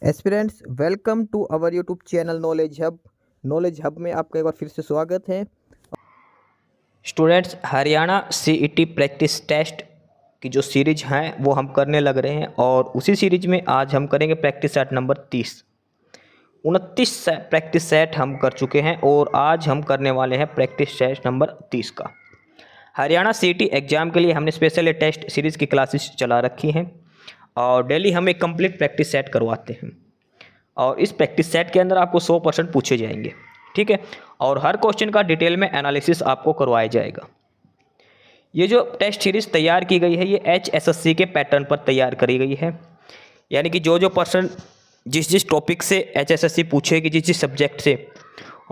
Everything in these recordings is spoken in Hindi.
Aspirants welcome to our YouTube channel knowledge hub में आपका एक बार फिर से स्वागत है। Students, Haryana CET practice test की जो सीरीज हैं वो हम करने लग रहे हैं और उसी सीरीज में आज हम करेंगे practice set number 30। 29 practice set हम कर चुके हैं और आज हम करने वाले हैं प्रैक्टिस सेट नंबर 30 का। हरियाणा सीईटी एग्ज़ाम के लिए हमने स्पेशल टेस्ट सीरीज़ की क्लासेस चला रखी हैं और डेली हम एक कंप्लीट प्रैक्टिस सेट करवाते हैं और इस प्रैक्टिस सेट के अंदर आपको 100% पूछे जाएंगे, ठीक है। और हर क्वेश्चन का डिटेल में एनालिसिस आपको करवाया जाएगा। ये जो टेस्ट सीरीज़ तैयार की गई है ये HSSC के पैटर्न पर तैयार करी गई है, यानी कि जो पर्सन जिस टॉपिक से HSSC पूछेगी, जिस सब्जेक्ट से,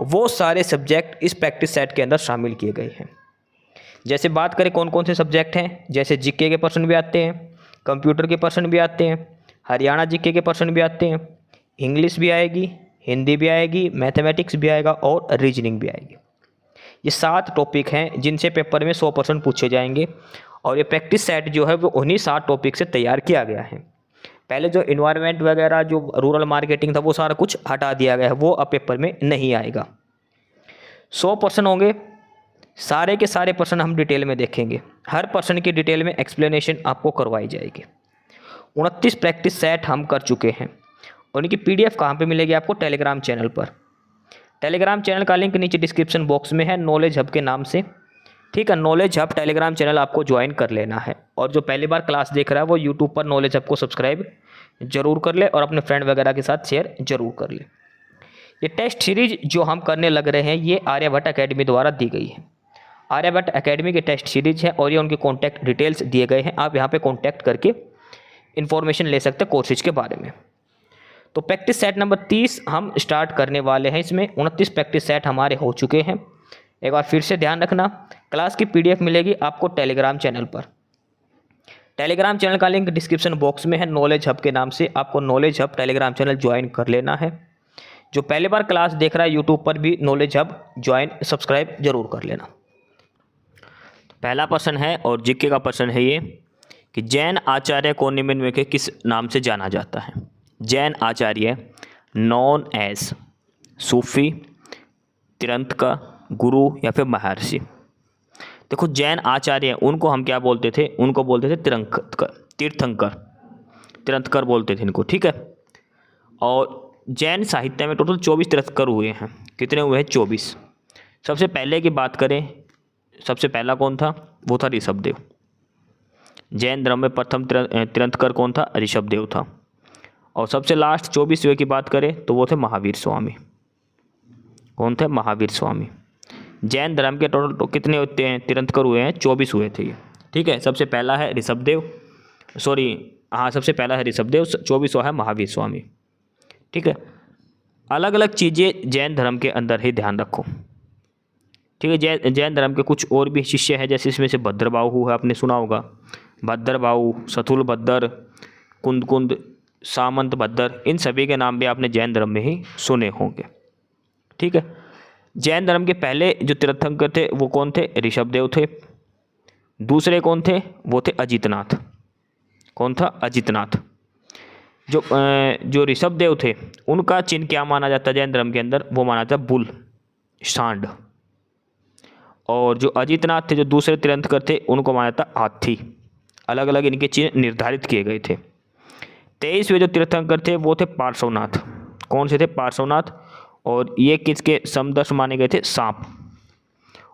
वो सारे सब्जेक्ट इस प्रैक्टिस सेट के अंदर शामिल किए गए हैं। जैसे बात करें कौन कौन से सब्जेक्ट हैं, जैसे जीके के पर्सन भी आते हैं, कंप्यूटर के पर्सन भी आते हैं, हरियाणा जीके के पर्सन भी आते हैं, इंग्लिश भी आएगी, हिंदी भी आएगी, मैथमेटिक्स भी आएगा और रीजनिंग भी आएगी। ये 7 टॉपिक हैं जिनसे पेपर में 100% पूछे जाएंगे और ये प्रैक्टिस सेट जो है वो उन्हीं 7 टॉपिक से तैयार किया गया है। पहले जो इन्वायरमेंट वगैरह, जो रूरल मार्केटिंग था, वो सारा कुछ हटा दिया गया है, वो अब पेपर में नहीं आएगा। 100% होंगे, सारे के सारे पर्सन हम डिटेल में देखेंगे, हर पर्सन की डिटेल में एक्सप्लेनेशन आपको करवाई जाएगी। 29 प्रैक्टिस सेट हम कर चुके हैं। उनकी PDF कहाँ पे मिलेगी आपको? टेलीग्राम चैनल पर। टेलीग्राम चैनल का लिंक नीचे डिस्क्रिप्शन बॉक्स में है, नॉलेज हब के नाम से, ठीक है। नॉलेज हब टेलीग्राम चैनल आपको ज्वाइन कर लेना है और जो पहली बार क्लास देख रहा है वो यूट्यूब पर नॉलेज हब को सब्सक्राइब जरूर कर ले और अपने फ्रेंड वगैरह के साथ शेयर जरूर कर ले। ये टेस्ट सीरीज जो हम करने लग रहे हैं ये आर्यभट्ट अकेडमी द्वारा दी गई है। आर्यभट्ट अकेडमी की टेस्ट सीरीज है और ये उनके कॉन्टैक्ट डिटेल्स दिए गए हैं, आप यहाँ पे कॉन्टैक्ट करके इन्फॉर्मेशन ले सकते हैं कोर्सेज के बारे में। तो प्रैक्टिस सेट नंबर 30 हम स्टार्ट करने वाले हैं। इसमें 29 प्रैक्टिस सेट हमारे हो चुके हैं। एक बार फिर से ध्यान रखना, क्लास की PDF मिलेगी आपको टेलीग्राम चैनल पर। टेलीग्राम चैनल का लिंक डिस्क्रिप्शन बॉक्स में है, नॉलेज हब के नाम से। आपको knowledge hub Telegram channel join कर लेना है। जो पहली बार क्लास देख रहा है यूट्यूब पर भी नॉलेज हब ज्वाइन सब्सक्राइब जरूर कर लेना। पहला प्रश्न है और जीके का प्रश्न है ये कि जैन आचार्य को निम्न में के किस नाम से जाना जाता है? जैन आचार्य नॉन एज सूफी, तिरंतका, गुरु या फिर महर्षि। देखो, जैन आचार्य उनको हम क्या बोलते थे? उनको बोलते थे तीर्थंकर बोलते थे इनको, ठीक है। और जैन साहित्य में टोटल 24 तीर्थंकर हुए हैं। कितने हुए हैं? 24। सबसे पहले की बात करें, सबसे पहला कौन था? वो था ऋषभदेव। जैन धर्म में प्रथम तीर्थंकर कौन था? ऋषभदेव था। और सबसे लास्ट 24वें की बात करें तो वो थे महावीर स्वामी। कौन थे? महावीर स्वामी। जैन धर्म के टोटल कितने होते हैं तीर्थंकर हुए हैं? 24 हुए थे ये, ठीक है। सबसे पहला है ऋषभदेव, सबसे पहला है ऋषभदेव, 24वां है महावीर स्वामी, ठीक है। अलग अलग चीज़ें जैन धर्म के अंदर ही ध्यान रखो, ठीक है। जैन धर्म के कुछ और भी शिष्य हैं, जैसे इसमें से भद्रबाहु है, आपने सुना होगा, भद्रबाहु, सथुल भद्र, कुंद, सामंत भद्र, इन सभी के नाम भी आपने जैन धर्म में ही सुने होंगे, ठीक है। जैन धर्म के पहले जो तीर्थंकर थे वो कौन थे? ऋषभदेव थे। दूसरे कौन थे? वो थे अजितनाथ। कौन था? अजितनाथ। जो ऋषभदेव थे उनका चिन्ह क्या माना जाता है जैन धर्म के अंदर? वो माना जाता बुल, सांड। और जो अजितनाथ थे, जो दूसरे तीर्थंकर थे, उनको माना जाता हाथी। अलग अलग इनके चिन्ह निर्धारित किए गए थे। 23वें जो तीर्थंकर थे वो थे पार्श्वनाथ। कौन से थे? पार्श्वनाथ। और ये किसके समदर्श माने गए थे? सांप।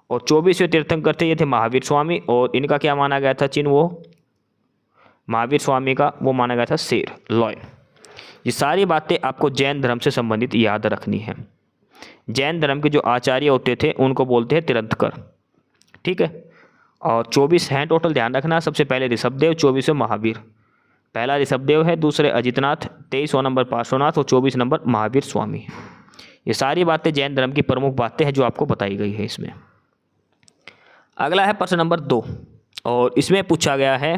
और 24वें तीर्थंकर थे, ये थे महावीर स्वामी, और इनका क्या माना गया था चिन्ह? वो महावीर स्वामी का वो माना गया था शेर, लॉयन। ये सारी बातें आपको जैन धर्म से संबंधित याद रखनी है। जैन धर्म के जो आचार्य होते थे उनको बोलते हैं तीर्थंकर, ठीक है। और 24 हैं टोटल, ध्यान रखना। सबसे पहले ऋषभदेव, 24वें महावीर। पहला ऋषभदेव है, दूसरे अजितनाथ, 23वां नंबर पार्श्वनाथ और 24 नंबर महावीर स्वामी। ये सारी बातें जैन धर्म की प्रमुख बातें हैं जो आपको बताई गई है इसमें। अगला है प्रश्न नंबर 2 और इसमें पूछा गया है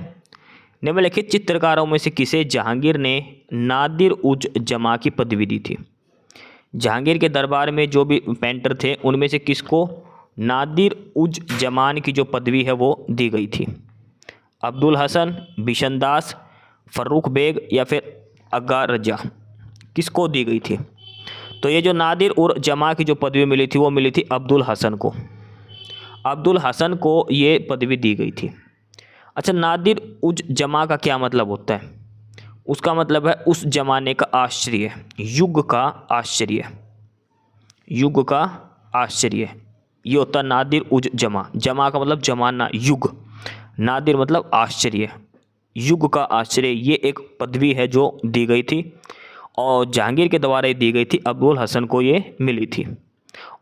निम्नलिखित चित्रकारों में से किसे जहांगीर ने नादिर उज जमा की पदवी दी थी? जहांगीर के दरबार में जो भी पेंटर थे उनमें से किसको नादिर उज जमान की जो पदवी है वो दी गई थी? अब्दुल हसन, बिशन दास, फर्रुख बेग या फिर अग्गा रजा। किसको दी गई थी? तो ये जो नादिर उर जमा की जो पदवी मिली थी वो मिली थी अब्दुल हसन को। अब्दुल हसन को ये पदवी दी गई थी। अच्छा, नादिर उज जमा का क्या मतलब होता है? उसका मतलब है उस जमाने का आश्चर्य, युग का आश्चर्य, युग का आश्चर्य। ये होता है नादिर उज जमा। जमा का मतलब जमाना, युग। नादिर मतलब आश्चर्य, युग का आश्चर्य। ये एक पदवी है जो दी गई थी और जहांगीर के द्वारा दी गई थी, अब्दुल हसन को ये मिली थी।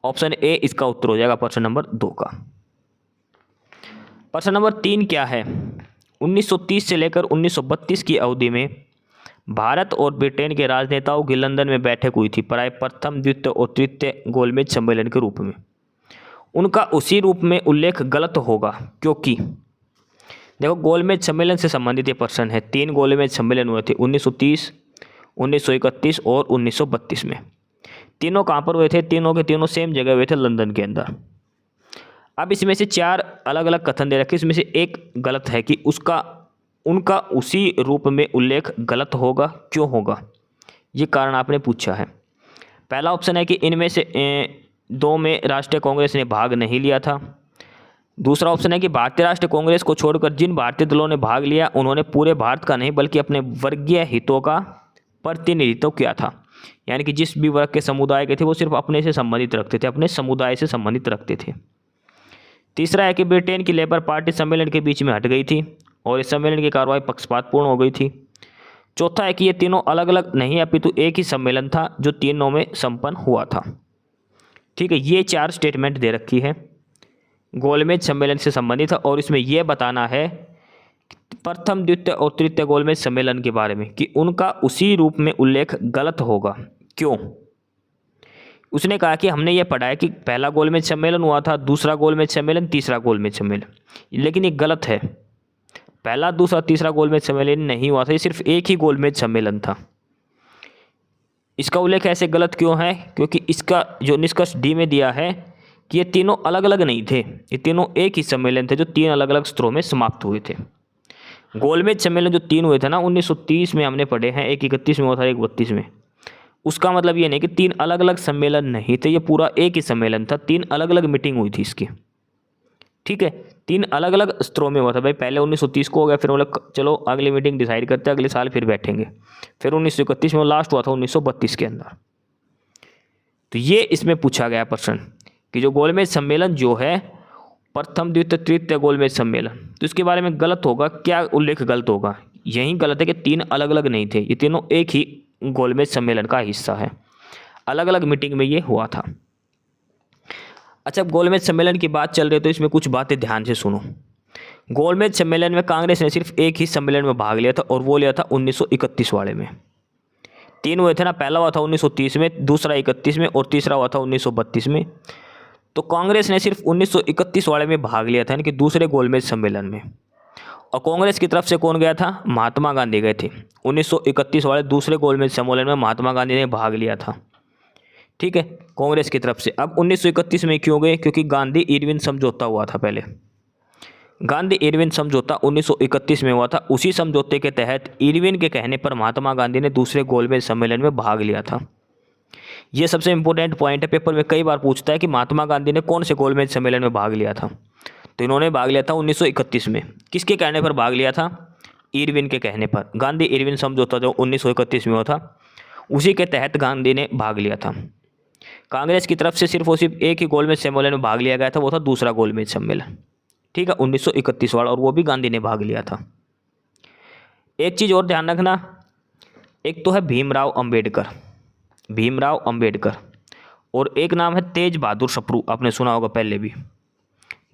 ऑप्शन ए इसका उत्तर हो जाएगा प्रश्न नंबर 2 का। प्रश्न नंबर 3 क्या है? 1930 से लेकर 1932 की अवधि में भारत और ब्रिटेन के राजनेताओं की लंदन में बैठक हुई थी, प्राय प्रथम, द्वितीय और तृतीय गोलमेज सम्मेलन के रूप में। उनका उसी रूप में उल्लेख गलत होगा क्योंकि देखो, गोलमेज सम्मेलन से संबंधित ये प्रश्न है। 3 गोलमेज सम्मेलन हुए थे 1930, 1931 और 1932 में। तीनों कहाँ पर हुए थे? तीनों के तीनों सेम जगह हुए थे, लंदन के अंदर। अब इसमें से 4 अलग अलग कथन दे रखे, इसमें से एक गलत है कि उनका उसी रूप में उल्लेख गलत होगा। क्यों होगा? ये कारण आपने पूछा है। पहला ऑप्शन है कि इनमें से 2 में राष्ट्रीय कांग्रेस ने भाग नहीं लिया था। दूसरा ऑप्शन है कि भारतीय राष्ट्रीय कांग्रेस को छोड़कर जिन भारतीय दलों ने भाग लिया उन्होंने पूरे भारत का नहीं बल्कि अपने वर्गीय हितों का प्रतिनिधित्व किया था। यानी कि जिस भी वर्ग के समुदाय के थे वो सिर्फ अपने से संबंधित रखते थे, अपने समुदाय से संबंधित रखते थे। तीसरा है कि ब्रिटेन की लेबर पार्टी सम्मेलन के बीच में हट गई थी और इस सम्मेलन की कार्रवाई पक्षपातपूर्ण हो गई थी। चौथा है कि ये तीनों अलग अलग नहीं अपितु एक ही सम्मेलन था जो तीनों में संपन्न हुआ था। ठीक है, ये 4 स्टेटमेंट दे रखी है गोलमेज सम्मेलन से संबंधित है और इसमें यह बताना है प्रथम, द्वितीय और तृतीय गोलमेज सम्मेलन के बारे में कि उनका उसी रूप में उल्लेख गलत होगा। क्यों? उसने कहा कि हमने ये पढ़ा है कि पहला गोलमेज सम्मेलन हुआ था, दूसरा गोलमेज सम्मेलन, तीसरा गोलमेज सम्मेलन, लेकिन ये गलत है। पहला, दूसरा, तीसरा गोलमेज सम्मेलन नहीं हुआ था, ये सिर्फ एक ही गोलमेज सम्मेलन था। इसका उल्लेख ऐसे गलत क्यों है? क्योंकि इसका जो निष्कर्ष डी में दिया है कि ये तीनों अलग अलग नहीं थे, ये तीनों एक ही सम्मेलन थे जो 3 अलग अलग स्तरों में समाप्त हुए थे। गोलमेज सम्मेलन जो 3 हुए थे ना, 1930 में हमने पढ़े हैं, एक 31 में हुआ था, एक 32 में। उसका मतलब ये नहीं कि 3 अलग अलग सम्मेलन नहीं थे, ये पूरा एक ही सम्मेलन था। 3 अलग अलग मीटिंग हुई थी इसकी। ठीक है, 3 अलग अलग स्तरों में हुआ था भाई। पहले 1930 को हो गया, फिर बोला चलो अगली मीटिंग डिसाइड करते हैं, अगले साल फिर बैठेंगे। फिर 1931 में लास्ट हुआ था 1932 के अंदर। तो ये इसमें पूछा गया प्रश्न कि जो गोलमेज सम्मेलन जो है प्रथम, द्वितीय, तृतीय गोलमेज सम्मेलन, तो इसके बारे में गलत होगा। क्या उल्लेख गलत होगा? यही गलत है कि 3 अलग अलग नहीं थे, ये तीनों एक ही गोलमेज सम्मेलन का हिस्सा है, अलग अलग मीटिंग में ये हुआ था। अच्छा, गोलमेज सम्मेलन की बात चल रही है तो इसमें कुछ बातें ध्यान से सुनो। गोलमेज सम्मेलन में कांग्रेस ने सिर्फ एक ही सम्मेलन में भाग लिया था और वो लिया था 1931 वाले में। 3 हुए थे ना, पहला हुआ था 1930 में, दूसरा 31 में और तीसरा हुआ था 1932 में। तो कांग्रेस ने सिर्फ 1931 वाले में भाग लिया था, यानी कि दूसरे गोलमेज सम्मेलन में। और कांग्रेस की तरफ से कौन गया था? महात्मा गांधी गए थे। 1931 वाले दूसरे गोलमेज सम्मेलन में महात्मा गांधी ने भाग लिया था। ठीक है, कांग्रेस की तरफ से। अब 1931 में क्यों गए? क्योंकि गांधी इरविन समझौता हुआ था पहले। गांधी इरविन समझौता 1931 में हुआ था। उसी समझौते के तहत इरविन के कहने पर महात्मा गांधी ने दूसरे गोलमेज सम्मेलन में भाग लिया था। यह सबसे इंपॉर्टेंट पॉइंट है, पेपर में कई बार पूछता है कि महात्मा गांधी ने कौन से गोलमेज सम्मेलन में भाग लिया था। तो इन्होंने भाग लिया था 1931 में। किसके कहने पर भाग लिया था? इरविन के कहने पर। गांधी इरविन समझौता जो 1931 में हुआ था, उसी के तहत गांधी ने भाग लिया था। कांग्रेस की तरफ से सिर्फ और सिर्फ एक ही गोलमेज सम्मेलन में भाग लिया गया था, वो था दूसरा गोलमेज सम्मेलन। ठीक है, 1931 वाला, और वो भी गांधी ने भाग लिया था। एक चीज़ और ध्यान रखना, एक तो है भीमराव अंबेडकर, भीमराव अंबेडकर, और एक नाम है तेज बहादुर सप्रू, आपने सुना होगा पहले भी।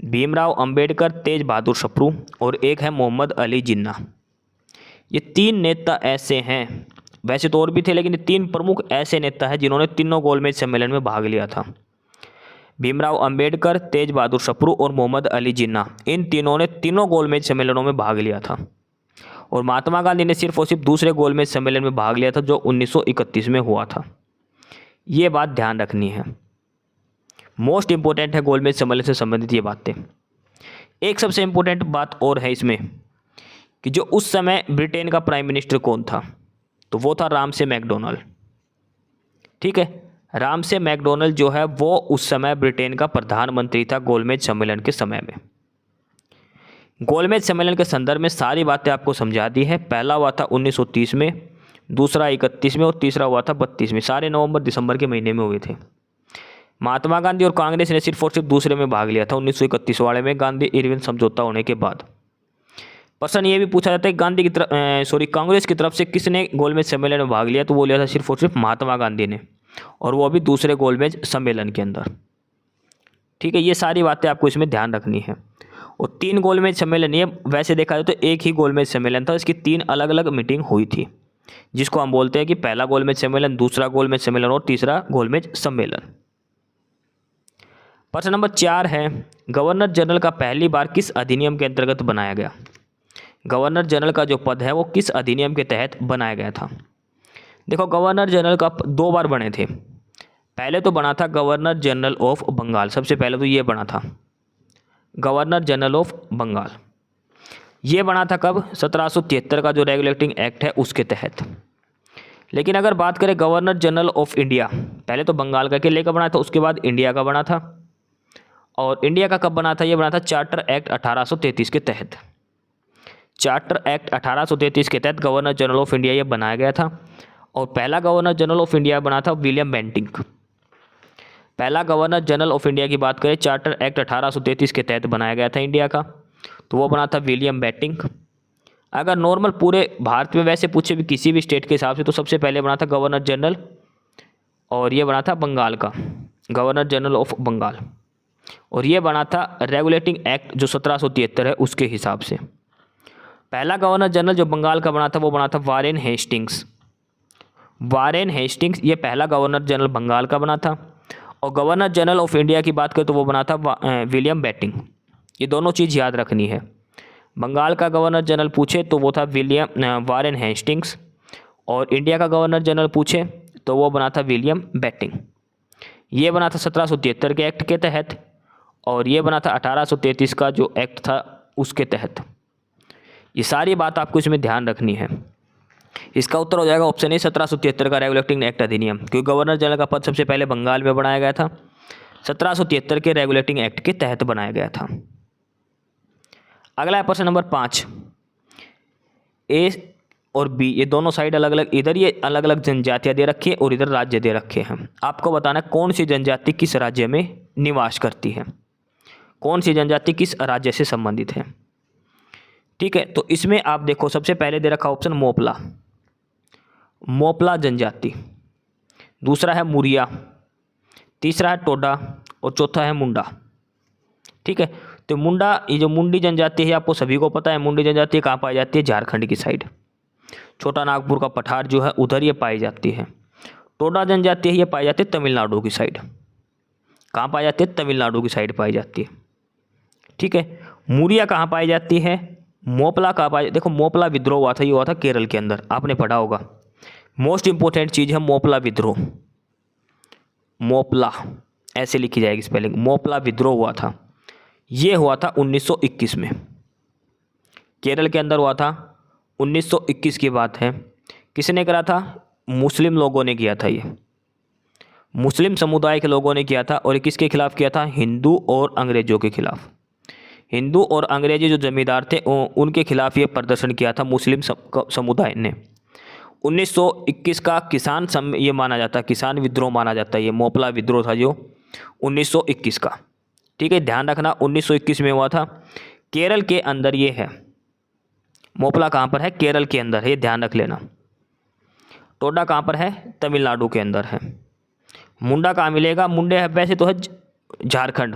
भीमराव अंबेडकर, तेज बहादुर सप्रू और एक है मोहम्मद अली जिन्ना। ये 3 नेता ऐसे हैं, वैसे तो और भी थे लेकिन ये 3 प्रमुख ऐसे नेता हैं जिन्होंने तीनों गोलमेज सम्मेलन में भाग लिया था। भीमराव अंबेडकर, तेज बहादुर सप्रू और मोहम्मद अली जिन्ना, इन तीनों ने तीनों गोलमेज सम्मेलनों में भाग लिया था। और महात्मा गांधी ने सिर्फ और सिर्फ दूसरे गोलमेज सम्मेलन में भाग लिया था जो 1931 में हुआ था। ये बात ध्यान रखनी है, मोस्ट इंपॉर्टेंट है गोलमेज सम्मेलन से संबंधित ये बातें। एक सबसे इंपॉर्टेंट बात और है इसमें कि जो उस समय ब्रिटेन का प्राइम मिनिस्टर कौन था, तो वो था रामसे मैकडोनाल्ड। ठीक है। रामसे मैकडोनल्ड जो है वो उस समय ब्रिटेन का प्रधानमंत्री था गोलमेज सम्मेलन के समय में। गोलमेज सम्मेलन के संदर्भ में सारी बातें आपको समझा दी है। पहला हुआ था 1930 में, दूसरा 31 में और तीसरा हुआ था 32 में। सारे नवंबर दिसंबर के महीने में हुए थे। महात्मा गांधी और कांग्रेस ने सिर्फ और सिर्फ दूसरे में भाग लिया था, 1931 वाले में गांधी इरविन समझौता होने के बाद। प्रश्न ये भी पूछा जाता है कि गांधी की तरफ कांग्रेस की तरफ से किसने गोलमेज सम्मेलन में भाग लिया, तो वो लिया था सिर्फ और सिर्फ महात्मा गांधी ने, और वो अभी दूसरे गोलमेज सम्मेलन के अंदर। ठीक है, ये सारी बातें आपको इसमें ध्यान रखनी है। और 3 गोलमेज सम्मेलन, ये वैसे देखा जाए तो एक ही गोलमेज सम्मेलन था, इसकी 3 अलग अलग मीटिंग हुई थी, जिसको हम बोलते हैं कि पहला गोलमेज सम्मेलन, दूसरा गोलमेज सम्मेलन और तीसरा गोलमेज सम्मेलन। प्रश्न नंबर 4 है, गवर्नर जनरल का पहली बार किस अधिनियम के अंतर्गत बनाया गया? गवर्नर जनरल का जो पद है वो किस अधिनियम के तहत बनाया गया था? देखो, गवर्नर जनरल का 2 बार बने थे। पहले तो बना था गवर्नर जनरल ऑफ बंगाल, सबसे पहले तो ये बना था गवर्नर जनरल ऑफ बंगाल। ये बना था कब? 1773 का जो रेगुलेटिंग एक्ट है उसके तहत। लेकिन अगर बात करें गवर्नर जनरल ऑफ इंडिया, पहले तो बंगाल का किले का बना था, उसके बाद इंडिया का बना था। और इंडिया का कब बना था? ये बना था चार्टर एक्ट 1833 के तहत। चार्टर एक्ट 1833 के तहत गवर्नर जनरल ऑफ इंडिया ये बनाया गया था। और पहला गवर्नर जनरल ऑफ इंडिया बना था विलियम बेंटिंक। पहला गवर्नर जनरल ऑफ इंडिया की बात करें, चार्टर एक्ट 1833 के तहत बनाया गया था इंडिया का, तो वो बना था विलियम बेंटिंक। अगर नॉर्मल पूरे भारत में वैसे पूछे भी किसी भी स्टेट के हिसाब से, तो सबसे पहले बना था गवर्नर जनरल, और ये बना था बंगाल का, गवर्नर जनरल ऑफ बंगाल। और ये बना था रेगुलेटिंग एक्ट जो 1773 है उसके हिसाब से। पहला गवर्नर जनरल जो बंगाल का बना था वो बना था वारेन हेस्टिंग्स। वारेन हेस्टिंग्स ये पहला गवर्नर जनरल बंगाल का बना था। और गवर्नर जनरल ऑफ इंडिया की बात करें तो वो बना था विलियम बेंटिंक। ये दोनों चीज़ याद रखनी है। बंगाल का गवर्नर जनरल पूछे तो वो था वारेन हेस्टिंग्स, और इंडिया का गवर्नर जनरल पूछे तो वो बना था विलियम बेंटिक। ये बना था 1773 के एक्ट के तहत, और ये बना था 1833 का जो एक्ट था उसके तहत। ये सारी बात आपको इसमें ध्यान रखनी है। इसका उत्तर हो जाएगा ऑप्शन ए, 1773 का रेगुलेटिंग एक्ट अधिनियम, क्योंकि गवर्नर जनरल का पद सबसे पहले बंगाल में बनाया गया था, 1773 के रेगुलेटिंग एक्ट के तहत बनाया गया था। अगला है प्रश्न नंबर 5। ए और बी ये दोनों साइड अलग अलग, इधर ये अलग अलग जनजातियाँ दे रखी है और इधर राज्य दे रखे हैं। आपको बताना कौन सी जनजाति किस राज्य में निवास करती है, कौन सी जनजाति किस राज्य से संबंधित है। ठीक है, तो इसमें आप देखो सबसे पहले दे रखा ऑप्शन मोपला, मोपला जनजाति, दूसरा है मुरिया, तीसरा है टोडा और चौथा है मुंडा। ठीक है, तो मुंडा, ये जो मुंडी जनजाति है आपको सभी को पता है, मुंडी जनजाति कहाँ पाई जाती है? झारखंड की साइड, छोटा नागपुर का पठार जो है उधर ये पाई जाती है। टोडा जनजाति है ये पाई जाती है तमिलनाडु की साइड। कहाँ पाई जाती है? तमिलनाडु की साइड पाई जाती है। ठीक है, मुरिया कहाँ पाई जाती है? मोपला कहाँ पाई? देखो मोपला विद्रोह हुआ था, ये हुआ था केरल के अंदर, आपने पढ़ा होगा। मोस्ट इंपॉर्टेंट चीज़ है मोपला विद्रोह। मोपला ऐसे लिखी जाएगी स्पेलिंग, मोपला विद्रोह हुआ था, ये हुआ था 1921 में, केरल के अंदर हुआ था। 1921 की बात है। किसने करा था? मुस्लिम लोगों ने किया था, ये मुस्लिम समुदाय के लोगों ने किया था। और किसके खिलाफ किया था? हिंदू और अंग्रेजों के खिलाफ। हिंदू और अंग्रेजी जो जमींदार थे उनके खिलाफ ये प्रदर्शन किया था मुस्लिम समुदाय ने। 1921 का किसान ये माना जाता है, किसान विद्रोह माना जाता है, ये मोपला विद्रोह था जो 1921 का। ठीक है, ध्यान रखना 1921 में हुआ था, केरल के अंदर ये है। मोपला कहाँ पर है? केरल के अंदर है, ये ध्यान रख लेना। टोडा कहाँ पर है? तमिलनाडु के अंदर है। मुंडा कहाँ मिलेगा? मुंडे है वैसे तो है झारखंड,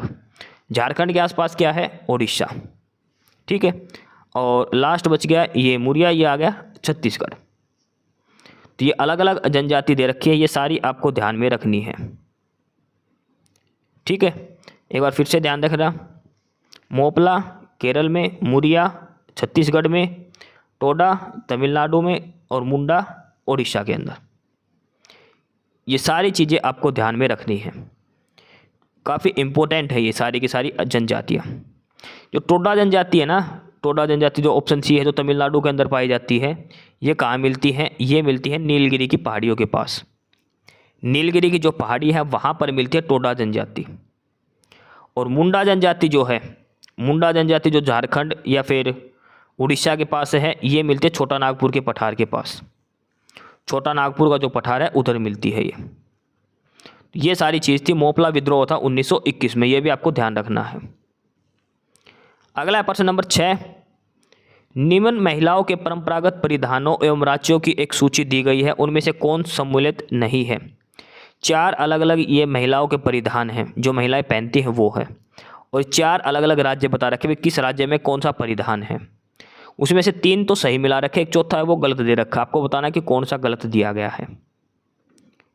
झारखंड के आसपास क्या है? उड़ीसा। ठीक है, और लास्ट बच गया ये मुरिया, ये आ गया छत्तीसगढ़। तो ये अलग अलग जनजाति दे रखी है, ये सारी आपको ध्यान में रखनी है। ठीक है, एक बार फिर से ध्यान रखना, मोपला केरल में, मुरिया छत्तीसगढ़ में, टोडा तमिलनाडु में और मुंडा उड़ीसा के अंदर। ये सारी चीज़ें आपको ध्यान में रखनी है, काफ़ी इम्पोर्टेंट है ये सारी की सारी जनजातियाँ। जो टोडा जनजाति है ना, टोडा जनजाति जो ऑप्शन सी है, जो तमिलनाडु के अंदर पाई जाती है, ये कहाँ मिलती है? ये मिलती है नीलगिरी की पहाड़ियों के पास। नीलगिरी की जो पहाड़ी है वहाँ पर मिलती है टोडा जनजाति। और मुंडा जनजाति जो है, मुंडा जनजाति जो झारखंड या फिर उड़ीसा के पास है, ये मिलती है छोटा नागपुर के पठार के पास। छोटा नागपुर का जो पठार है उधर मिलती है ये सारी चीज़ थी। मोपला विद्रोह था 1921 में, ये भी आपको ध्यान रखना है। अगला है प्रश्न नंबर 6। निम्न महिलाओं के परंपरागत परिधानों एवं राज्यों की एक सूची दी गई है, उनमें से कौन सम्मिलित नहीं है। 4 अलग अलग ये महिलाओं के परिधान हैं जो महिलाएं पहनती हैं वो है, और 4 अलग अलग राज्य बता रखे हैं किस राज्य में कौन सा परिधान है। उसमें से 3 तो सही मिला रखे, एक चौथा है वो गलत दे रखा। आपको बताना है कि कौन सा गलत दिया गया है।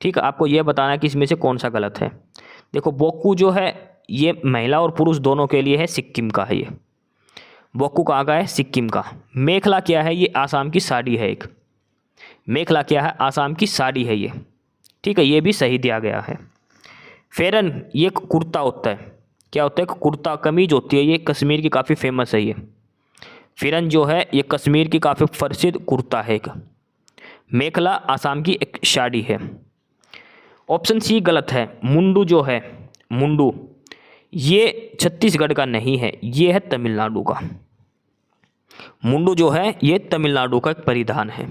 ठीक है, आपको यह बताना है कि इसमें से कौन सा गलत है। देखो बोक्कू जो है ये महिला और पुरुष दोनों के लिए है, सिक्किम का है ये। बोक्कू कहाँ का है, सिक्किम का। मेखला क्या है, ये आसाम की साड़ी है। एक मेखला क्या है, आसाम की साड़ी है ये। ठीक है, ये भी सही दिया गया है। फेरन ये कुर्ता होता है, क्या होता है, कुर्ता कमीज होती है, ये कश्मीर की काफ़ी फेमस है ये। फेरन जो है ये कश्मीर की काफ़ी प्रसिद्ध कुर्ता है एक। मेखला आसाम की एक साड़ी है। ऑप्शन सी गलत है। मुंडू जो है, मुंडू ये छत्तीसगढ़ का नहीं है, ये है तमिलनाडु का। मुंडू जो है ये तमिलनाडु का एक परिधान है।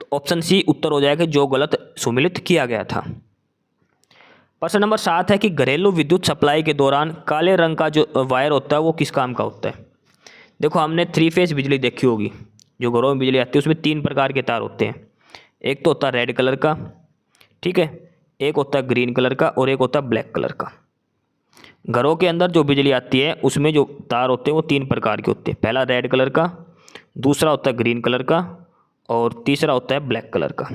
तो ऑप्शन सी उत्तर हो जाएगा जो गलत सम्मिलित किया गया था। प्रश्न नंबर 7 है कि घरेलू विद्युत सप्लाई के दौरान काले रंग का जो वायर होता है वो किस काम का होता है। देखो हमने 3 फेज बिजली देखी होगी, जो घरों में बिजली आती है उसमें 3 प्रकार के तार होते हैं। एक तो होता है रेड कलर का, ठीक है, एक होता है ग्रीन कलर का और एक होता है ब्लैक कलर का। घरों के अंदर जो बिजली आती है उसमें जो तार होते हैं वो 3 प्रकार के होते हैं। पहला रेड कलर का, दूसरा होता है ग्रीन कलर का और तीसरा होता है ब्लैक कलर का।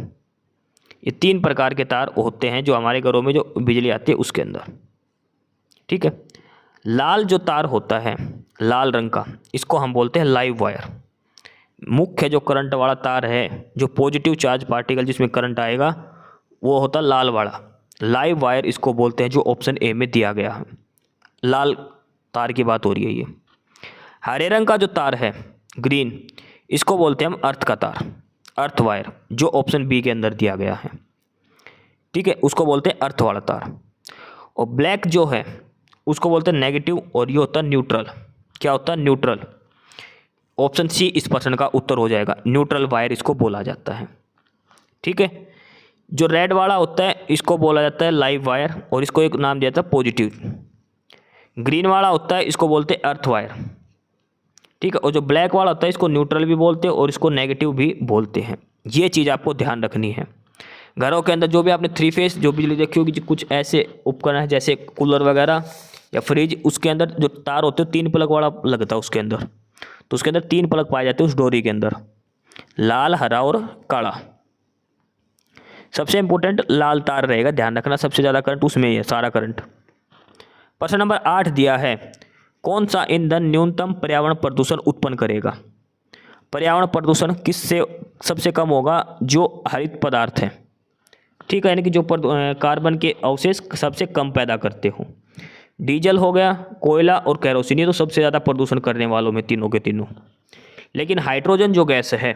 ये 3 प्रकार के तार होते हैं जो हमारे घरों में जो बिजली आती है उसके अंदर। ठीक है, लाल जो तार होता है लाल रंग का, इसको हम बोलते हैं लाइव वायर। मुख्य जो करंट वाला तार है, जो पॉजिटिव चार्ज पार्टिकल जिसमें करंट आएगा वो होता है लाल वाला, लाइव वायर इसको बोलते हैं, जो ऑप्शन ए में दिया गया है। लाल तार की बात हो रही है ये। हरे रंग का जो तार है ग्रीन, इसको बोलते हैं हम अर्थ का तार, अर्थ वायर, जो ऑप्शन बी के अंदर दिया गया है। ठीक है, उसको बोलते हैं अर्थ वाला तार। और ब्लैक जो है उसको बोलते हैं नेगेटिव, और ये होता है न्यूट्रल। क्या होता है, न्यूट्रल। ऑप्शन सी इस प्रश्न का उत्तर हो जाएगा, न्यूट्रल वायर इसको बोला जाता है। ठीक है, जो रेड वाला होता है इसको बोला जाता है लाइव वायर, और इसको एक नाम दिया जाता है पॉजिटिव। ग्रीन वाला होता है इसको बोलते हैं अर्थ वायर। ठीक है, और जो ब्लैक वाला होता है इसको न्यूट्रल भी बोलते हैं और इसको नेगेटिव भी बोलते हैं। ये चीज़ आपको ध्यान रखनी है। घरों के अंदर जो भी आपने 3 फेस जो बिजली देखी होगी, कुछ ऐसे उपकरण है जैसे कूलर वगैरह या फ्रिज, उसके अंदर जो तार होते हैं 3 प्लग वाला लगता है उसके अंदर। तो उसके अंदर 3 प्लग पाए जाते हैं उस डोरी के अंदर, लाल, हरा और काला। सबसे इंपॉर्टेंट लाल तार रहेगा, ध्यान रखना, सबसे ज़्यादा करंट उसमें ही है, सारा करंट। प्रश्न नंबर 8 दिया है, कौन सा ईंधन न्यूनतम पर्यावरण प्रदूषण उत्पन्न करेगा। पर्यावरण प्रदूषण किससे सबसे कम होगा, जो हरित पदार्थ है। ठीक है, यानी कि जो कार्बन के अवशेष सबसे कम पैदा करते हो। डीजल हो गया, कोयला और केरोसिन, ये तो सबसे ज़्यादा प्रदूषण करने वालों में तीनों के तीनों। लेकिन हाइड्रोजन जो गैस है,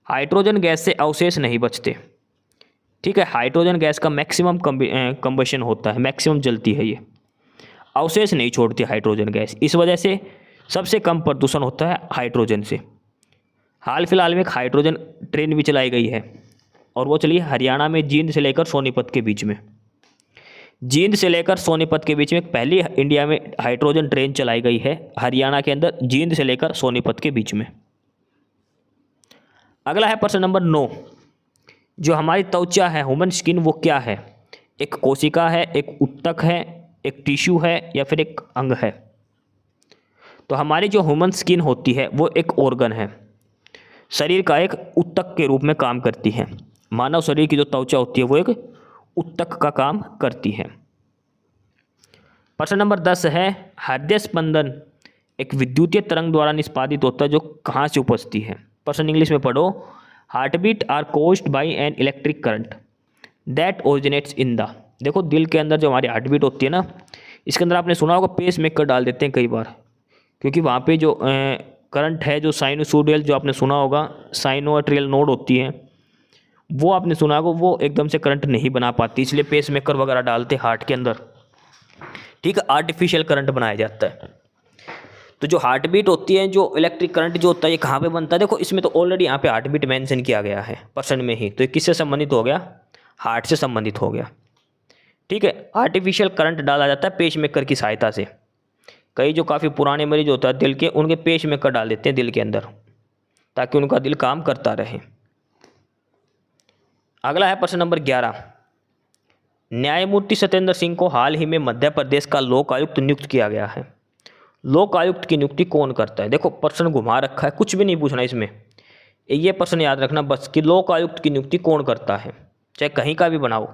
हाइड्रोजन गैस से अवशेष नहीं बचते। ठीक है, हाइड्रोजन गैस का मैक्सिमम कंबशन होता है, मैक्सिमम जलती है, ये अवशेष नहीं छोड़ती हाइड्रोजन गैस। इस वजह से सबसे कम प्रदूषण होता है हाइड्रोजन से। हाल फिलहाल में एक हाइड्रोजन ट्रेन भी चलाई गई है, और वो चली हरियाणा में जींद से लेकर सोनीपत के बीच में। जींद से लेकर सोनीपत के बीच में पहली इंडिया में हाइड्रोजन ट्रेन चलाई गई है, हरियाणा के अंदर जींद से लेकर सोनीपत के बीच में। अगला है प्रश्न नंबर 9, जो हमारी त्वचा है, ह्यूमन स्किन, वो क्या है। एक कोशिका है, एक उत्तक है, एक टिश्यू है, या फिर एक अंग है। तो हमारी जो ह्यूमन स्किन होती है वो एक ऑर्गन है, शरीर का एक उत्तक के रूप में काम करती है। मानव शरीर की जो त्वचा होती है वो एक उत्तक का काम करती है। प्रश्न नंबर 10 है, हृदय स्पंदन एक विद्युतीय तरंग द्वारा निष्पादित होता है, जो कहाँ से उपजती है। प्रश्न इंग्लिश में पढ़ो, heart beat are caused by an electric current that originates in the. देखो दिल के अंदर जो हमारी हार्ट बीट होती है ना, इसके अंदर आपने सुना होगा पेस मेकर डाल देते हैं कई बार, क्योंकि वहाँ पे जो करंट है, जो साइनोसोडियल, जो आपने सुना होगा साइनोट्रियल नोड होती है, वो आपने सुना होगा, वो एकदम से करंट नहीं बना पाती, इसलिए पेस मेकर वगैरह डालते हार्ट के अंदर। ठीक है, आर्टिफिशियल करंट बनाया जाता है। तो जो हार्ट बीट होती है, जो इलेक्ट्रिक करंट जो होता है, ये कहाँ पे बनता है? देखो इसमें तो ऑलरेडी यहाँ पे हार्ट बीट मेंशन किया गया है पर्सन में ही, तो ये किससे संबंधित हो गया? हार्ट से संबंधित हो गया। ठीक है, आर्टिफिशियल करंट डाला जाता है पेस मेकर की सहायता से। कई जो काफ़ी पुराने मरीज होता है दिल के, उनके पेस मेकर डाल देते हैं दिल के अंदर, ताकि उनका दिल काम करता रहे। अगला है प्रश्न नंबर 11। न्यायमूर्ति सत्येंद्र सिंह को हाल ही में मध्य प्रदेश का लोक आयुक्त नियुक्त किया गया है। लोक आयुक्त की नियुक्ति कौन करता है? देखो प्रश्न घुमा रखा है, कुछ भी नहीं पूछना इसमें, ये प्रश्न याद रखना बस कि लोक आयुक्त की नियुक्ति कौन करता है। चाहे कहीं का भी बनाओ,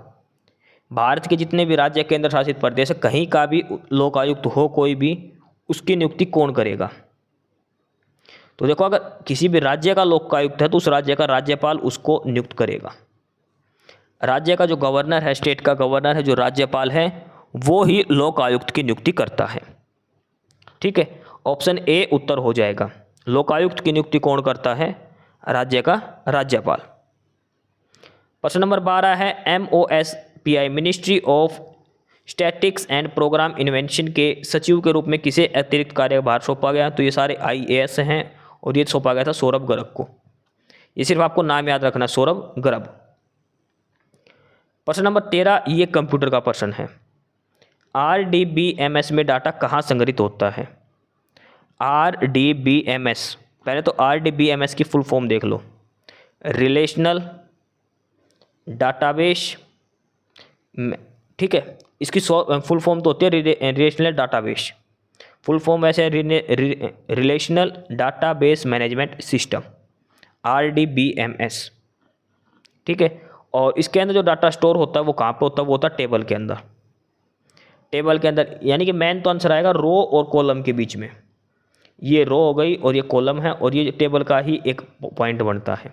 भारत के जितने भी राज्य केंद्र शासित प्रदेश है, कहीं का भी लोक आयुक्त हो कोई भी, उसकी नियुक्ति कौन करेगा? तो देखो अगर किसी भी राज्य का लोक आयुक्त है तो उस राज्य का राज्यपाल उसको नियुक्त करेगा। राज्य का जो गवर्नर है, स्टेट का गवर्नर है, जो राज्यपाल है, वो ही लोक आयुक्त की नियुक्ति करता है। ठीक है, ऑप्शन ए उत्तर हो जाएगा। लोकायुक्त की नियुक्ति कौन करता है? राज्य का राज्यपाल। प्रश्न नंबर 12 है MOSPI ministry of statistics and programme invention के सचिव के रूप में किसे अतिरिक्त कार्यभार सौंपा गया? तो ये सारे IAS हैं और ये सौंपा गया था सौरभ गर्ग को। ये सिर्फ आपको नाम याद रखना, सौरभ गर्ग। प्रश्न नंबर 13 ये कंप्यूटर का प्रश्न है। RDBMS में डाटा कहाँ संग्रहित होता है? RDBMS, पहले तो RDBMS की फुल फॉर्म देख लो, रिलेशनल डाटाबेस। ठीक है, इसकी फुल फॉर्म तो होती है रिलेशनल डाटाबेस, फुल फॉर्म वैसे relational database management system, RDBMS। ठीक है, और इसके अंदर जो डाटा स्टोर होता है वो कहाँ पे होता है? वो होता है टेबल के अंदर। टेबल के अंदर, यानी कि मेन तो आंसर आएगा रो और कॉलम के बीच में। ये रो हो गई और ये कॉलम है, और ये टेबल का ही एक पॉइंट बनता है।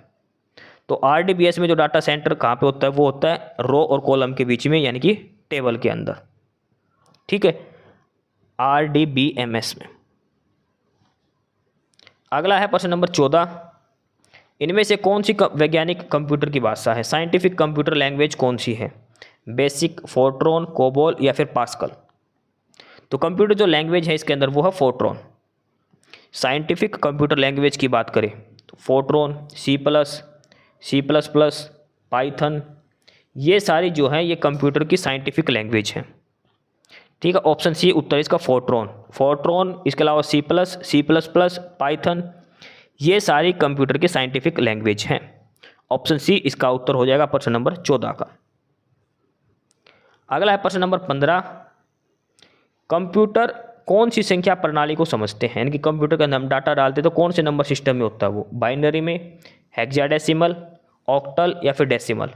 तो RDBS में जो डाटा सेंटर कहाँ पे होता है? वो होता है रो और कॉलम के बीच में, यानी कि टेबल के अंदर। ठीक है, RDBMS में। अगला है प्रश्न नंबर 14। इनमें से कौन सी वैज्ञानिक कंप्यूटर की भाषा है? साइंटिफिक कंप्यूटर लैंग्वेज कौन सी है? बेसिक, फोर्ट्रॉन, कोबोल या फिर पास्कल? तो कंप्यूटर जो लैंग्वेज है इसके अंदर वो है फोर्ट्रॉन। साइंटिफिक कंप्यूटर लैंग्वेज की बात करें तो फोर्ट्रॉन, C++, पाइथन, ये सारी जो है ये कंप्यूटर की साइंटिफिक लैंग्वेज है। ठीक है, ऑप्शन सी उत्तर इसका फोर्ट्रॉन, इसके अलावा C++, पाइथन, ये सारी कंप्यूटर की साइंटिफिक लैंग्वेज हैं। ऑप्शन सी इसका उत्तर हो जाएगा प्रश्न नंबर 14 का। अगला है प्रश्न नंबर 15। कंप्यूटर कौन सी संख्या प्रणाली को समझते हैं? यानी कि कंप्यूटर के अंदर हम डाटा डालते तो कौन से नंबर सिस्टम में होता है वो? बाइनरी में, हेक्साडेसिमल, ऑक्टल या फिर डेसिमल?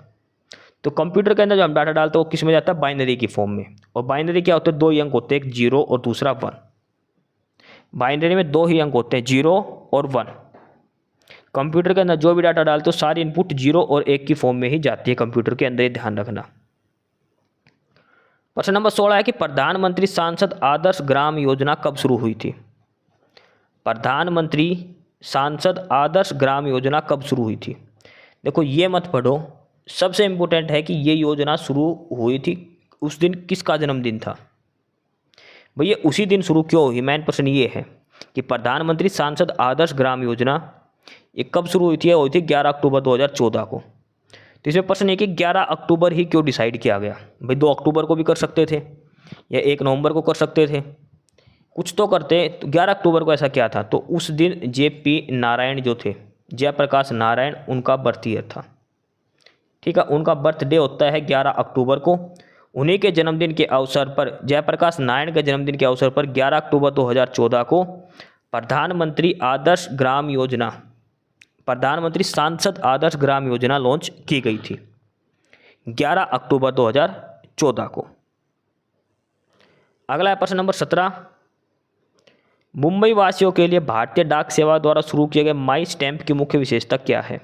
तो कंप्यूटर के अंदर जो हम डाटा डालते हैं वो किस में जाता है? बाइनरी की फॉर्म में। और बाइनरी क्या होते हैं? 2 ही अंक होते हैं, एक 0 और दूसरा 1। बाइनरी में 2 ही अंक होते हैं, 0 और 1। कंप्यूटर के अंदर जो भी डाटा डालते हो सारी इनपुट 0 और 1 की फॉर्म में ही जाती है कंप्यूटर के अंदर, ये ध्यान रखना। प्रश्न नंबर 16 है कि प्रधानमंत्री सांसद आदर्श ग्राम योजना कब शुरू हुई थी? प्रधानमंत्री सांसद आदर्श ग्राम योजना कब शुरू हुई थी? देखो ये मत पढ़ो, सबसे इम्पोर्टेंट है कि ये योजना शुरू हुई थी उस दिन किसका जन्मदिन था? भैया उसी दिन शुरू क्यों हुई? मेन प्रश्न ये है कि प्रधानमंत्री सांसद आदर्श ग्राम योजना ये कब शुरू हुई थी? हुई थी 11 अक्टूबर 2014 को। तो इसमें प्रश्न ये कि 11 अक्टूबर ही क्यों डिसाइड किया गया? भाई 2 अक्टूबर को भी कर सकते थे या 1 नवंबर को कर सकते थे, कुछ तो करते। तो 11 अक्टूबर को ऐसा क्या था? तो उस दिन JP नारायण जो थे, जयप्रकाश नारायण, उनका बर्थ ईयर था। ठीक है, उनका बर्थडे होता है 11 अक्टूबर को। उन्हीं के जन्मदिन के अवसर पर, जयप्रकाश नारायण के जन्मदिन के अवसर पर 11 अक्टूबर 2014 को प्रधानमंत्री आदर्श ग्राम योजना, प्रधानमंत्री सांसद आदर्श ग्राम योजना लॉन्च की गई थी 11 अक्टूबर 2014 को। अगला है प्रश्न नंबर 17। मुंबई वासियों के लिए भारतीय डाक सेवा द्वारा शुरू किए गए माई स्टैम्प की मुख्य विशेषता क्या है?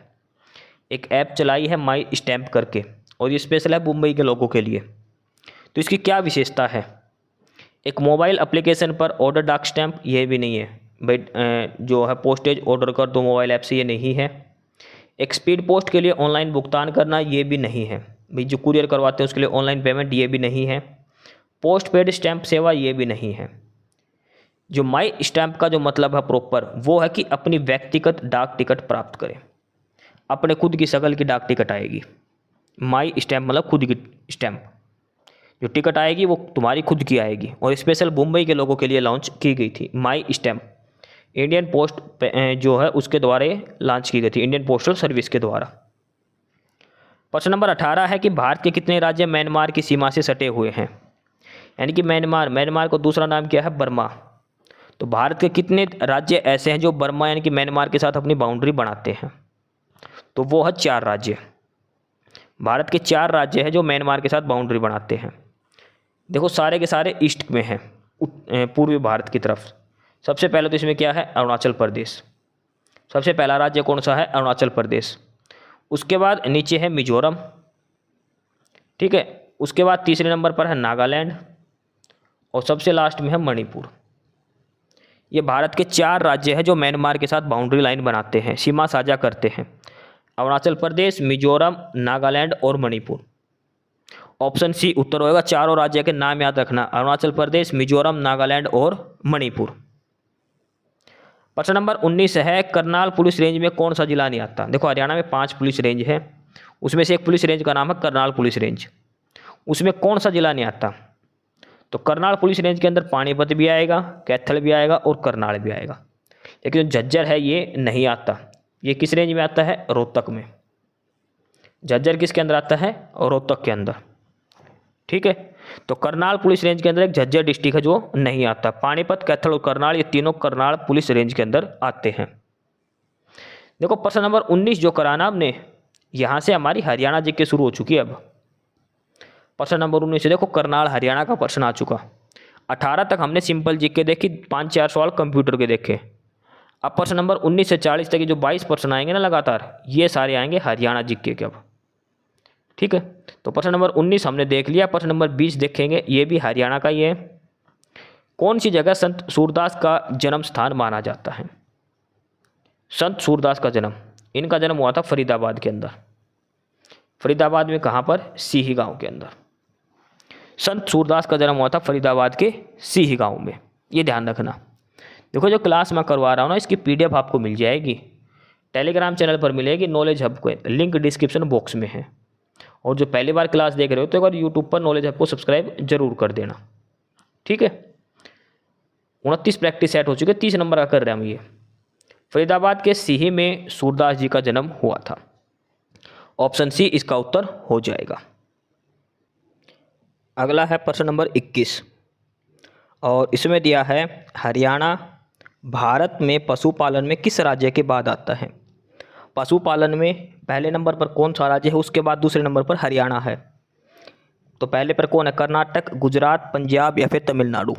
एक ऐप चलाई है माई स्टैम्प करके, और ये स्पेशल है मुंबई के लोगों के लिए। तो इसकी क्या विशेषता है? एक मोबाइल एप्लीकेशन पर ऑर्डर डाक स्टैम्प, ये भी नहीं है भाई, जो है पोस्टेज ऑर्डर कर दो मोबाइल ऐप से, ये नहीं है। एक स्पीड पोस्ट के लिए ऑनलाइन भुगतान करना ये भी नहीं है भाई, जो कुरियर करवाते हैं उसके लिए ऑनलाइन पेमेंट ये भी नहीं है। पोस्ट पेड स्टैंप सेवा ये भी नहीं है। जो माई स्टैंप का जो मतलब है प्रॉपर, वो है कि अपनी व्यक्तिगत डाक टिकट प्राप्त करें, अपने खुद की शक्ल की डाक टिकट आएगी। माई स्टैंप मतलब खुद की स्टैंप, जो टिकट आएगी वो तुम्हारी खुद की आएगी, और स्पेशल मुंबई के लोगों के लिए लॉन्च की गई थी माई स्टैंप। इंडियन पोस्ट जो है उसके द्वारा लॉन्च की गई थी, इंडियन पोस्टल सर्विस के द्वारा। प्रश्न नंबर 18 है कि भारत के कितने राज्य म्यांमार की सीमा से सटे हुए हैं? यानी कि म्यांमार को दूसरा नाम क्या है? बर्मा। तो भारत के कितने राज्य ऐसे हैं जो बर्मा यानी कि म्यांमार के साथ अपनी बाउंड्री बनाते हैं? तो वो है 4 राज्य। भारत के 4 राज्य हैं जो म्यांमार के साथ बाउंड्री बनाते हैं। देखो सारे के सारे ईस्ट में हैं, पूर्वी भारत की तरफ। सबसे पहले तो इसमें क्या है? अरुणाचल प्रदेश। सबसे पहला राज्य कौन सा है? अरुणाचल प्रदेश। उसके बाद नीचे है मिजोरम, ठीक है। उसके बाद तीसरे नंबर पर है नागालैंड, और सबसे लास्ट में है मणिपुर। ये भारत के 4 राज्य हैं जो म्यांमार के साथ बाउंड्री लाइन बनाते हैं, सीमा साझा करते हैं। अरुणाचल प्रदेश, मिजोरम, नागालैंड और मणिपुर। ऑप्शन सी उत्तर होगा। चारों राज्य के नाम याद रखना, अरुणाचल प्रदेश, मिजोरम, नागालैंड और मणिपुर। प्रश्न नंबर 19 है करनाल पुलिस रेंज में कौन सा जिला नहीं आता? देखो हरियाणा में 5 पुलिस रेंज है, उसमें से एक पुलिस रेंज का नाम है करनाल पुलिस रेंज। उसमें कौन सा जिला नहीं आता? तो करनाल पुलिस रेंज के अंदर पानीपत भी आएगा, कैथल भी आएगा और करनाल भी आएगा, लेकिन जो झज्जर है ये नहीं आता। ये किस रेंज में आता है? रोहतक में। झज्जर किसके अंदर आता है? और रोहतक के अंदर, ठीक है। तो करनाल पुलिस रेंज के अंदर एक झज्जर डिस्ट्रिक्ट है जो नहीं आता। पानीपत, कैथल और करनाल, ये तीनों करनाल पुलिस रेंज के अंदर आते हैं। देखो प्रश्न नंबर 19 जो कराना आपने, यहाँ से हमारी हरियाणा जीके शुरू हो चुकी है। अब प्रश्न नंबर 19 से देखो करनाल हरियाणा का प्रश्न आ चुका। 18 तक हमने सिंपल जीके देखी, 5-4 सवाल कंप्यूटर के देखे। अब प्रश्न नंबर 19 से 40 तक जो 22 प्रश्न आएंगे ना लगातार, ये सारे आएंगे हरियाणा जीके के। अब ठीक है, तो प्रश्न नंबर 19 हमने देख लिया। प्रश्न नंबर 20 देखेंगे, ये भी हरियाणा का ही है। कौन सी जगह संत सूरदास का जन्म स्थान माना जाता है? संत सूरदास का जन्म, इनका जन्म हुआ था फरीदाबाद के अंदर। फरीदाबाद में कहाँ पर? सीही गांव के अंदर। संत सूरदास का जन्म हुआ था फरीदाबाद के सीही गांव में, ये ध्यान रखना। देखो जो क्लास मैं करवा रहा हूँ ना, इसकी PDF आपको मिल जाएगी, टेलीग्राम चैनल पर मिलेगी, नॉलेज हब को, लिंक डिस्क्रिप्शन बॉक्स में है। और जो पहली बार क्लास देख रहे हो तो एक बार यूट्यूब पर नॉलेज हब को सब्सक्राइब जरूर कर देना, ठीक है। 29 प्रैक्टिस सेट हो चुके, 30 नंबर का कर रहे हैं हम ये। फरीदाबाद के सीही में सूरदास जी का जन्म हुआ था। ऑप्शन सी इसका उत्तर हो जाएगा। अगला है प्रश्न नंबर 21, और इसमें दिया है हरियाणा भारत में पशुपालन में किस राज्य के बाद आता है? पशुपालन में पहले नंबर पर कौन सा राज्य है, उसके बाद दूसरे नंबर पर हरियाणा है। तो पहले पर कौन है? कर्नाटक, गुजरात, पंजाब या फिर तमिलनाडु?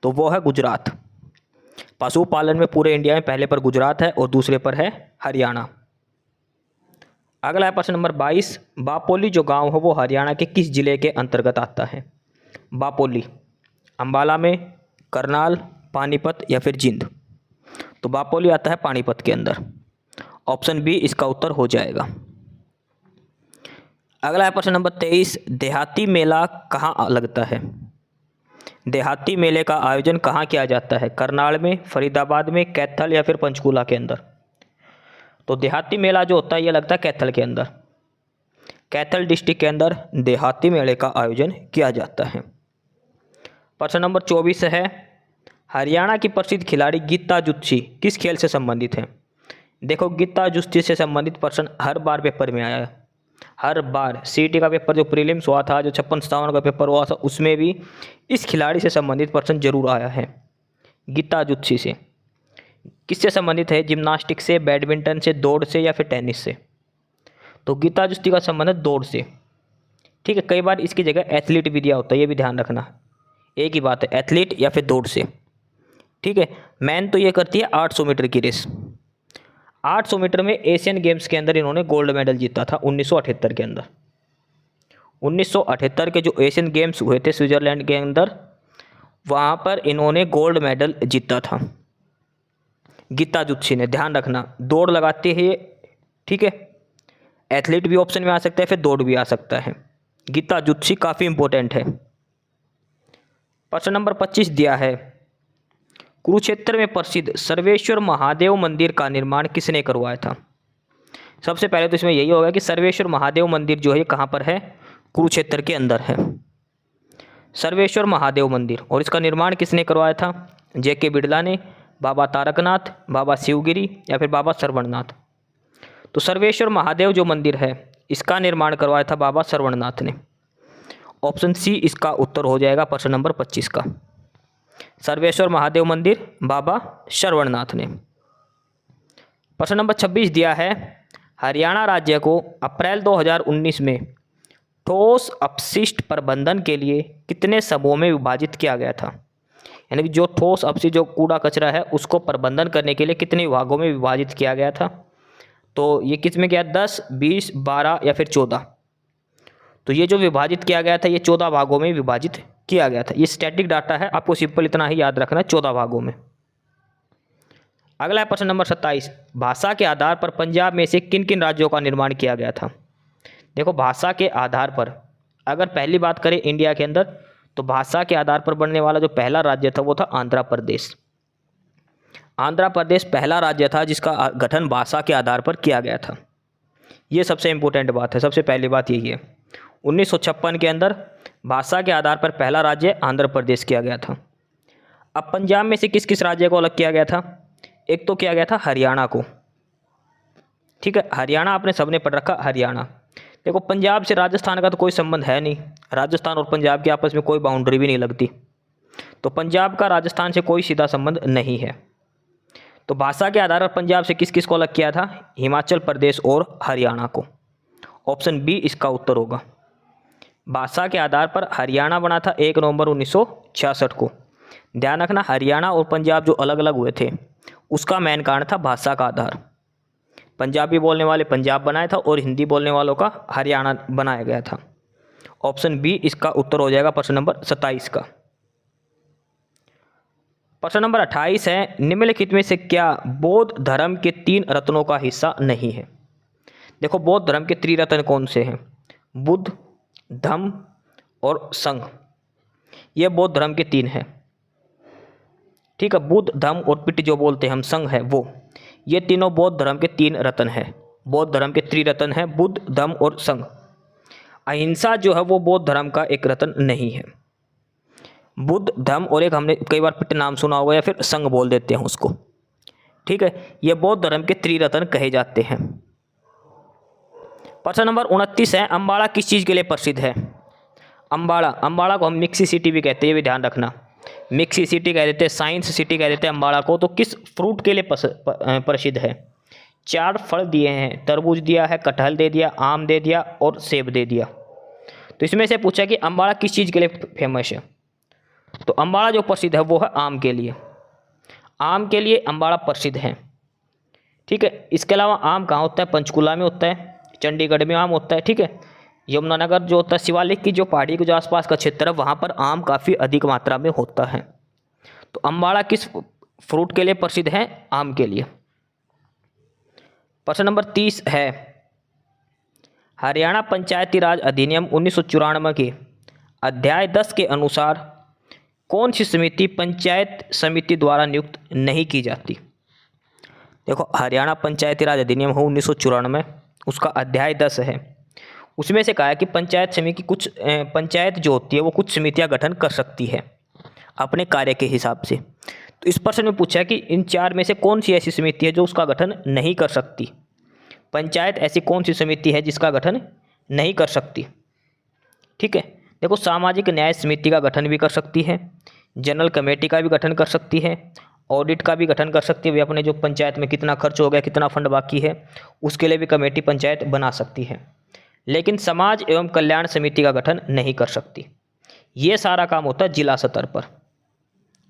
तो वो है गुजरात। पशुपालन में पूरे इंडिया में पहले पर गुजरात है और दूसरे पर है हरियाणा। अगला है प्रश्न नंबर 22, बापोली जो गांव है वो हरियाणा के किस जिले के अंतर्गत आता है? बापोली अंबाला में, करनाल, पानीपत या फिर जिंद? तो बापोली आता है पानीपत के अंदर। ऑप्शन बी इसका उत्तर हो जाएगा। अगला है प्रश्न नंबर 23, देहाती मेला कहाँ लगता है? देहाती मेले का आयोजन कहाँ किया जाता है? करनाल में, फरीदाबाद में, कैथल या फिर पंचकूला के अंदर? तो देहाती मेला जो होता है ये लगता है कैथल के अंदर। कैथल डिस्ट्रिक्ट के अंदर देहाती मेले का आयोजन किया जाता है। प्रश्न नंबर 24 है, हरियाणा की प्रसिद्ध खिलाड़ी गीता जुत्सी किस खेल से संबंधित है? देखो गीता जुत्सी से संबंधित प्रश्न हर बार पेपर में आया है, हर बार। सीटी का पेपर जो प्रीलिम्स हुआ था, जो 56-57 का पेपर हुआ था, उसमें भी इस खिलाड़ी से संबंधित प्रश्न जरूर आया है। गीता जुत्सी से किससे संबंधित है? जिम्नास्टिक से, बैडमिंटन से, दौड़ से या फिर टेनिस से? तो गीता जुत्सी का संबंध है दौड़ से, ठीक है। कई बार इसकी जगह एथलीट भी दिया होता है, ये भी ध्यान रखना, एक ही बात है, एथलीट या फिर दौड़ से, ठीक है। मैन तो ये करती है 800 मीटर की रेस। 800 मीटर में एशियन गेम्स के अंदर इन्होंने गोल्ड मेडल जीता था 1978 के अंदर। 1978 के जो एशियन गेम्स हुए थे स्विट्जरलैंड के अंदर, वहाँ पर इन्होंने गोल्ड मेडल जीता था गीता जुत्सी ने, ध्यान रखना। दौड़ लगाते हैं, ठीक है, एथलीट भी ऑप्शन में आ सकता है, फिर दौड़ भी आ सकता है। गीता जुत्सी काफ़ी इंपॉर्टेंट है। प्रश्न नंबर 25 दिया है, कुरुक्षेत्र में प्रसिद्ध सर्वेश्वर महादेव मंदिर का निर्माण किसने करवाया था? सबसे पहले तो इसमें यही होगा कि सर्वेश्वर महादेव मंदिर जो है ये कहाँ पर है? कुरुक्षेत्र के अंदर है सर्वेश्वर महादेव मंदिर। और इसका निर्माण किसने करवाया था? J.K. बिड़ला ने, बाबा तारकनाथ, बाबा शिवगिरी या फिर बाबा श्रवणनाथ? तो सर्वेश्वर महादेव जो मंदिर है इसका निर्माण करवाया था बाबा श्रवणनाथ ने। ऑप्शन सी इसका उत्तर हो जाएगा प्रश्न नंबर 25 का। सर्वेश्वर महादेव मंदिर बाबा श्रवणनाथ ने। प्रश्न नंबर 26 दिया है, हरियाणा राज्य को अप्रैल 2019 में ठोस अपशिष्ट प्रबंधन के लिए कितने समूहों में विभाजित किया गया था? यानी कि जो ठोस अपशिष्ट जो कूड़ा कचरा है उसको प्रबंधन करने के लिए कितने विभागों में विभाजित किया गया था? तो ये किस में गया? 10, 20, 12 या फिर 14? तो ये जो विभाजित किया गया था ये 14 भागों में विभाजित किया गया था। ये स्टैटिक डाटा है, आपको सिंपल इतना ही याद रखना है, 14 भागों में। अगला है प्रश्न नंबर 27, भाषा के आधार पर पंजाब में से किन किन राज्यों का निर्माण किया गया था? देखो, भाषा के आधार पर अगर पहली बात करें इंडिया के अंदर, तो भाषा के आधार पर बनने वाला जो पहला राज्य था वो था आंध्र प्रदेश। आंध्र प्रदेश पहला राज्य था जिसका गठन भाषा के आधार पर किया गया था। ये सबसे इम्पोर्टेंट बात है, सबसे पहली बात यही है। 1956 के अंदर भाषा के आधार पर पहला राज्य आंध्र प्रदेश किया गया था। अब पंजाब में से किस किस राज्य को अलग किया गया था? एक तो किया गया था हरियाणा को, ठीक है, हरियाणा आपने सबने पढ़ रखा, हरियाणा। देखो, पंजाब से राजस्थान का तो कोई संबंध है नहीं, राजस्थान और पंजाब के आपस में कोई बाउंड्री भी नहीं लगती, तो पंजाब का राजस्थान से कोई सीधा संबंध नहीं है। तो भाषा के आधार पर पंजाब से किस किस को अलग किया था? हिमाचल प्रदेश और हरियाणा को। ऑप्शन बी इसका उत्तर होगा। भाषा के आधार पर हरियाणा बना था 1 नवंबर 1966 को। ध्यान रखना, हरियाणा और पंजाब जो अलग अलग हुए थे उसका मेन कारण था भाषा का आधार। पंजाबी बोलने वाले पंजाब बनाया था और हिंदी बोलने वालों का हरियाणा बनाया गया था। ऑप्शन बी इसका उत्तर हो जाएगा प्रश्न नंबर 27 का। प्रश्न नंबर 28 है, निम्नलिखित में से क्या बौद्ध धर्म के 3 रत्नों का हिस्सा नहीं है? देखो, बौद्ध धर्म के 3 रत्न कौन से हैं? बुद्ध, धम्म और संघ। ये बौद्ध धर्म के 3 हैं, ठीक है। बुद्ध, धम्म और पिट जो बोलते हैं हम, संघ है वो, ये तीनों बौद्ध धर्म के 3 रत्न हैं। बौद्ध धर्म के 3 रत्न हैं, बुद्ध, धम्म और संघ। अहिंसा जो है वो बौद्ध धर्म का एक रत्न नहीं है। बुद्ध, धम्म और एक हमने कई बार पिट नाम सुना होगा या फिर संघ बोल देते हैं उसको, ठीक है। ये बौद्ध धर्म के 3 रत्न कहे जाते हैं। प्रश्न नंबर 29 है, अम्बाड़ा किस चीज़ के लिए प्रसिद्ध है? अम्बाड़ा को हम मिक्सी सिटी भी कहते हैं, ये भी ध्यान रखना। मिक्सी सिटी कह देते हैं, साइंस सिटी कह देते हैं अम्बाड़ा को। तो किस फ्रूट के लिए प्रसिद्ध है? 4 फल दिए हैं, तरबूज दिया है, कटहल दे दिया, आम दे दिया और सेब दे दिया। तो इसमें से पूछा कि अम्बाड़ा किस चीज़ के लिए फेमस है? तो अम्बाड़ा जो प्रसिद्ध है वो है आम के लिए। आम के लिए अम्बाड़ा प्रसिद्ध है, ठीक है। इसके अलावा आम कहाँ होता है? पंचकुला में होता है, चंडीगढ़ में आम होता है, ठीक है। यमुनानगर जो होता है, शिवालिक की जो पहाड़ी के जो आसपास का क्षेत्र है वहाँ पर आम काफ़ी अधिक मात्रा में होता है। तो अम्बाड़ा किस फ्रूट के लिए प्रसिद्ध है? आम के लिए। प्रश्न नंबर 30 है, हरियाणा पंचायती राज अधिनियम 1994 के अध्याय 10 के अनुसार कौन सी समिति पंचायत समिति द्वारा नियुक्त नहीं की जाती? देखो, हरियाणा पंचायती राज अधिनियम हो 1994, उसका अध्याय 10 है, उसमें से कहा है कि पंचायत समिति कुछ पंचायत जो होती है वो कुछ समितियां गठन कर सकती है अपने कार्य के हिसाब से। तो इस प्रश्न में पूछा कि इन 4 में से कौन सी ऐसी समिति है जो उसका गठन नहीं कर सकती? पंचायत ऐसी कौन सी समिति है जिसका गठन नहीं कर सकती? ठीक है, देखो, सामाजिक न्याय समिति का गठन भी कर सकती है, जनरल कमेटी का भी गठन कर सकती है, ऑडिट का भी गठन कर सकती है। वे अपने जो पंचायत में कितना खर्च हो गया, कितना फंड बाकी है, उसके लिए भी कमेटी पंचायत बना सकती है, लेकिन समाज एवं कल्याण समिति का गठन नहीं कर सकती। ये सारा काम होता है जिला स्तर पर,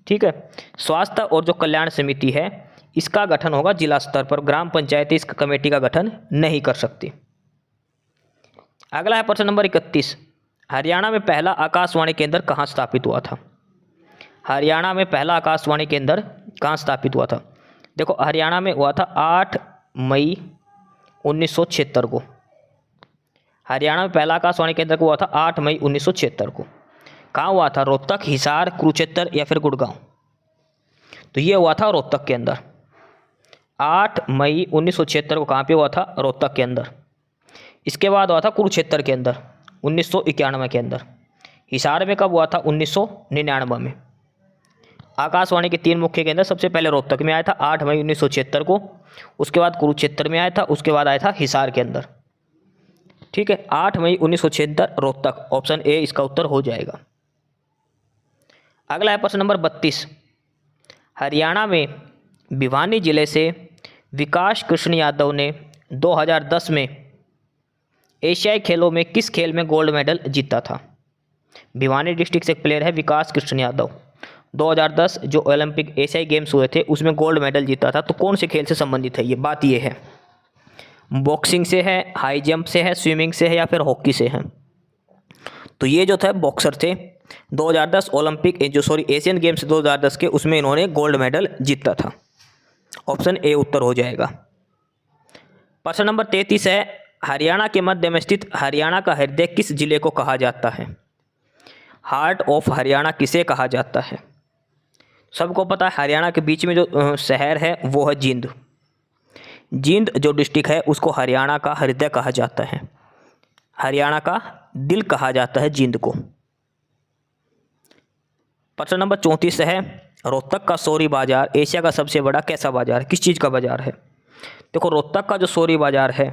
ठीक है। स्वास्थ्य और जो कल्याण समिति है इसका गठन होगा जिला स्तर पर, ग्राम पंचायत इस कमेटी का गठन नहीं कर सकती। अगला है प्रश्न नंबर 31, हरियाणा में पहला आकाशवाणी केंद्र कहाँ स्थापित हुआ था? हरियाणा में पहला आकाशवाणी केंद्र कहाँ स्थापित हुआ था? देखो, हरियाणा में हुआ था 8 मई 1976 को। हरियाणा में पहला आकाशवाणी केंद्र हुआ था 8 मई 1976 को। कहाँ हुआ था? रोहतक, हिसार, कुरुक्षेत्र या फिर गुड़गांव? तो ये हुआ था रोहतक के अंदर। 8 मई 1976 को कहाँ पे हुआ था? रोहतक के अंदर। इसके बाद हुआ था कुरुक्षेत्र के अंदर 1991 के अंदर। हिसार में कब हुआ था? 1999 में। आकाशवाणी के 3 मुख्य केंद्र सबसे पहले रोहतक में आया था 8 मई 1976 को, उसके बाद कुरुक्षेत्र में आया था, उसके बाद आया था हिसार के अंदर। ठीक है, 8 मई 1976 रोहतक, ऑप्शन ए इसका उत्तर हो जाएगा। अगला है प्रश्न नंबर 32। हरियाणा में भिवानी जिले से विकास कृष्ण यादव ने 2010 में एशियाई खेलों में किस खेल में गोल्ड मेडल जीता था? भिवानी डिस्ट्रिक्ट से एक प्लेयर है विकास कृष्ण यादव। 2010 जो ओलंपिक एशियाई गेम्स हुए थे उसमें गोल्ड मेडल जीता था। तो कौन से खेल से संबंधित है ये? बात ये है, बॉक्सिंग से है, हाई जंप से है, स्विमिंग से है या फिर हॉकी से है? तो ये जो था बॉक्सर थे। 2010 ओलंपिक एशियन गेम्स 2010 के उसमें इन्होंने गोल्ड मेडल जीता था। ऑप्शन ए उत्तर हो जाएगा। प्रश्न नंबर 33 है, हरियाणा के मध्य में स्थित हरियाणा का हृदय किस जिले को कहा जाता है? हार्ट ऑफ हरियाणा किसे कहा जाता है? सबको पता है हरियाणा के बीच में जो शहर है वो है जींद। जींद जो डिस्ट्रिक्ट है उसको हरियाणा का हृदय कहा जाता है, हरियाणा का दिल कहा जाता है जींद को। प्रश्न नंबर 34 है, रोहतक का सौरी बाजार एशिया का सबसे बड़ा कैसा बाजार, किस चीज़ का बाजार है? देखो रोहतक का जो सौरी बाजार है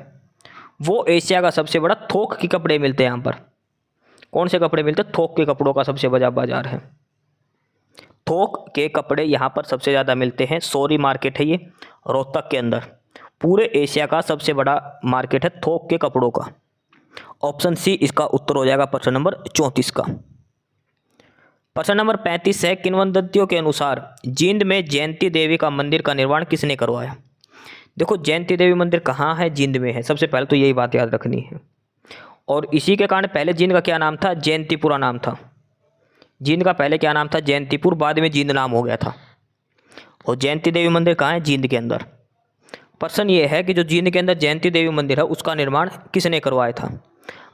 वो एशिया का सबसे बड़ा थोक के कपड़े मिलते हैं यहाँ पर। कौन से कपड़े मिलते हैं? थोक के कपड़ों का सबसे बड़ा बाजार है। थोक के कपड़े यहाँ पर सबसे ज़्यादा मिलते हैं। सौरी मार्केट है ये रोहतक के अंदर। पूरे एशिया का सबसे बड़ा मार्केट है थोक के कपड़ों का। ऑप्शन सी इसका उत्तर हो जाएगा प्रश्न नंबर 34 का। प्रश्न नंबर 35 है, किंवदंतियों के अनुसार जींद में जयंती देवी का मंदिर का निर्माण किसने करवाया? देखो जयंती देवी मंदिर कहाँ है? जींद में है। सबसे पहले तो यही बात याद रखनी है। और इसी के कारण पहले जींद का क्या नाम था? जयंतीपुरा नाम था। जींद का पहले क्या नाम था? जयंतीपुर, बाद में जींद नाम हो गया था। और जयंती देवी मंदिर कहाँ है? जींद के अंदर। प्रश्न ये है कि जो जींद के अंदर जयंती देवी मंदिर है उसका निर्माण किसने करवाया था?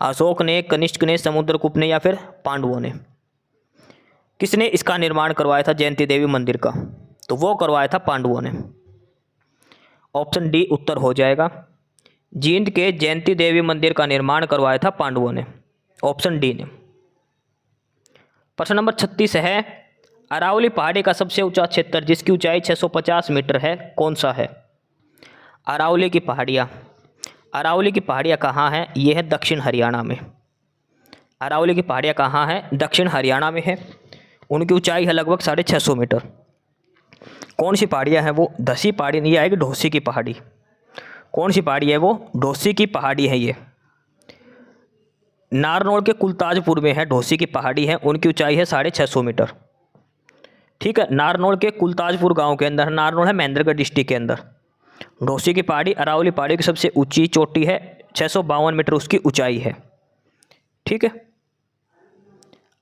अशोक ने, कनिष्क ने, समुद्रगुप्त ने या फिर पांडवों ने? किसने इसका निर्माण करवाया था जयंती देवी मंदिर का? तो वो करवाया था पांडवों ने। ऑप्शन डी उत्तर हो जाएगा। जींद के जयंती देवी मंदिर का निर्माण करवाया था पांडवों ने, ऑप्शन डी ने। प्रश्न नंबर 36 है, अरावली पहाड़ी का सबसे ऊंचा क्षेत्र जिसकी ऊंचाई 650 मीटर है कौन सा है? अरावली की पहाड़ियाँ। अरावली की पहाड़ियाँ कहाँ हैं? ये है दक्षिण हरियाणा में। अरावली की पहाड़ियाँ कहाँ हैं? दक्षिण हरियाणा में है। उनकी ऊंचाई है लगभग 650 मीटर। कौन सी पहाड़ियाँ हैं वो? धसी पहाड़ी नहीं आएगी, ढोसी की पहाड़ी। कौन सी पहाड़ी है वो? ढोसी की पहाड़ी है ये। नारनौल के कुलताजपुर में है ढोसी की पहाड़ी है। उनकी ऊंचाई है 650 मीटर। ठीक है, नारनौल के कुलताजपुर गांव के अंदर। नारनौल है महेंद्रगढ़ डिस्ट्रिक्ट के अंदर। ढोसी की पहाड़ी अरावली पहाड़ी की सबसे ऊंची चोटी है, 652 मीटर उसकी ऊंचाई है। ठीक है,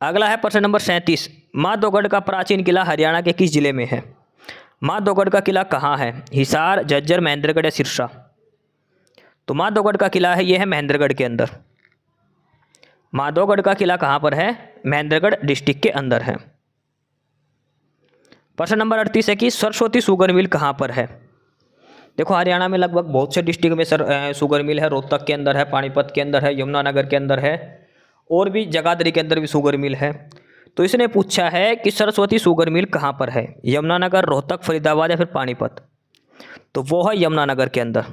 अगला है प्रश्न नंबर 37, माधोगढ़ का प्राचीन किला हरियाणा के किस जिले में है? माधोगढ़ का किला कहाँ है? हिसार, झज्जर, महेंद्रगढ़ या सिरसा? तो माधोगढ़ का किला है ये है महेंद्रगढ़ के अंदर। माधोगढ़ का किला कहाँ पर है? महेंद्रगढ़ डिस्ट्रिक्ट के अंदर है। प्रश्न नंबर 38 है कि सरस्वती शुगर मिल कहाँ पर है? देखो हरियाणा में लगभग बहुत से डिस्ट्रिक्ट में शुगर मिल है। रोहतक के अंदर है, पानीपत के अंदर है, यमुनानगर के अंदर है और भी जगाधरी के अंदर भी शुगर मिल है। तो इसने पूछा है कि सरस्वती शुगर मिल कहाँ पर है? यमुनानगर, रोहतक, फरीदाबाद या फिर पानीपत? तो वो है यमुनानगर के अंदर।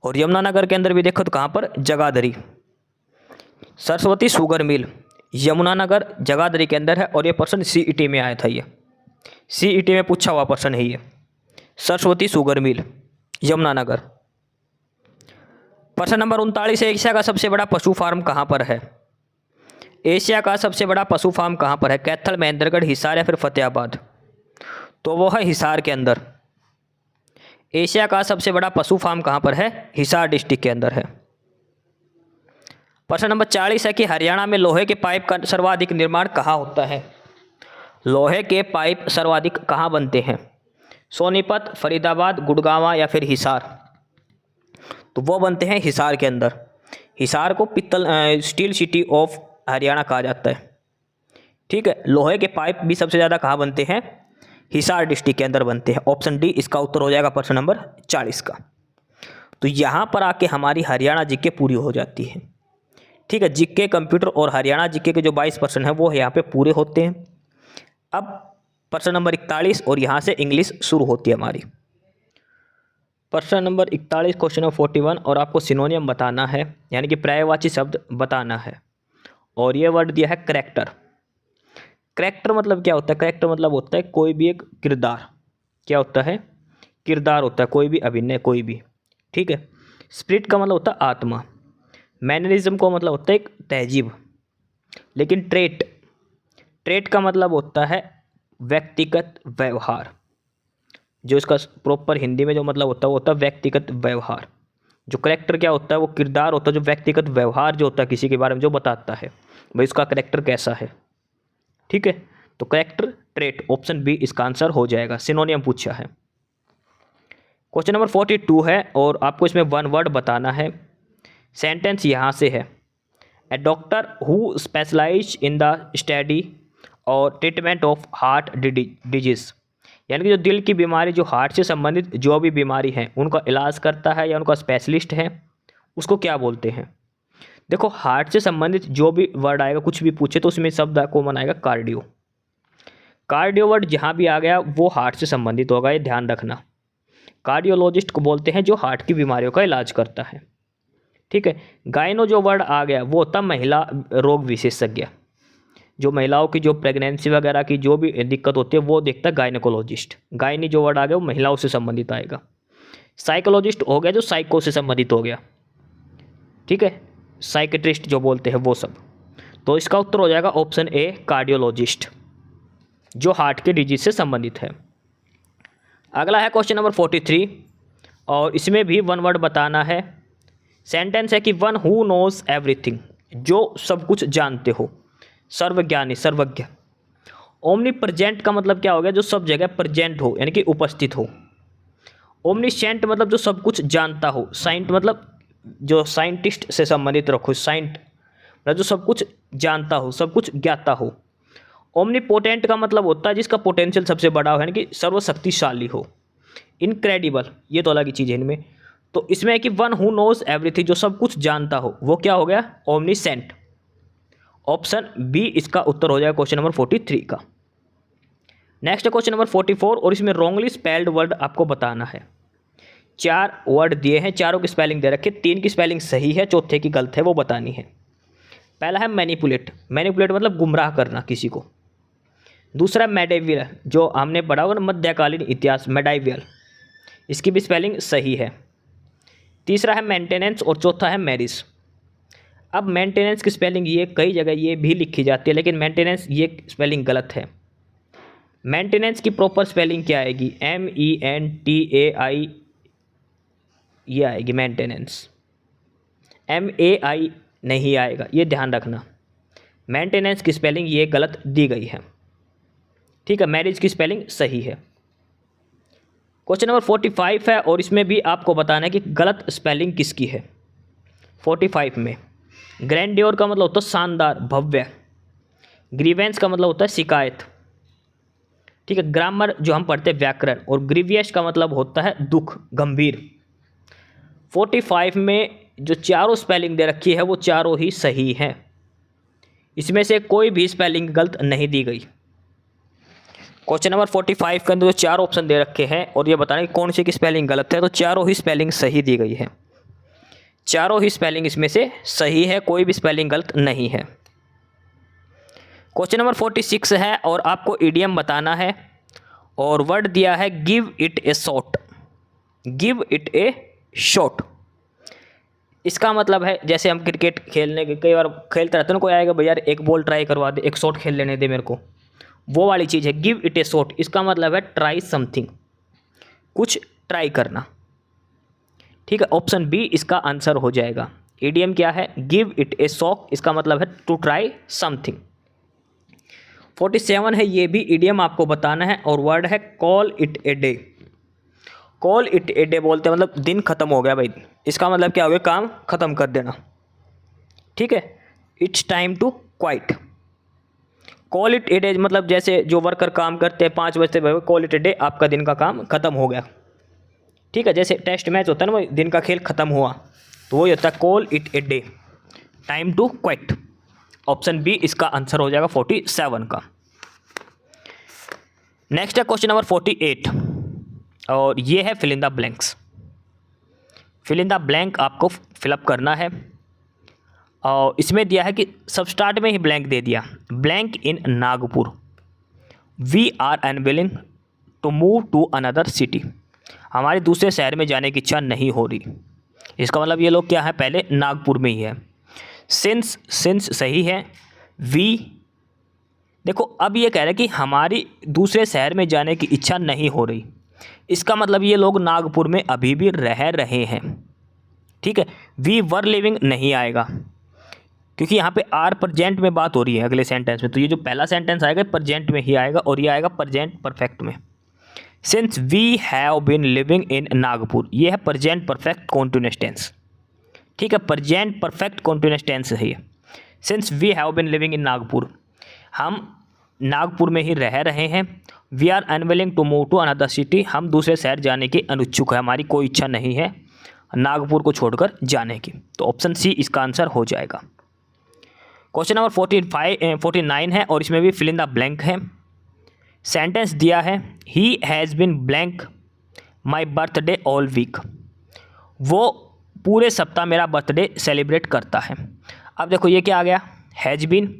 और यमुनानगर के अंदर भी देखो तो कहाँ पर? जगाधरी। सरस्वती शुगर मिल यमुनानगर जगाधरी के अंदर है। और ये प्रश्न सीईटी में आया था। ये सीईटी में पूछा हुआ प्रश्न है ये, सरस्वती शुगर मिल यमुनानगर। प्रश्न नंबर 39 है, एशिया का सबसे बड़ा पशु फार्म कहाँ पर है? एशिया का सबसे बड़ा पशु फार्म कहाँ पर है? कैथल, महेंद्रगढ़, हिसार या फिर फतेहाबाद? तो वो है हिसार के अंदर। एशिया का सबसे बड़ा पशु फार्म कहाँ पर है? हिसार डिस्ट्रिक्ट के अंदर है। प्रश्न नंबर 40 है कि हरियाणा में लोहे के पाइप का सर्वाधिक निर्माण कहाँ होता है? लोहे के पाइप सर्वाधिक कहाँ बनते हैं? सोनीपत, फरीदाबाद, गुड़गांव या फिर हिसार? तो वो बनते हैं हिसार के अंदर। हिसार को स्टील सिटी ऑफ हरियाणा कहा जाता है। ठीक है, लोहे के पाइप भी सबसे ज़्यादा कहाँ बनते हैं? हिसार डिस्ट्रिक्ट के अंदर बनते हैं। ऑप्शन डी इसका उत्तर हो जाएगा प्रश्न नंबर 40 का। तो यहाँ पर आके हमारी हरियाणा जीके पूरी हो जाती है। ठीक है, जीके कंप्यूटर और हरियाणा जीके के जो 22% है वो यहाँ पे पूरे होते हैं। अब प्रश्न नंबर 41 और यहाँ से इंग्लिश शुरू होती है हमारी। प्रश्न नंबर 41 क्वेश्चन नंबर 41 और आपको सिनोनियम बताना है, यानी कि पर्यायवाची शब्द बताना है। और ये वर्ड दिया है करैक्टर। करैक्टर मतलब क्या होता है? करैक्टर मतलब होता है कोई भी एक किरदार। क्या होता है? किरदार होता है, कोई भी अभिनय, कोई भी। ठीक है। स्पिरिट का मतलब होता है आत्मा। मैनरिज्म का मतलब होता है एक तहजीब। लेकिन ट्रेट का मतलब होता है व्यक्तिगत व्यवहार। जो इसका प्रॉपर हिंदी में जो मतलब होता है वो होता है व्यक्तिगत व्यवहार। जो करैक्टर क्या होता है? वो किरदार होता है, जो व्यक्तिगत व्यवहार जो होता है किसी के बारे में जो बताता है भाई उसका करैक्टर कैसा है। ठीक है, तो करैक्टर ट्रेट, ऑप्शन बी इसका आंसर हो जाएगा। सिनोनियम पूछा है। क्वेश्चन नंबर 42 है और आपको इसमें वन वर्ड बताना है। सेंटेंस यहाँ से है, a doctor who specialise in the study और ट्रीटमेंट ऑफ हार्ट डिजीज, यानी कि जो दिल की बीमारी, जो हार्ट से संबंधित जो भी बीमारी है उनका इलाज करता है या उनका स्पेशलिस्ट है, उसको क्या बोलते हैं? देखो, हार्ट से संबंधित जो भी वर्ड आएगा, कुछ भी पूछे तो उसमें शब्द कॉमन आएगा कार्डियो। कार्डियो वर्ड जहाँ भी आ गया वो हार्ट से संबंधित होगा, ये ध्यान रखना। कार्डियोलॉजिस्ट को बोलते हैं जो हार्ट की बीमारियों का इलाज करता है। ठीक है। गायनो जो वर्ड आ गया वो होता महिला रोग विशेषज्ञ। जो महिलाओं की जो प्रेगनेंसी वगैरह की जो भी दिक्कत होती है वो देखता है गायनेकोलॉजिस्ट। गायनी जो वर्ड आ गया वो महिलाओं से संबंधित आएगा। साइकोलॉजिस्ट हो गया जो साइको से संबंधित हो गया। ठीक है, साइकेट्रिस्ट जो बोलते हैं वो सब। तो इसका उत्तर हो जाएगा ऑप्शन ए कार्डियोलॉजिस्ट, जो हार्ट के डिजीज से संबंधित है। अगला है क्वेश्चन नंबर 43 और इसमें भी वन वर्ड बताना है। सेंटेंस है कि वन हु नोज एवरीथिंग, जो सब कुछ जानते हो, सर्वज्ञानी, सर्वज्ञ। ओमनी प्रेजेंट का मतलब क्या हो गया? जो सब जगह प्रेजेंट हो, यानी कि उपस्थित हो। ओमनीसेंट मतलब जो सब कुछ जानता हो। साइंट मतलब जो साइंटिस्ट से संबंधित रखो। साइंट मतलब जो सब कुछ जानता हो, सब कुछ ज्ञाता हो। ओमनीपोटेंट का मतलब होता है जिसका पोटेंशियल सबसे बड़ा हो, यानी कि सर्वशक्तिशाली हो। इनक्रेडिबल, ये तो अलग ही चीज़ है इनमें। तो इसमें है कि वन हु नोज एवरीथिंग, जो सब कुछ जानता हो, वो क्या हो गया? ओमनीसेंट। ऑप्शन बी इसका उत्तर हो जाएगा क्वेश्चन नंबर 43 का। नेक्स्ट क्वेश्चन नंबर 44 और इसमें रॉन्गली स्पेल्ड वर्ड आपको बताना है। 4 वर्ड दिए हैं, चारों की स्पेलिंग दे रखी है। 3 की स्पेलिंग सही है, चौथे की गलत है, वो बतानी है। पहला है मैनिपुलेट। मैनिपुलेट मतलब गुमराह करना किसी को। दूसरा मेडाइवियल, जो हमने पढ़ा होगा ना मध्यकालीन इतिहास, मेडाइवियल, इसकी भी स्पेलिंग सही है। तीसरा है मेंटेनेंस और चौथा है मैरिज। अब मेंटेनेंस की स्पेलिंग ये कई जगह ये भी लिखी जाती है, लेकिन मेंटेनेंस ये स्पेलिंग गलत है। मेंटेनेंस की प्रॉपर स्पेलिंग क्या आएगी? MENTAI, ये आएगी मेंटेनेंस। MAI नहीं आएगा, ये ध्यान रखना। मेंटेनेंस की स्पेलिंग ये गलत दी गई है। ठीक है, मैरिज की स्पेलिंग सही है। क्वेश्चन नंबर 45 है और इसमें भी आपको बताना है कि गलत स्पेलिंग किसकी है। 45 में ग्रैंडियोर का मतलब होता है शानदार, भव्य। ग्रीवेंस का मतलब होता है शिकायत। ठीक है, ग्रामर जो हम पढ़ते हैं व्याकरण, और ग्रीवियस का मतलब होता है दुख, गंभीर। 45 में जो चारों स्पेलिंग दे रखी है वो चारों ही सही हैं। इसमें से कोई भी स्पेलिंग गलत नहीं दी गई। क्वेश्चन नंबर 45 के अंदर जो 4 ऑप्शन दे रखे हैं और ये बताना कि कौन सी की स्पेलिंग गलत है, तो चारों ही स्पेलिंग सही दी गई है। चारों ही स्पेलिंग इसमें से सही है, कोई भी स्पेलिंग गलत नहीं है। क्वेश्चन नंबर 46 है और आपको इडियम बताना है और वर्ड दिया है give it A shot. Give it A shot, इसका मतलब है जैसे हम क्रिकेट खेलने के कई बार खेलते रहते हैं ना, कोई आएगा भैया एक बॉल ट्राई करवा दे, एक शॉट खेल लेने दे मेरे को, वो वाली चीज़ है गिव इट ए शॉट। इसका मतलब है ट्राई समथिंग, कुछ ट्राई करना। ठीक है, ऑप्शन बी इसका आंसर हो जाएगा। इडियम क्या है? गिव इट ए शॉट, इसका मतलब है टू ट्राई समथिंग। 47 है, ये भी इडियम आपको बताना है और वर्ड है call it a day. Call it a day बोलते हैं मतलब दिन खत्म हो गया भाई, इसका मतलब क्या हो गया, काम ख़त्म कर देना। ठीक है, it's time to quit. Call it a day मतलब जैसे जो वर्कर काम करते हैं 5 बजते हुए, कॉल इट ए डे, आपका दिन का काम ख़त्म हो गया। ठीक है, जैसे टेस्ट मैच होता है ना, वो दिन का खेल ख़त्म हुआ, तो वही होता है call it a day, time to quit. Option B इसका आंसर हो जाएगा 47 का। नेक्स्ट है क्वेश्चन नंबर 48 और ये है fill in the blanks. Fill in the blank आपको फिलअप करना है और इसमें दिया है कि सब स्टार्ट में ही ब्लैंक दे दिया, blank in Nagpur, we are unwilling to move to another city. हमारे दूसरे शहर में जाने की इच्छा नहीं हो रही। इसका मतलब ये लोग क्या है, पहले नागपुर में ही है। सिंस सही है। वी देखो अब ये कह रहा है कि हमारी दूसरे शहर में जाने की इच्छा नहीं हो रही। इसका मतलब ये लोग नागपुर में अभी भी रह रहे हैं। ठीक है, वी वर लिविंग नहीं आएगा क्योंकि यहाँ पे आर प्रेजेंट में बात हो रही है अगले सेंटेंस में, तो ये जो पहला सेंटेंस आएगा प्रेजेंट में ही आएगा और ये आएगा प्रेजेंट परफेक्ट में। Since we have been living in Nagpur, ये है प्रेजेंट परफेक्ट कॉन्टिन्यूअस टेंस। ठीक है, प्रेजेंट परफेक्ट कॉन्टिन्यूअस टेंस है ये। Since we have been living in Nagpur, हम नागपुर में ही रह रहे हैं। We are unwilling to move to another city, हम दूसरे शहर जाने के अनिच्छुक है, हमारी कोई इच्छा नहीं है नागपुर को छोड़कर जाने की। तो ऑप्शन सी इसका आंसर हो जाएगा। क्वेश्चन नंबर 49 है और इसमें भी फिल इन द ब्लैंक है। सेंटेंस दिया है, he has been blank my birthday all week, वो पूरे सप्ताह मेरा बर्थडे सेलिब्रेट करता है। अब देखो ये क्या आ गया, हैज़ बीन।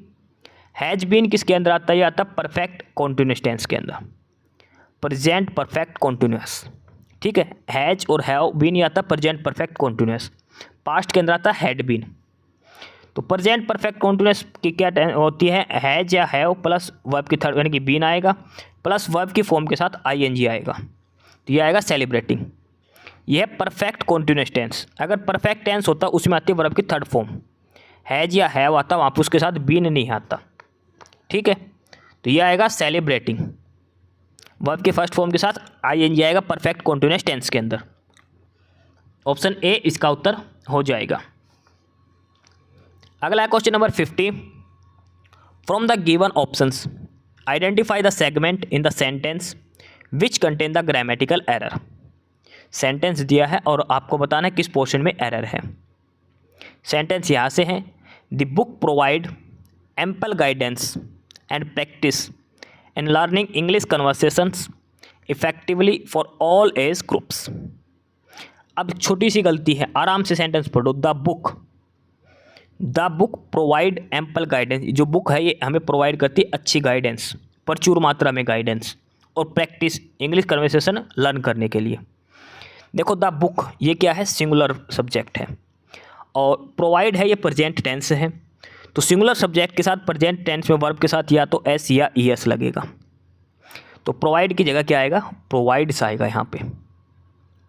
हैज़ बीन किसके अंदर आता है, ये आता है परफेक्ट कॉन्टिन्यूअस टेंस के अंदर, प्रेजेंट परफेक्ट कॉन्टिन्यूअस। ठीक है, हैज़ और हैव बीन ये आता है प्रेजेंट परफेक्ट कॉन्टिन्यूअस। पास्ट के अंदर आता है हैड बीन। तो प्रेजेंट परफेक्ट कॉन्टिन्यूअस की क्या होती है, हैज या हैव प्लस वर्ब की थर्ड यानी कि बीन आएगा प्लस वर्ब की फॉर्म के साथ आईएनजी आएगा, तो ये आएगा सेलिब्रेटिंग। ये है परफेक्ट कॉन्टिन्यूअस टेंस। अगर परफेक्ट टेंस होता उसमें आती है वर्ब की थर्ड फॉर्म, हैज या हैव आता, वहाँ पर उसके साथ बीन नहीं आता। ठीक है, तो ये आएगा सेलिब्रेटिंग, वर्ब के फर्स्ट फॉर्म के साथ आईएनजी आएगा परफेक्ट कॉन्टिन्यूअस टेंस के अंदर। ऑप्शन ए इसका उत्तर हो जाएगा। अगला question number 50, from the given options identify the segment in the sentence which contain the grammatical error. Sentence दिया है और आपको बताना है किस पोर्शन में एरर है। सेंटेंस यहाँ से है, the book provide ample guidance and practice in learning English conversations effectively for all age groups. अब छोटी सी गलती है, आराम से सेंटेंस पढ़ो। The book provide ample guidance, जो बुक है ये हमें प्रोवाइड करती है अच्छी गाइडेंस, प्रचुर मात्रा में गाइडेंस और प्रैक्टिस इंग्लिश कन्वर्सेशन लर्न करने के लिए। देखो द बुक ये क्या है, सिंगुलर सब्जेक्ट है और प्रोवाइड है ये प्रेजेंट टेंस है, तो सिंगुलर सब्जेक्ट के साथ प्रेजेंट टेंस में वर्ब के साथ या तो एस या ई एस लगेगा, तो प्रोवाइड की जगह क्या आएगा, प्रोवाइड्स आएगा यहाँ पे।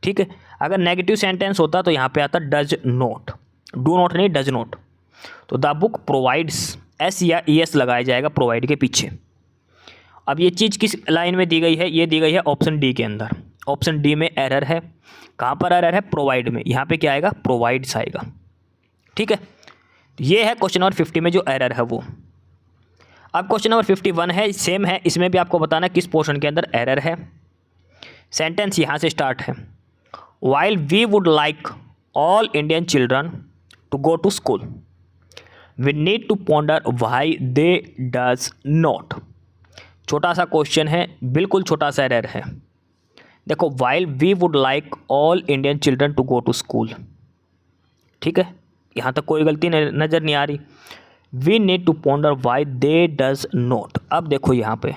ठीक है, अगर नेगेटिव सेंटेंस होता तो यहाँ पे आता डज नॉट, डू नॉट नहीं डज नॉट, तो द बुक प्रोवाइड्स एस या ई एस लगाया जाएगा प्रोवाइड के पीछे। अब ये चीज़ किस लाइन में दी गई है, ये दी गई है ऑप्शन डी के अंदर। ऑप्शन डी में एरर है, कहाँ पर एरर है, प्रोवाइड में, यहाँ पे क्या आएगा, प्रोवाइड्स आएगा। ठीक है, ये है क्वेश्चन नंबर 50 में जो एरर है वो। अब क्वेश्चन नंबर 51 है, सेम है, इसमें भी आपको बताना किस पोर्शन के अंदर एरर है। सेंटेंस यहाँ से स्टार्ट है, while we would like all Indian children to go to school we need to ponder why they does not. छोटा सा क्वेश्चन है, बिल्कुल छोटा सा एरर है। देखो while we would like all Indian children to go to school, ठीक है, यहाँ तक कोई गलती नज़र नहीं आ रही। We need to ponder why they does not. अब देखो यहाँ पे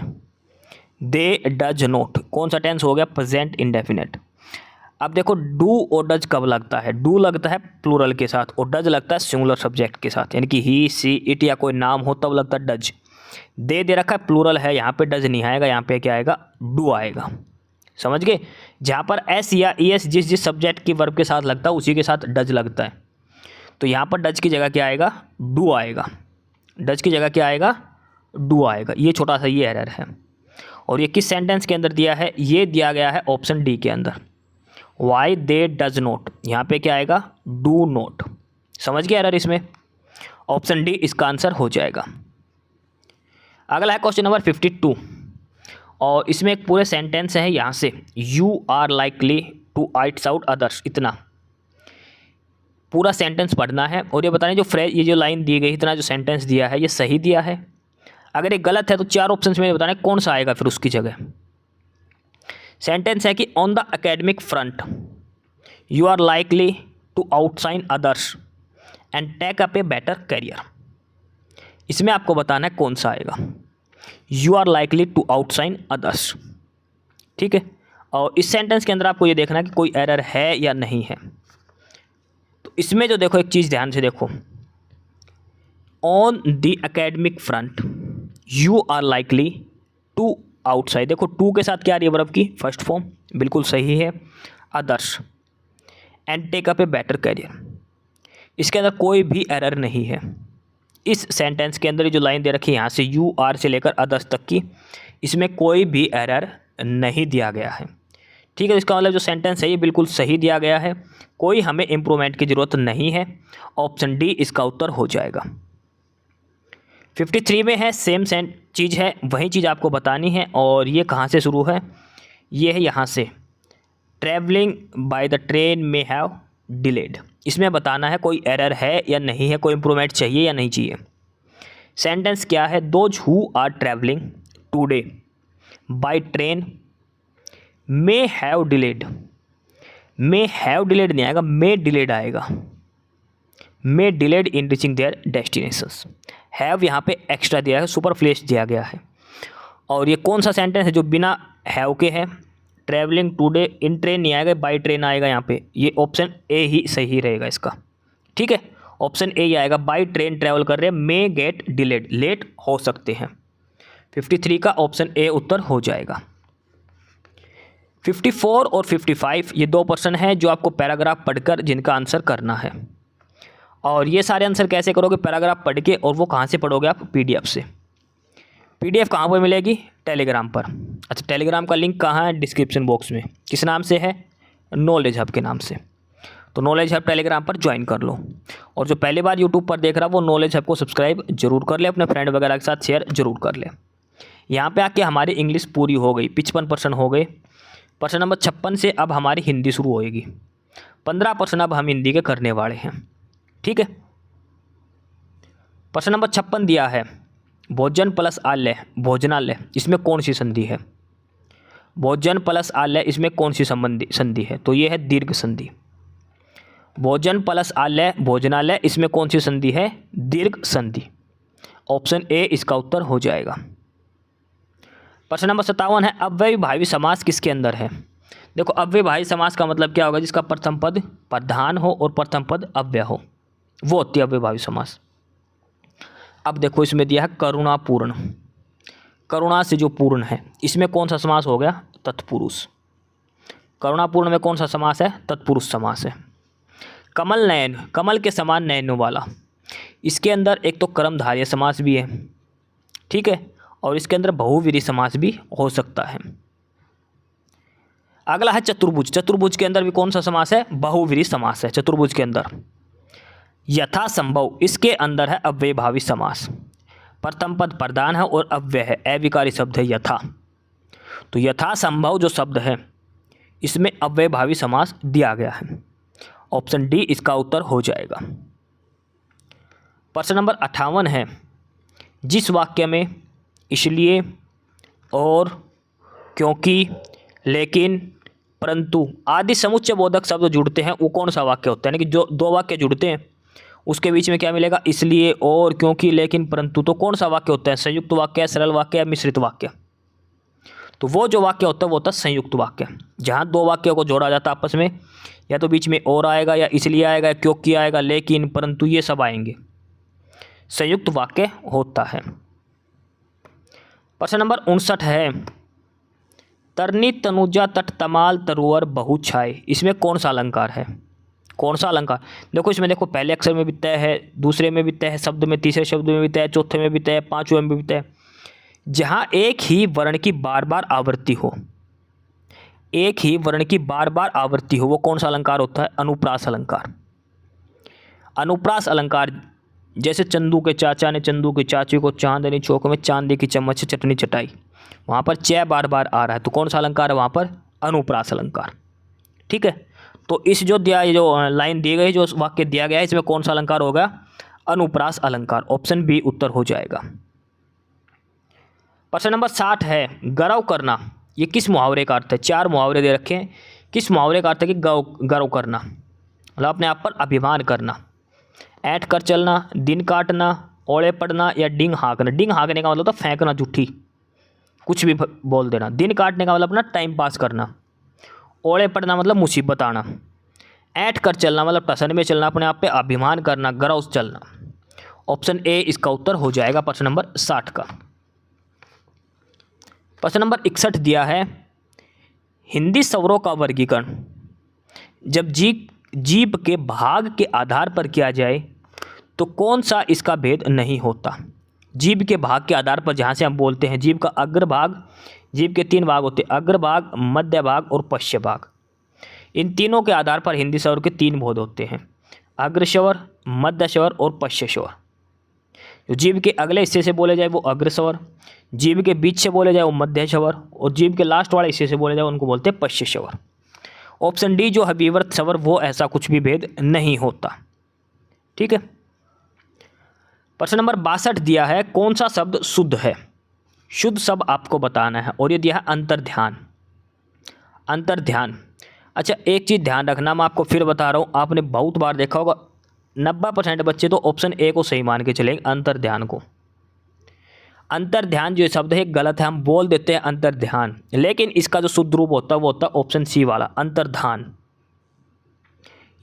दे डज नॉट कौन सा टेंस हो गया, प्रेजेंट इंडेफिनेट। अब देखो डू और डज कब लगता है, डू लगता है प्लूरल के साथ और डज लगता है सिंगुलर सब्जेक्ट के साथ, यानी कि ही सी इट या कोई नाम हो तब लगता है डज। दे रखा है प्लूरल है, यहाँ पे डज नहीं आएगा, यहाँ पे क्या आएगा, डू आएगा। समझ गए, जहाँ पर एस या ई एस जिस सब्जेक्ट की वर्ब के साथ लगता है उसी के साथ डज लगता है, तो यहाँ पर डज की जगह क्या आएगा, डू आएगा। डज की जगह क्या आएगा, डू आएगा। ये छोटा सा ये एरर है और ये किस सेंटेंस के अंदर दिया है, ये दिया गया है ऑप्शन डी के अंदर। वाई दे डज नॉट, यहाँ पे क्या आएगा, डू नॉट। समझ गया एरर इसमें? ऑप्शन डी इसका आंसर हो जाएगा। अगला है क्वेश्चन नंबर 52 और इसमें एक पूरे सेंटेंस है यहाँ से, you are likely to outshine others, इतना पूरा सेंटेंस पढ़ना है और ये बताना है जो फ्रेज, ये जो लाइन दी गई, इतना जो सेंटेंस दिया है ये सही दिया है। अगर ये गलत है तो 4 ऑप्शन में बताना है कौन सा आएगा फिर उसकी जगह। सेंटेंस है कि on the academic front you are likely to outshine others and take up a better career. इसमें आपको बताना है कौन सा आएगा, you are likely to outshine others. ठीक है, और इस सेंटेंस के अंदर आपको ये देखना है कि कोई एरर है या नहीं है। तो इसमें जो देखो, एक चीज़ ध्यान से देखो, on the academic front you are likely to outside, देखो टू के साथ क्या आ रही है वर्ब की फर्स्ट फॉर्म, बिल्कुल सही है, others and take up a better career. इसके अंदर कोई भी एरर नहीं है। इस सेंटेंस के अंदर जो लाइन दे रखी है यहाँ से यू आर से लेकर अदर्स तक की, इसमें कोई भी एरर नहीं दिया गया है। ठीक है, इसका मतलब जो सेंटेंस है ये बिल्कुल सही दिया गया है, कोई हमें इम्प्रूवमेंट की ज़रूरत नहीं है। ऑप्शन डी इसका उत्तर हो जाएगा। 53 में है, सेम चीज़ है, वही चीज़ आपको बतानी है। और ये कहाँ से शुरू है, ये है यहाँ से, ट्रैवलिंग बाय द ट्रेन में हैव डिलेड। इसमें बताना है कोई एरर है या नहीं है, कोई इम्प्रूवमेंट चाहिए या नहीं चाहिए। सेंटेंस क्या है, those who are travelling today by train may have delayed. May have delayed नहीं आएगा, मे डिलेड आएगा, may delayed in reaching their destinations. Have यहाँ पे एक्स्ट्रा दिया है, सुपरफ्लुअस दिया गया है। और ये कौन सा सेंटेंस है जो बिना हैव के है, ट्रैवलिंग टुडे इन ट्रेन नहीं आएगा, बाई ट्रेन आएगा यहाँ पे। ये ऑप्शन ए ही सही रहेगा इसका। ठीक है, ऑप्शन ए ही आएगा, बाई ट्रेन ट्रैवल कर रहे हैं, मे गेट डिलेड, लेट हो सकते हैं। 53 का ऑप्शन ए उत्तर हो जाएगा। 54 और 55 ये 2 प्रश्न हैं जो आपको पैराग्राफ पढ़कर जिनका आंसर करना है। और ये सारे आंसर कैसे करोगे, पैराग्राफ पढ़ के, और वो कहाँ से पढ़ोगे आप, पीडीएफ से। पीडीएफ कहाँ पर मिलेगी, टेलीग्राम पर। अच्छा, टेलीग्राम का लिंक कहाँ है, डिस्क्रिप्शन बॉक्स में। किस नाम से है, नॉलेज हब के नाम से। तो नॉलेज हब टेलीग्राम पर ज्वाइन कर लो। और जो पहली बार यूट्यूब पर देख रहा वो नॉलेज हब को सब्सक्राइब जरूर कर ले, अपने फ्रेंड वगैरह के साथ शेयर जरूर कर ले। यहाँ पे आके हमारी इंग्लिश पूरी हो गई, 55% हो गए। प्रश्न नंबर 56 से अब हमारी हिंदी शुरू होएगी। 15% अब हम हिंदी के करने वाले हैं। ठीक है, प्रश्न नंबर 56 दिया है, भोजन प्लस आलय भोजनालय, इसमें कौन सी संधि है। भोजन प्लस आलय, इसमें कौन सी संधि है, तो ये है दीर्घ संधि। भोजन प्लस आलय भोजनालय, इसमें कौन सी संधि है, दीर्घ संधि। ऑप्शन ए इसका उत्तर हो जाएगा। प्रश्न नंबर 57 है, अव्ययभावी समास किसके अंदर है। देखो, अव्ययभावी समास का मतलब क्या होगा, जिसका प्रथम पद प्रधान हो और प्रथम पद अव्यय हो, वो होती है अव्ययभावी समास। अब देखो इसमें दिया है करुणापूर्ण, करुणा से जो पूर्ण है, इसमें कौन सा समास हो गया, तत्पुरुष। करुणापूर्ण में कौन सा समास है, तत्पुरुष समास है। कमल नयन, कमल के समान नयनों वाला, इसके अंदर एक तो कर्मधारय समास भी है। ठीक है, और इसके अंदर बहुव्रीहि समास भी हो सकता है। अगला है चतुर्भुज, चतुर्भुज के अंदर भी कौन सा समास है, बहुव्रीहि समास है चतुर्भुज के अंदर। यथासंभव, इसके अंदर है अव्ययभावी समास, प्रथम पद प्रधान है और अव्यय है, अविकारी शब्द है यथा। तो यथासंभव जो शब्द है इसमें अव्ययभावी समास दिया गया है। ऑप्शन डी इसका उत्तर हो जाएगा। प्रश्न नंबर 58 है, जिस वाक्य में इसलिए और क्योंकि लेकिन परंतु आदि समुच्चय बोधक शब्द जुड़ते हैं वो कौन सा वाक्य होता है, यानी कि जो 2 वाक्य जुड़ते हैं उसके बीच में क्या मिलेगा, इसलिए और क्योंकि लेकिन परंतु, तो कौन सा वाक्य होता है, संयुक्त वाक्य, सरल वाक्य या मिश्रित वाक्य। तो वो जो वाक्य होता है वो होता है संयुक्त वाक्य, जहाँ 2 वाक्यों को जोड़ा जाता है आपस में, या तो बीच में और आएगा या इसलिए आएगा, क्योंकि आएगा, लेकिन, परंतु, ये सब आएंगे, संयुक्त वाक्य होता है। प्रश्न नंबर 59 है, तरनी तनुजा तट तमाल तरुअर बहु छाए, इसमें कौन सा अलंकार है, कौन सा अलंकार। देखो इसमें देखो, पहले अक्षर में भी तय है, दूसरे में भी तय है, शब्द में, तीसरे शब्द में भी तय है, चौथे में भी तय है, 5वें में भी तय है। जहाँ एक ही वर्ण की बार बार आवृत्ति हो, एक ही वर्ण की बार बार आवृत्ति हो वो कौन सा अलंकार होता है? अनुप्रास अलंकार। अनुप्रास अलंकार जैसे चंदू के चाचा ने चंदू की चाची को चांदनी चौक में चांदी की चम्मच से चटनी चटाई, वहाँ पर च बार बार आ रहा है तो कौन सा अलंकार है वहाँ पर? अनुप्रास अलंकार। ठीक है, तो इस जो दिया ये जो लाइन दी गई जो वाक्य दिया गया है इसमें कौन सा अलंकार होगा? अनुप्रास अलंकार। ऑप्शन बी उत्तर हो जाएगा। प्रश्न नंबर 60 है गौरव करना, ये किस मुहावरे का अर्थ है? 4 मुहावरे दे रखे हैं, किस मुहावरे का अर्थ है कि गौरव करना मतलब अपने आप पर अभिमान करना? ऐंठ कर चलना, दिन काटना, ओले पड़ना या डिंग हाँकना। डिंग हाँकने का मतलब था फेंकना, जुट्ठी कुछ भी बोल देना। दिन काटने का मतलब अपना टाइम पास करना। ओले पड़ना मतलब मुसीबत आना। ऐंठ कर चलना मतलब टसन में चलना, अपने आप पे अभिमान करना, गौरव चलना। ऑप्शन ए इसका उत्तर हो जाएगा प्रश्न नंबर 60 का। प्रश्न नंबर 61 दिया है हिंदी स्वरों का वर्गीकरण जब जीभ के भाग के आधार पर किया जाए तो कौन सा इसका भेद नहीं होता? जीभ के भाग के आधार पर जहाँ से हम बोलते हैं, जीभ का अग्रभाग, जीभ के 3 भाग होते हैं, अग्रभाग, मध्य भाग और पश्च भाग। इन तीनों के आधार पर हिंदी स्वर के 3 बोध होते हैं, अग्र स्वर, मध्य स्वर और पश्च स्वर। जो जीभ के अगले हिस्से से बोले जाए वो अग्र स्वर, जीभ के बीच से बोले जाए वो मध्य स्वर और जीभ के लास्ट वाले हिस्से से बोले जाए उनको बोलते हैं पश्च स्वर। ऑप्शन डी जो है विवर्त स्वर वो ऐसा कुछ भी भेद नहीं होता। ठीक है, प्रश्न नंबर 62 दिया है कौन सा शब्द शुद्ध है? शुद्ध शब्द आपको बताना है और ये दिया है अंतर्ध्यान। अंतर्ध्यान, अच्छा एक चीज़ ध्यान रखना, मैं आपको फिर बता रहा हूँ, आपने बहुत बार देखा होगा 90% बच्चे तो ऑप्शन ए को सही मान के चलेंगे, अंतर्ध्यान को। अंतर्ध्यान जो शब्द है गलत है, हम बोल देते हैं अंतर्ध्यान, लेकिन इसका जो शुद्ध रूप होता है वो होता है ऑप्शन सी वाला अंतर्धान।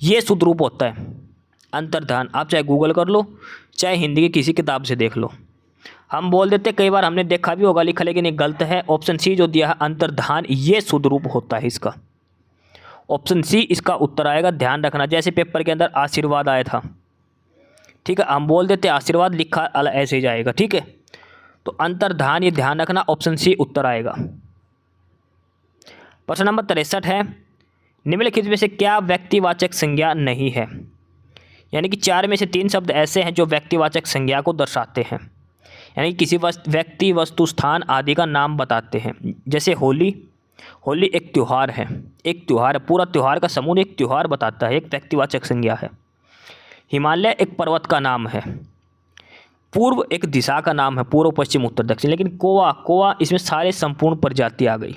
ये शुद्ध रूप होता है अंतर्धान। आप चाहे गूगल कर लो चाहे हिंदी की किसी किताब से देख लो, हम बोल देते कई बार हमने देखा भी होगा लिखा, लेकिन ये गलत है। ऑप्शन सी जो दिया है अंतर्धान ये शुद्ध रूप होता है इसका। ऑप्शन सी इसका उत्तर आएगा, ध्यान रखना। जैसे पेपर के अंदर आशीर्वाद आया था, ठीक है, हम बोल देते आशीर्वाद, लिखा ऐसे ही जाएगा। ठीक है, तो अंतर्धान ये ध्यान रखना, ऑप्शन सी उत्तर आएगा। प्रश्न नंबर 63 है निम्नलिखित में से क्या व्यक्तिवाचक संज्ञा नहीं है? यानी कि 4 में से 3 शब्द ऐसे हैं जो व्यक्तिवाचक संज्ञा को दर्शाते हैं, यानी किसी व्यक्ति, वस्तु, स्थान आदि का नाम बताते हैं। जैसे होली, होली एक त्यौहार है, एक त्यौहार है, पूरा त्यौहार का समूह एक त्यौहार बताता है, एक व्यक्तिवाचक संज्ञा है। हिमालय एक पर्वत का नाम है, पूर्व एक दिशा का नाम है, पूर्व, पश्चिम, उत्तर, दक्षिण। लेकिन कोवा, कोवा इसमें सारे संपूर्ण प्रजाति आ गई,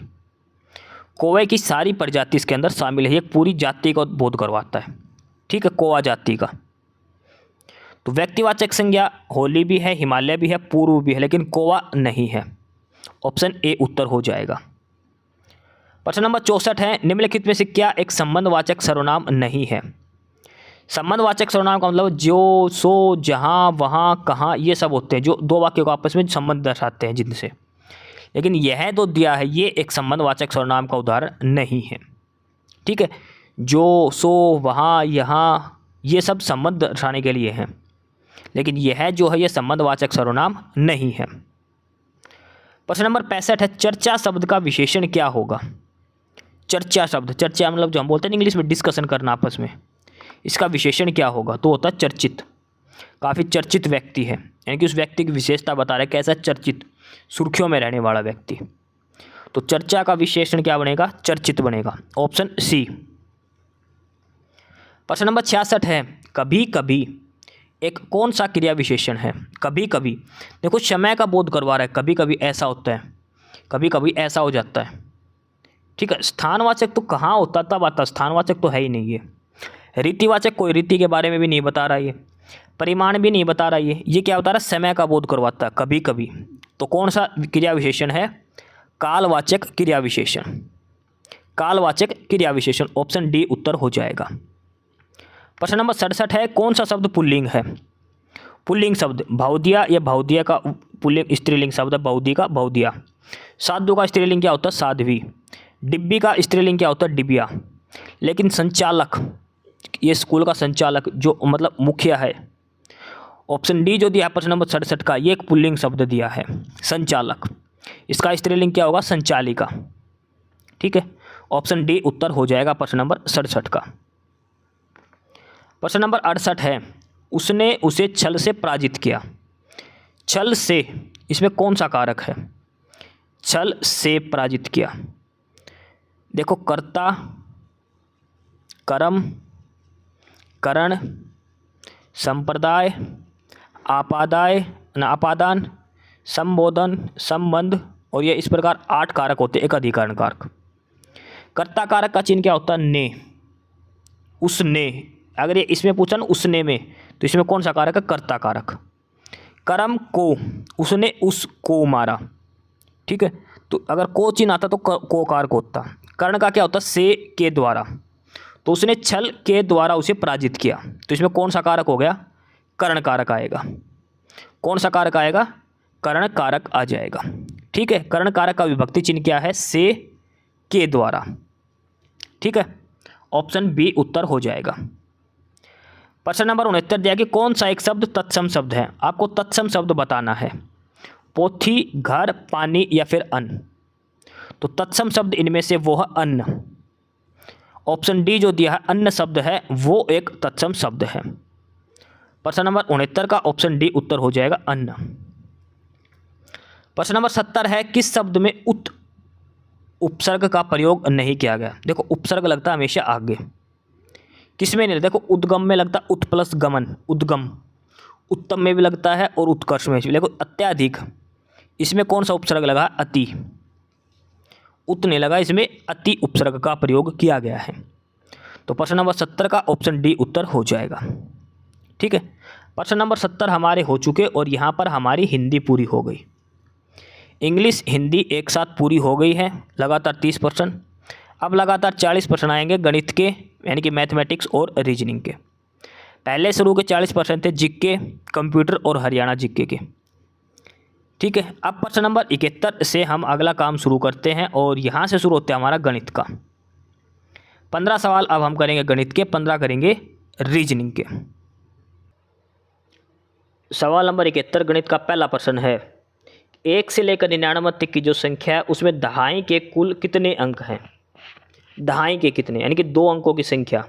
कोवे की सारी प्रजाति इसके अंदर शामिल है, एक पूरी जाति को बोध करवाता है। ठीक है, कोवा जाति का। तो व्यक्तिवाचक संज्ञा होली भी है, हिमालय भी है, पूर्व भी है, लेकिन कोवा नहीं है। ऑप्शन ए उत्तर हो जाएगा। प्रश्न नंबर 64 है निम्नलिखित में से क्या एक संबंधवाचक सर्वनाम नहीं है? संबंधवाचक सर्वनाम का मतलब जो, सो, जहाँ, वहाँ, कहाँ, ये सब होते हैं जो 2 वाक्यों को आपस में संबंध दर्शाते हैं जिनसे। लेकिन यह तो दिया है ये एक संबंधवाचक सर्वनाम का उदाहरण नहीं है। ठीक है, जो, सो, वहाँ, यहाँ, ये सब संबंध दर्शाने के लिए हैं, लेकिन यह जो है ये संबंधवाचक सर्वनाम नहीं है। प्रश्न नंबर 65 है चर्चा शब्द का विशेषण क्या होगा? चर्चा शब्द, चर्चा मतलब जो हम बोलते हैं इंग्लिश में डिस्कशन करना आपस में, इसका विशेषण क्या होगा? तो होता है चर्चित, काफ़ी चर्चित व्यक्ति है, यानी कि उस व्यक्ति की विशेषता बता रहा है कैसा चर्चित, सुर्खियों में रहने वाला व्यक्ति। तो चर्चा का विशेषण क्या बनेगा? चर्चित बनेगा, ऑप्शन सी। प्रश्न नंबर 66 है कभी कभी एक कौन सा क्रिया विशेषण है? कभी कभी देखो समय का बोध करवा रहा है, कभी कभी ऐसा होता है, कभी कभी ऐसा हो जाता है। ठीक है, स्थानवाचक तो कहाँ होता तब आता, स्थानवाचक तो है ही नहीं। ये रीतिवाचक कोई रीति के बारे में भी नहीं बता रहा, ये परिमाण भी नहीं बता रहा, ये क्या बता रहा है? समय का बोध करवाता है कभी कभी। तो कौन सा क्रिया विशेषण है? कालवाचक क्रिया विशेषण, कालवाचक क्रिया विशेषण, ऑप्शन डी उत्तर हो जाएगा। प्रश्न नंबर 67 है कौन सा शब्द पुल्लिंग है? पुल्लिंग शब्द भाउदिया, या भाउदिया का पुल्लिंग स्त्रीलिंग शब्द है भाउदी का भाउदिया। साधु का स्त्रीलिंग क्या होता है? साध्वी। डिब्बी का स्त्रीलिंग क्या होता है? डिबिया। लेकिन संचालक, ये स्कूल का संचालक जो मतलब मुखिया है, ऑप्शन डी जो दिया प्रश्न नंबर 67 का, ये एक पुल्लिंग शब्द दिया है संचालक, इसका स्त्रीलिंग क्या होगा? संचालिका। ठीक है, ऑप्शन डी उत्तर हो जाएगा प्रश्न नंबर 67 का। प्रश्न नंबर 68 है, उसने उसे छल से पराजित किया। छल से, इसमें कौन सा कारक है? छल से पराजित किया। देखो, कर्ता, कर्म, करण, संप्रदाय, आपादान, संबोधन, संबंध, और ये इस प्रकार 8 कारक होते हैं एक अधिकरण कारक। कर्ता कारक का चिन्ह क्या होता है? ने, उसने। अगर ये इसमें पूछा ना उसने में, तो इसमें कौन सा कारक है? कर्ता कारक। कर्म को, उसने उसको मारा। ठीक है, तो अगर को चिन्ह आता तो को कारक होता। कर्ण का क्या होता? से के द्वारा। तो उसने छल के द्वारा उसे पराजित किया, तो इसमें कौन सा कारक हो गया? कर्ण कारक आएगा। कौन सा कारक आएगा? कर्ण कारक आ जाएगा। ठीक है, कर्ण कारक का विभक्ति चिन्ह क्या है? से के द्वारा। ठीक है, ऑप्शन बी उत्तर हो जाएगा। प्रश्न नंबर 69 दिया कि कौन सा एक शब्द तत्सम शब्द है? आपको तत्सम शब्द बताना है। पोथी, घर, पानी या फिर अन्न। तो तत्सम शब्द इनमें से वो है अन्न। ऑप्शन डी जो दिया है अन्न शब्द है, वो एक तत्सम शब्द है। प्रश्न नंबर 69 का ऑप्शन डी उत्तर हो जाएगा अन्न। प्रश्न नंबर 70 है, किस शब्द में उत उपसर्ग का प्रयोग नहीं किया गया? देखो, उपसर्ग लगता है हमेशा आगे, किसमें नहीं? देखो, उद्गम में लगता है उत प्लस गमन, उद्गम। उत्तम में भी लगता है और उत्कर्ष में भी। देखो, अत्याधिक, इसमें कौन सा उपसर्ग लगा? अति। उत नहीं लगा, इसमें अति उपसर्ग का प्रयोग किया गया है। तो प्रश्न नंबर 70 का ऑप्शन डी उत्तर हो जाएगा। ठीक है, प्रश्न नंबर 70 हमारे हो चुके और यहाँ पर हमारी हिंदी पूरी हो गई। इंग्लिश हिंदी एक साथ पूरी हो गई है, लगातार 30%। अब लगातार 40% आएंगे गणित के, यानी कि मैथमेटिक्स और रीजनिंग के। पहले शुरू के 40% थे जीके, कंप्यूटर और हरियाणा जीके के। ठीक है, अब प्रश्न नंबर 71 से हम अगला काम शुरू करते हैं और यहाँ से शुरू होता है हमारा गणित का। 15 सवाल अब हम करेंगे गणित के, 15 करेंगे रीजनिंग के। सवाल नंबर 71 गणित का पहला प्रश्न है, 1 से लेकर 99 तक की जो संख्या है उसमें दहाई के कुल कितने अंक हैं? दहाई के कितने, यानी कि 2 अंकों की संख्या।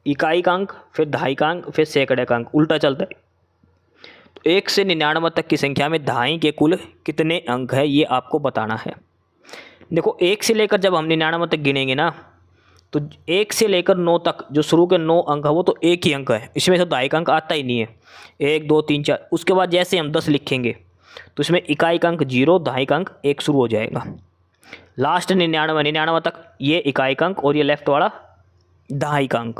इकाई का अंक, फिर दहाई का अंक, फिर सैकड़े का अंक, उल्टा चलता है। तो 1 से 99 तक की संख्या में दहाई के कुल कितने अंक है, ये आपको बताना है। देखो, 1 से लेकर जब हम 99 तक गिनेंगे ना, तो 1 से लेकर 9 तक जो शुरू के 9 अंक है वो तो एक ही अंक है, इसमें से दहाई का अंक आता ही नहीं है। 1 2 3 4, उसके बाद जैसे हम 10 लिखेंगे तो इसमें इकाई का अंक 0, दहाई का अंक 1 शुरू हो जाएगा। लास्ट 99 तक ये इकाई का अंक और ये लेफ्ट वाला दहाई का अंक।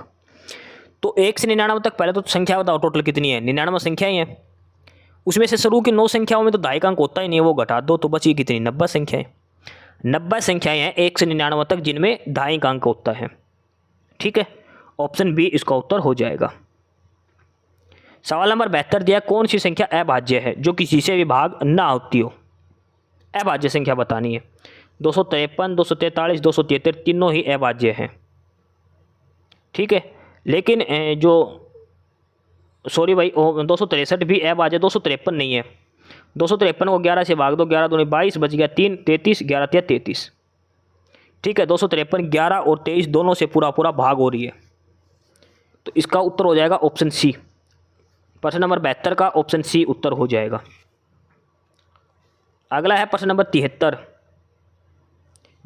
तो 1 से 99 तक पहले तो संख्या बताओ टोटल कितनी है? 99 संख्याएं हैं, उसमें से शुरू की 9 संख्याओं में तो दहाई का अंक होता ही नहीं है, वो घटा दो तो बची कितनी? 90 संख्याएं। 90 संख्याएं हैं 1 से 99 तक जिनमें दहाई का अंक होता है। ठीक है, ऑप्शन बी इसका उत्तर हो जाएगा। सवाल नंबर 72 दिया, कौन सी संख्या अभाज्य है जो किसी से भी भाग ना होती हो? अभाज्य संख्या बतानी है। 253, 243, 273 तीनों ही अभाज्य हैं। ठीक है, लेकिन जो सॉरी भाई 263 भी अभाज्य, 253 नहीं है। 253 को 11 से भाग दो, 11 दूनी 22, बच गया 3, 33, 11 तिया 33। ठीक है, 253 11 और 23 दोनों से पूरा पूरा भाग हो रही है, तो इसका उत्तर हो जाएगा ऑप्शन सी। प्रश्न नंबर 72 का ऑप्शन सी उत्तर हो जाएगा। अगला है प्रश्न नंबर 73,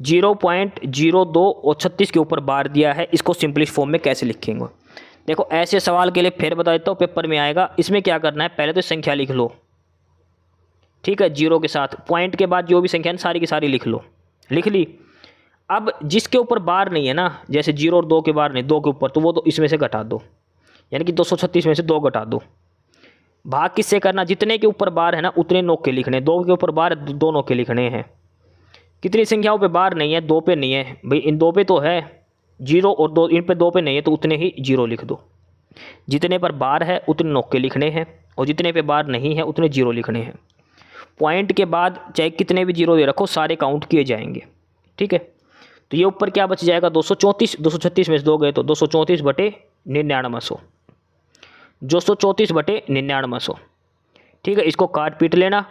0.02 और 36 के ऊपर बार दिया है, इसको सिंपलिस्ट फॉर्म में कैसे लिखेंगे? देखो, ऐसे सवाल के लिए फिर बता देता हूँ, पेपर में आएगा। इसमें क्या करना है, पहले तो संख्या लिख लो। ठीक है, 0 के साथ पॉइंट के बाद जो भी संख्या है सारी की सारी लिख लो। लिख ली। अब जिसके ऊपर बार नहीं है ना, जैसे 0 और 2 के बार नहीं, 2 के ऊपर, तो वो तो इसमें से घटा दो, यानी कि 236 में से 2 घटा दो। भाग किससे करना? जितने के ऊपर बार है ना उतने नोके लिखने। 2 के ऊपर बार है, 2 नोके लिखने हैं। कितनी संख्याओं पे बार नहीं है? 2 पे नहीं है भाई, इन 2 पे तो है 0 और 2, इन पे 2 पे नहीं है, तो उतने ही 0 लिख दो। जितने पर बार है उतने नोके लिखने हैं और जितने पे बार नहीं है उतने 0 लिखने हैं। पॉइंट के बाद चाहे कितने भी 0 दे रखो, सारे काउंट किए जाएंगे। ठीक है, तो ये ऊपर क्या बच जाएगा? 234, 236 में से 2 गए तो 234 बटे 9900, 234 बटे 9900। ठीक है, इसको काट पीट लेना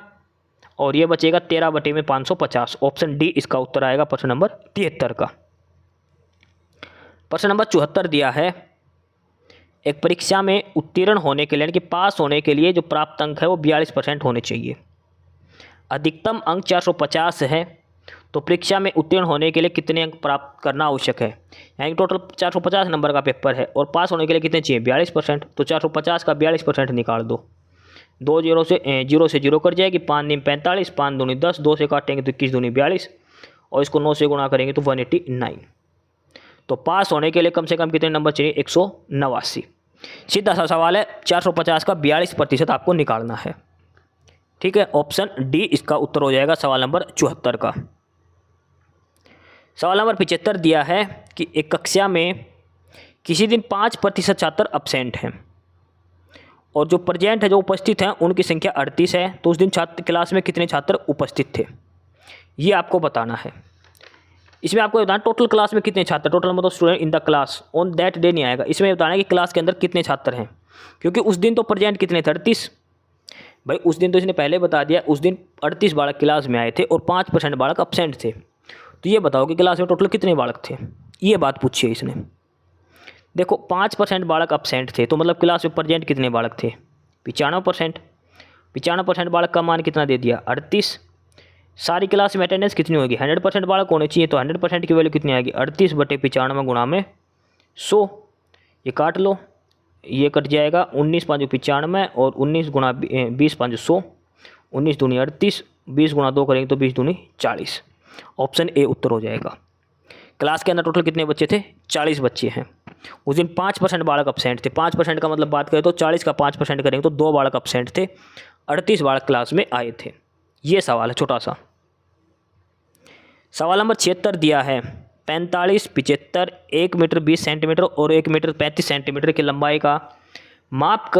और ये बचेगा 13 बटे में 550। ऑप्शन डी इसका उत्तर आएगा प्रश्न नंबर 73 का। प्रश्न नंबर 74 दिया है, एक परीक्षा में उत्तीर्ण होने के लिए यानी कि पास होने के लिए जो प्राप्त अंक है वो 42% होने चाहिए। अधिकतम अंक 450 है, तो परीक्षा में उत्तीर्ण होने के लिए कितने अंक प्राप्त करना आवश्यक है? यानी कि टोटल 450 नंबर का पेपर है और पास होने के लिए कितने चाहिए? 42%। तो 450 का 42% निकाल दो। 2 जीरो से जीरो कट जाएगी, 5 नीम 45, 5 दूनी 10, 2 से काटेंगे तो 21 दूनी 42 और इसको 9 से गुणा करेंगे तो 189। तो पास होने के लिए कम से कम कितने नंबर चाहिए? 189। सीधा सा सवाल है, 450 का 42% आपको निकालना है। ठीक है, ऑप्शन डी इसका उत्तर हो जाएगा सवाल नंबर 74 का। सवाल नंबर 75 दिया है कि एक कक्षा में किसी दिन 5% छात्र अब्सेंट हैं और जो प्रेजेंट है, जो उपस्थित हैं, उनकी संख्या 38 है। तो उस दिन छात्र क्लास में कितने छात्र उपस्थित थे, ये आपको बताना है। इसमें आपको बताना टोटल क्लास में कितने छात्र, टोटल मतलब student in the class on that day नहीं आएगा। इसमें बताना है कि क्लास के अंदर कितने छात्र हैं, क्योंकि उस दिन तो प्रेजेंट कितने थे? 38। भाई उस दिन तो इसने पहले बता दिया, उस दिन 38 बालक क्लास में आए थे और 5% बालक अब्सेंट थे। तो ये बताओ कि क्लास में टोटल कितने बालक थे, ये बात पूछी है इसने। देखो 5% बालक अब्सेंट थे, तो मतलब क्लास में प्रेजेंट कितने बालक थे? 95%। 95% बालक का मान कितना दे दिया? 38। सारी क्लास में अटेंडेंस कितनी होगी? 100% बालक होने चाहिए, तो 100% की वैल्यू कितनी आएगी? 38 बटे 95 गुणा में 100। ये काट लो, ये कट जाएगा, 19 5 95 और 19 गुणा 20 5 100, 19 दूनी 38, 20 गुणा 2 करेंगे तो 20 दूनी 40। ऑप्शन ए उत्तर हो जाएगा। क्लास के अंदर टोटल कितने बच्चे थे? 40 बच्चे हैं। उस दिन 5% बालक अब्सेंट थे। 5% का मतलब बात करें तो 40 का 5% करेंगे तो 2 बालक अब्सेंट थे, 38 बालक क्लास में आए थे। ये सवाल है छोटा सा। सवाल नंबर 76 दिया है, 45, 75, 1 मीटर 20 सेंटीमीटर और 1 मीटर 35 सेंटीमीटर की लंबाई का माप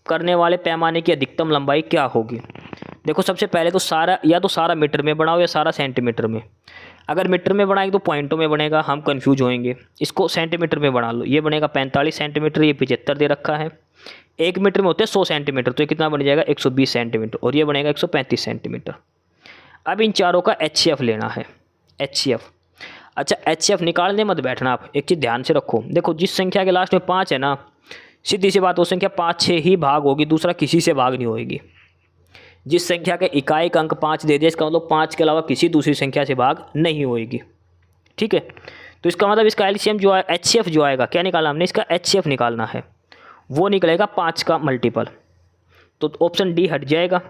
करने वाले पैमाने की अधिकतम लंबाई क्या होगी? देखो सबसे पहले तो सारा या तो सारा मीटर में बनाओ या सारा सेंटीमीटर में। अगर मीटर में बनाएंगे तो पॉइंटों में बनेगा, हम कंफ्यूज होएंगे। इसको सेंटीमीटर में बना लो। ये बनेगा 45 सेंटीमीटर, ये 75 दे रखा है। 1 मीटर में होते हैं 100 सेंटीमीटर, तो ये कितना बन जाएगा? 120 सेंटीमीटर और ये बनेगा 135 सेंटीमीटर। अब इन चारों का HCF लेना है। HCF, अच्छा HCF निकालने मत बैठना आप, एक चीज़ ध्यान से रखो। देखो जिस संख्या के लास्ट में 5 है ना, सीधी सी बात वो संख्या 5 6 ही भाग होगी, दूसरा किसी से भाग नहीं होगी। जिस संख्या के इकाई का अंक 5 दे दिया, इसका मतलब 5 के अलावा किसी दूसरी संख्या से भाग नहीं होएगी। ठीक है, तो इसका मतलब इसका LCM जो है, HCF जो आएगा, क्या निकालना हमने? इसका HCF निकालना है, वो निकलेगा 5 का मल्टीपल। तो ऑप्शन डी हट जाएगा।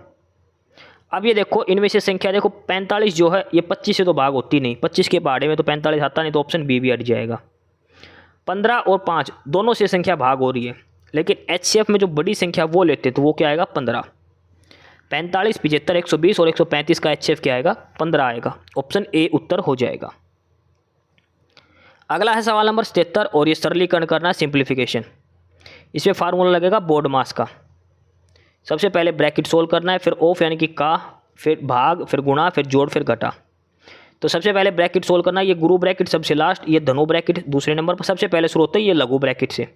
अब ये देखो इनमें से संख्या देखो 45 जो है ये 25 से तो भाग होती नहीं, 25 के पहाड़े में तो 45 आता नहीं, तो ऑप्शन बी भी हट जाएगा। 15 और 5 दोनों से संख्या भाग हो रही है, लेकिन HCF में जो बड़ी संख्या वो लेते तो वो क्या आएगा? 15। 45, 75, 120 और 135 का HCF क्या आएगा? 15 आएगा। ऑप्शन ए उत्तर हो जाएगा। अगला है सवाल नंबर 77 और ये सरलीकरण करना है, सिंप्लीफिकेशन। इसमें फार्मूला लगेगा बोर्ड मास का। सबसे पहले ब्रैकेट सोल्व करना है, फिर ऑफ यानी कि का, फिर भाग, फिर गुणा, फिर जोड़, फिर घटा। तो सबसे पहले ब्रैकेट सोल्व करना है। ये गुरु ब्रैकेट सबसे लास्ट, ये धनु ब्रैकेट दूसरे नंबर पर। सबसे पहले शुरू होता है ये लघु ब्रैकेट से।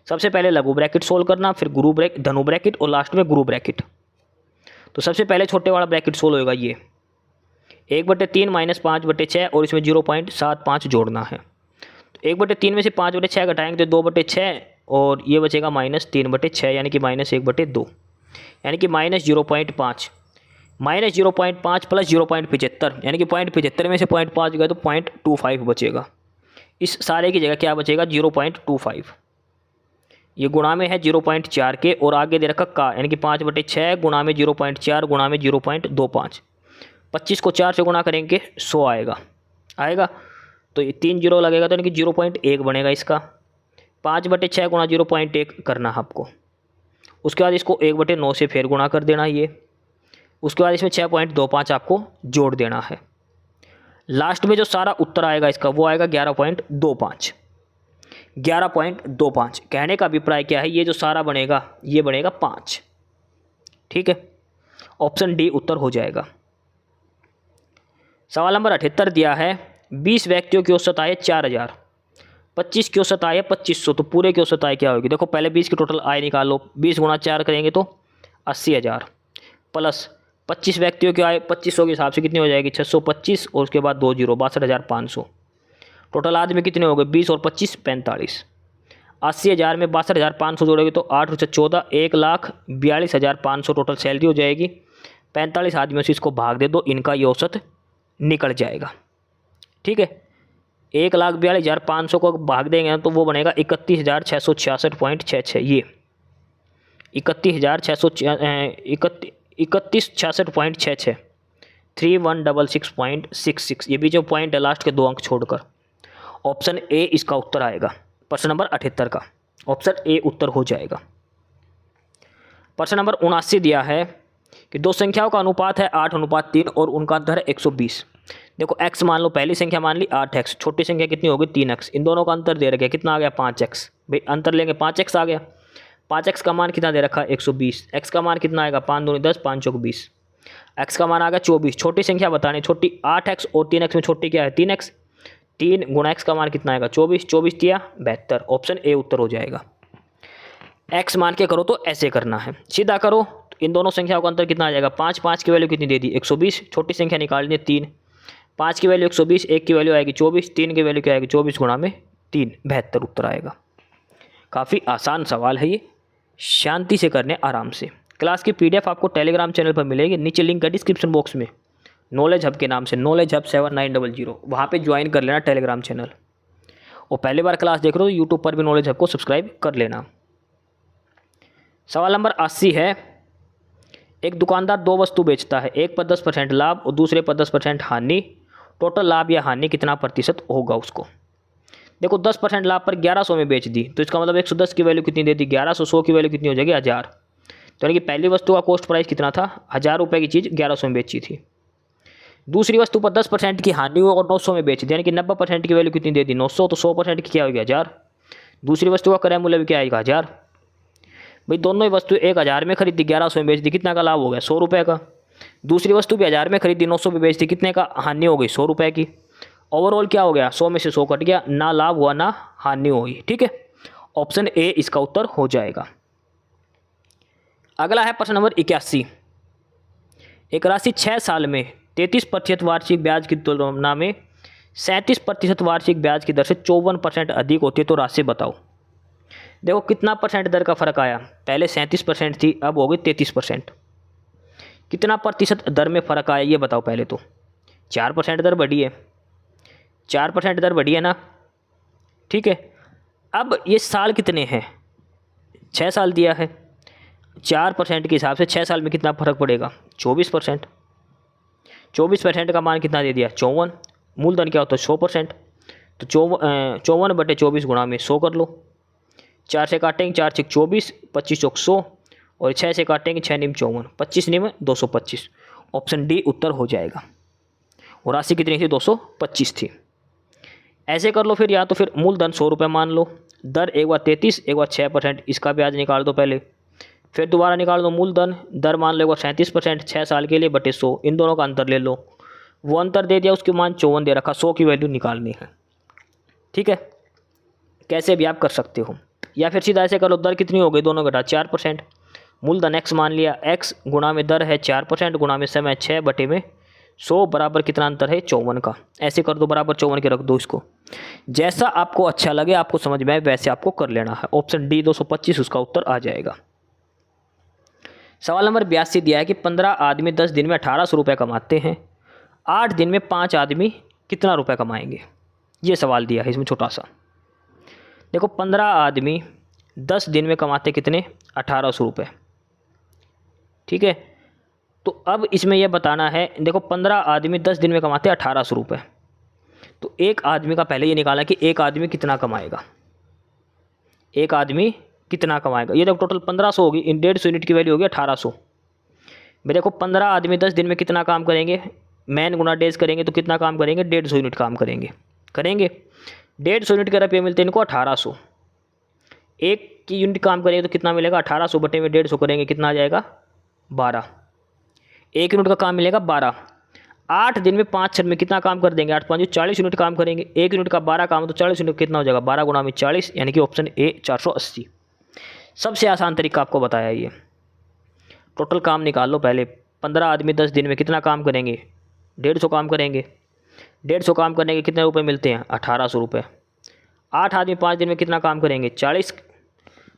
सबसे पहले लघु ब्रैकेट सोल्व करना, फिर धनु ब्रैकेट और लास्ट में गुरु ब्रैकेट। तो सबसे पहले छोटे वाला ब्रैकेट सोल्व होगा ये 1/3 माइनस 5/6 और इसमें 0.75 जोड़ना है। तो 1/3 में से 5/6 घटाएंगे तो 2/6 और ये बचेगा -3/6 यानी कि -1/2 यानी कि -0.5 -0.5 प्लस 0.75 यानी कि 0.75 में से 0.5 गया तो 0.25 बचेगा। इस सारे की जगह क्या बचेगा? 0.25। ये गुणा में है 0.4 के और आगे दे रखा का, यानी कि 5/6 गुणा में 0.4 गुणा में 0.25। 25 को 4 से गुणा करेंगे 100 आएगा। तो ये 3 जीरो लगेगा तो यानी कि 0.1 बनेगा इसका। 5/6 गुणा 0.1 करना है आपको। उसके बाद इसको 1/9 से फिर गुणा कर देना ये। उसके बाद इसमें 6.25 आपको जोड़ देना है। लास्ट में जो सारा उत्तर आएगा इसका वो आएगा 11.25। 11.25 कहने का अभिप्राय क्या है? ये जो सारा बनेगा ये बनेगा 5। ठीक है, ऑप्शन डी उत्तर हो जाएगा। सवाल नंबर 78 दिया है, 20 व्यक्तियों की औसत आय 4000, 25 की औसत आय 2500, तो पूरे की औसत आय क्या होगी? देखो पहले 20 की टोटल आय निकालो। 20 गुणा 4 करेंगे तो 80,000 प्लस 25 व्यक्तियों की आय 2500 के हिसाब से कितनी हो जाएगी? 625 और उसके बाद 2 जीरो 62,500 टोटल आदमी कितने हो गए 20 और 25 45। 80,000 में 62,500 जोड़ोगे तो 8 और 14 1,42,500 टोटल सैलरी हो जाएगी। 45 आदमियों से इसको भाग दे दो, इनका ये औसत निकल जाएगा। ठीक है, 1,42,500 को भाग देंगे ना तो वो बनेगा 31,666.66। ये 31,666.66 3166.66। ये भी जो पॉइंट है लास्ट के 2 अंक छोड़कर। ऑप्शन ए इसका उत्तर आएगा प्रश्न नंबर 78 का। ऑप्शन ए उत्तर हो जाएगा। प्रश्न नंबर 79 दिया है कि दो संख्याओं का अनुपात है 8:3 और उनका अंतर है 120। देखो x मान लो, पहली संख्या मान ली 8x, छोटी संख्या कितनी होगी 3x, इन दोनों का अंतर दे रखा है कितना आ गया 5x। भाई अंतर लेंगे 5x आ गया। 5x का मान कितना दे रखा है 120। x का मान कितना आएगा 5 दूनी 10 5 चौक 20। x का मान आ गया 24। छोटी संख्या बतानी, छोटी 8x और 3x में छोटी क्या है 3x। 3 गुणा x का मान कितना आएगा 24। 24 दिया 72। ऑप्शन ए उत्तर हो जाएगा। x मान के करो तो ऐसे करना है, सीधा करो तो इन दोनों संख्याओं का अंतर कितना आ जाएगा 5। 5 की वैल्यू कितनी दे दी 120। छोटी संख्या निकालनी है 3। 5 की वैल्यू 120, 1 की वैल्यू आएगी 24, 3 की वैल्यू क्या आएगी 24 गुणा में 3 72 उत्तर आएगा। काफ़ी आसान सवाल है ये, शांति से करने आराम से। क्लास की PDF आपको टेलीग्राम चैनल पर मिलेगी, नीचे लिंक है डिस्क्रिप्शन बॉक्स में, नॉलेज हब के नाम से, नॉलेज हब 7900, वहाँ पे ज्वाइन कर लेना टेलीग्राम चैनल। और पहली बार क्लास देख रहे हो यूट्यूब पर भी नॉलेज हब को सब्सक्राइब कर लेना। सवाल नंबर 80 है, एक दुकानदार 2 वस्तु बेचता है, एक पर 10% लाभ और दूसरे पर 10% हानि। टोटल लाभ या हानि कितना प्रतिशत होगा उसको। देखो 10% लाभ पर 1100 में बेच दी, तो इसका मतलब 110 की वैल्यू कितनी दे दी 1100। 100 की वैल्यू कितनी हो जाएगी 1000। तो यानी कि पहली वस्तु का कॉस्ट प्राइस कितना था 1000 रुपये की चीज़ 1100 में बेची थी। दूसरी वस्तु पर 10% की हानि हुई और 900 में बेची थी, यानी कि 90% की वैल्यू कितनी दे दी 900। तो 100% की क्या होगी 1000। दूसरी वस्तु का क्रय मूल्य भी क्या आएगा 1000। भाई दोनों ही वस्तु 1000 में खरीदी 1100 में बेच दी, कितना का लाभ हो गया 100 रुपये का। दूसरी वस्तु भी 1000 में खरीदी 900 में बेच दी, कितने का हानि हो गई 100 रुपये की। ओवरऑल क्या हो गया 100 में से 100 कट गया, ना लाभ हुआ ना हानि हुई। ठीक है, ऑप्शन ए इसका उत्तर हो जाएगा। अगला है प्रश्न नंबर 81। एक राशि 6 साल में 33% वार्षिक ब्याज की तुलना में 37% वार्षिक ब्याज की दर से 54% अधिक होती है, तो राशि बताओ। देखो कितना परसेंट दर का फर्क आया, पहले 37% थी अब हो गई 33%। कितना प्रतिशत दर में फ़र्क आया ये बताओ पहले तो। 4% दर बढ़ी है, 4% दर बढ़ी है ना। ठीक है, अब ये साल कितने हैं 6 साल दिया है, 4% के हिसाब से 6 साल में कितना फ़र्क पड़ेगा 24%। 24% का मान कितना दे दिया 54। मूलधन क्या होता है 100%। तो 54/24 गुणा में 100 कर लो। 4 से काटेंगे 4 6 24, 25 चौक 100 और 6 से काटेंगे 6 निम 54, 25 निम 225। ऑप्शन डी उत्तर हो जाएगा। और राशि कितनी थी 225 थी। ऐसे कर लो फिर, या तो फिर मूलधन 100 रुपये मान लो, दर एक बार 33 एक बार 6%, इसका ब्याज निकाल दो पहले, फिर दोबारा निकाल दो मूलधन, दर मान लो एक बार 37% 6 साल के लिए बटे 100, इन दोनों का अंतर ले लो। वो अंतर दे दिया, उसके मान 54 दे रखा, 100 की वैल्यू निकालनी है। ठीक है, कैसे भी आप कर सकते हो, या फिर सीधा ऐसे कर लो, दर कितनी हो गई दोनों घटा 4%, मूलधन x मान लिया, x गुणा में दर है 4% गुणा में समय 6 बटे में 100 बराबर कितना अंतर है 54 का। ऐसे कर दो, बराबर 54 के रख दो इसको। जैसा आपको अच्छा लगे, आपको समझ में आए वैसे आपको कर लेना है। ऑप्शन डी 225 उसका उत्तर आ जाएगा। सवाल नंबर 82 दिया है कि 15 आदमी 10 दिन में 1800 रुपये कमाते हैं, 8 दिन में 5 आदमी कितना रुपये कमाएंगे। ये सवाल दिया है इसमें छोटा सा। देखो 15 आदमी 10 दिन में कमाते कितने 1800 रुपये। ठीक है, तो अब इसमें यह बताना है, देखो 15 आदमी 10 दिन में कमाते 1800 रुपये, तो एक आदमी का पहले ये निकालना कि एक आदमी कितना कमाएगा, एक आदमी कितना कमाएगा। ये देखो टोटल 1500 होगी, इन 150 यूनिट की वैल्यू होगी 1800। भाई देखो 15 आदमी 10 दिन में कितना काम करेंगे, मैन गुना डेज करेंगे तो कितना काम करेंगे 150 यूनिट काम करेंगे। 150 यूनिट के रुपये मिलते हैं इनको 1800। एक की यूनिट काम करेंगे तो कितना मिलेगा 1800 बटे में 150 करेंगे कितना आ जाएगा 12। एक यूनिट का काम मिलेगा 12। 8 दिन में 5 क्षण में कितना काम कर देंगे 8 5 40 यूनिट काम करेंगे। एक यूनिट का 12 काम तो 40 यूनिट कितना हो जाएगा 12 गुणा में 40, यानी कि ऑप्शन ए 480। सबसे आसान तरीका आपको बताया ये। टोटल काम निकाल लो पहले, 15 आदमी 10 दिन में कितना काम करेंगे 150 काम करेंगे। 150 काम करने के कितने रुपए मिलते हैं? 1800 रुपये। 8 आदमी 5 दिन में कितना काम करेंगे? 40।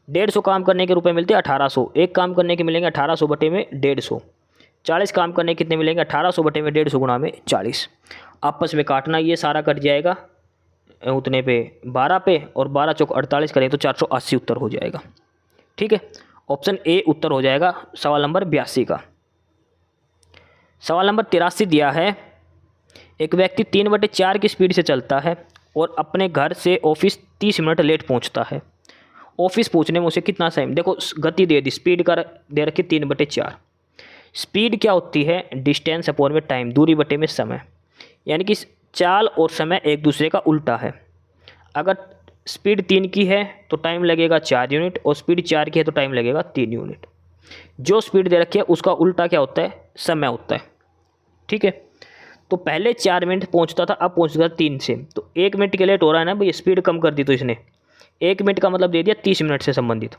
150 काम करने के रुपए मिलते हैं 1800। एक काम करने के मिलेंगे 1800 बटे में 150। 40 काम करने के कितने मिलेंगे? 1800 बटे में 150 गुणा में 40। आपस में काटना, ये सारा कट जाएगा उतने पे 12 पे, और 12 चौक 48 करें तो 480 उत्तर हो जाएगा। ठीक है, ऑप्शन ए उत्तर हो जाएगा सवाल नंबर 82 का। सवाल नंबर 83 दिया है, एक व्यक्ति 3/4 की स्पीड से चलता है और अपने घर से ऑफिस 30 मिनट लेट पहुंचता है। ऑफिस पहुंचने में उसे कितना टाइम? देखो गति दे दी, स्पीड का दे रखी 3/4। स्पीड क्या होती है? डिस्टेंस अपॉन में टाइम, दूरी बटे में समय, यानी कि चाल और समय एक दूसरे का उल्टा है। अगर स्पीड 3 की है तो टाइम लगेगा 4 यूनिट, और स्पीड 4 की है तो टाइम लगेगा 3 यूनिट। जो स्पीड दे रखी है उसका उल्टा क्या होता है? समय होता है। ठीक है, तो पहले 4 मिनट पहुंचता था, अब पहुंच गया 3 से, तो 1 मिनट के लेट हो रहा है ना भाई, स्पीड कम कर दी तो इसने 1 मिनट का मतलब दे दिया 30 मिनट से संबंधित।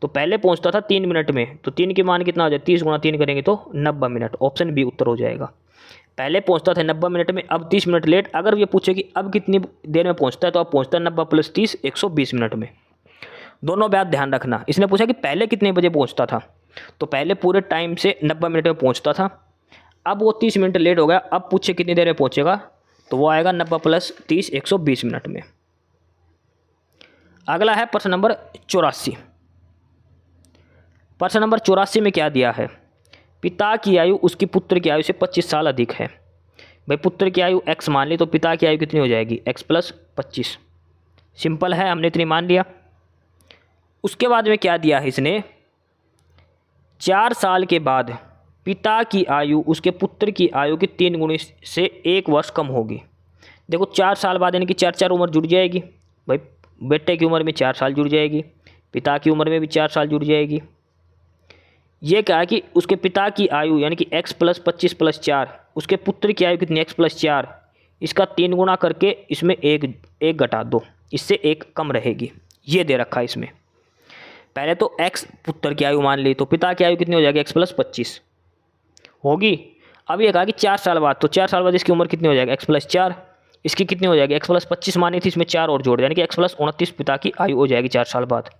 तो पहले पहुंचता था 3 मिनट में, तो 3 की मान कितना हो जाए? 30 गुणा 3 करेंगे तो 90 मिनट। ऑप्शन बी उत्तर हो जाएगा। पहले पहुंचता था 90 मिनट में, अब 30 मिनट लेट। अगर ये पूछे कि अब कितनी देर में पहुंचता है, तो अब पहुंचता है 90 + 30 120 मिनट में। दोनों बात ध्यान रखना। इसने पूछा कि पहले कितने बजे पहुंचता था, तो पहले पूरे टाइम से 90 मिनट में पहुंचता था, अब वो 30 मिनट लेट हो गया। अब पूछे कितनी देर में पहुंचेगा, तो वो आएगा 90 + 30 120 मिनट में। अगला है प्रश्न नंबर 84। प्रश्न नंबर 84 में क्या दिया है? पिता की आयु उसकी पुत्र की आयु से 25 साल अधिक है। भाई पुत्र की आयु x मान ली, तो पिता की आयु कितनी हो जाएगी? x + 25। सिंपल है, हमने इतनी मान लिया। उसके बाद में क्या दिया है इसने? 4 साल के बाद पिता की आयु उसके पुत्र की आयु की 3 गुने से 1 वर्ष कम होगी। देखो 4 साल बाद यानी कि 4 उम्र जुड़ जाएगी। भाई बेटे की उम्र में 4 साल जुड़ जाएगी, पिता की उम्र में भी 4 साल जुड़ जाएगी। ये क्या है कि उसके पिता की आयु यानी कि x + 25 + 4, उसके पुत्र की आयु कितनी? x + 4, इसका 3 गुना करके इसमें एक घटा दो, इससे 1 कम रहेगी। ये दे रखा है इसमें। पहले तो x पुत्र की आयु मान ली, तो पिता की आयु कितनी हो जाएगी? x + 25 होगी। अब ये कहा कि 4 साल बाद, तो 4 साल बाद इसकी उम्र कितनी हो जाएगी? x + 4, इसकी कितनी हो जाएगी? x + 25 मानी थी, इसमें 4 और जोड़, यानी कि x + 29 पिता की आयु हो जाएगी 4 साल बाद।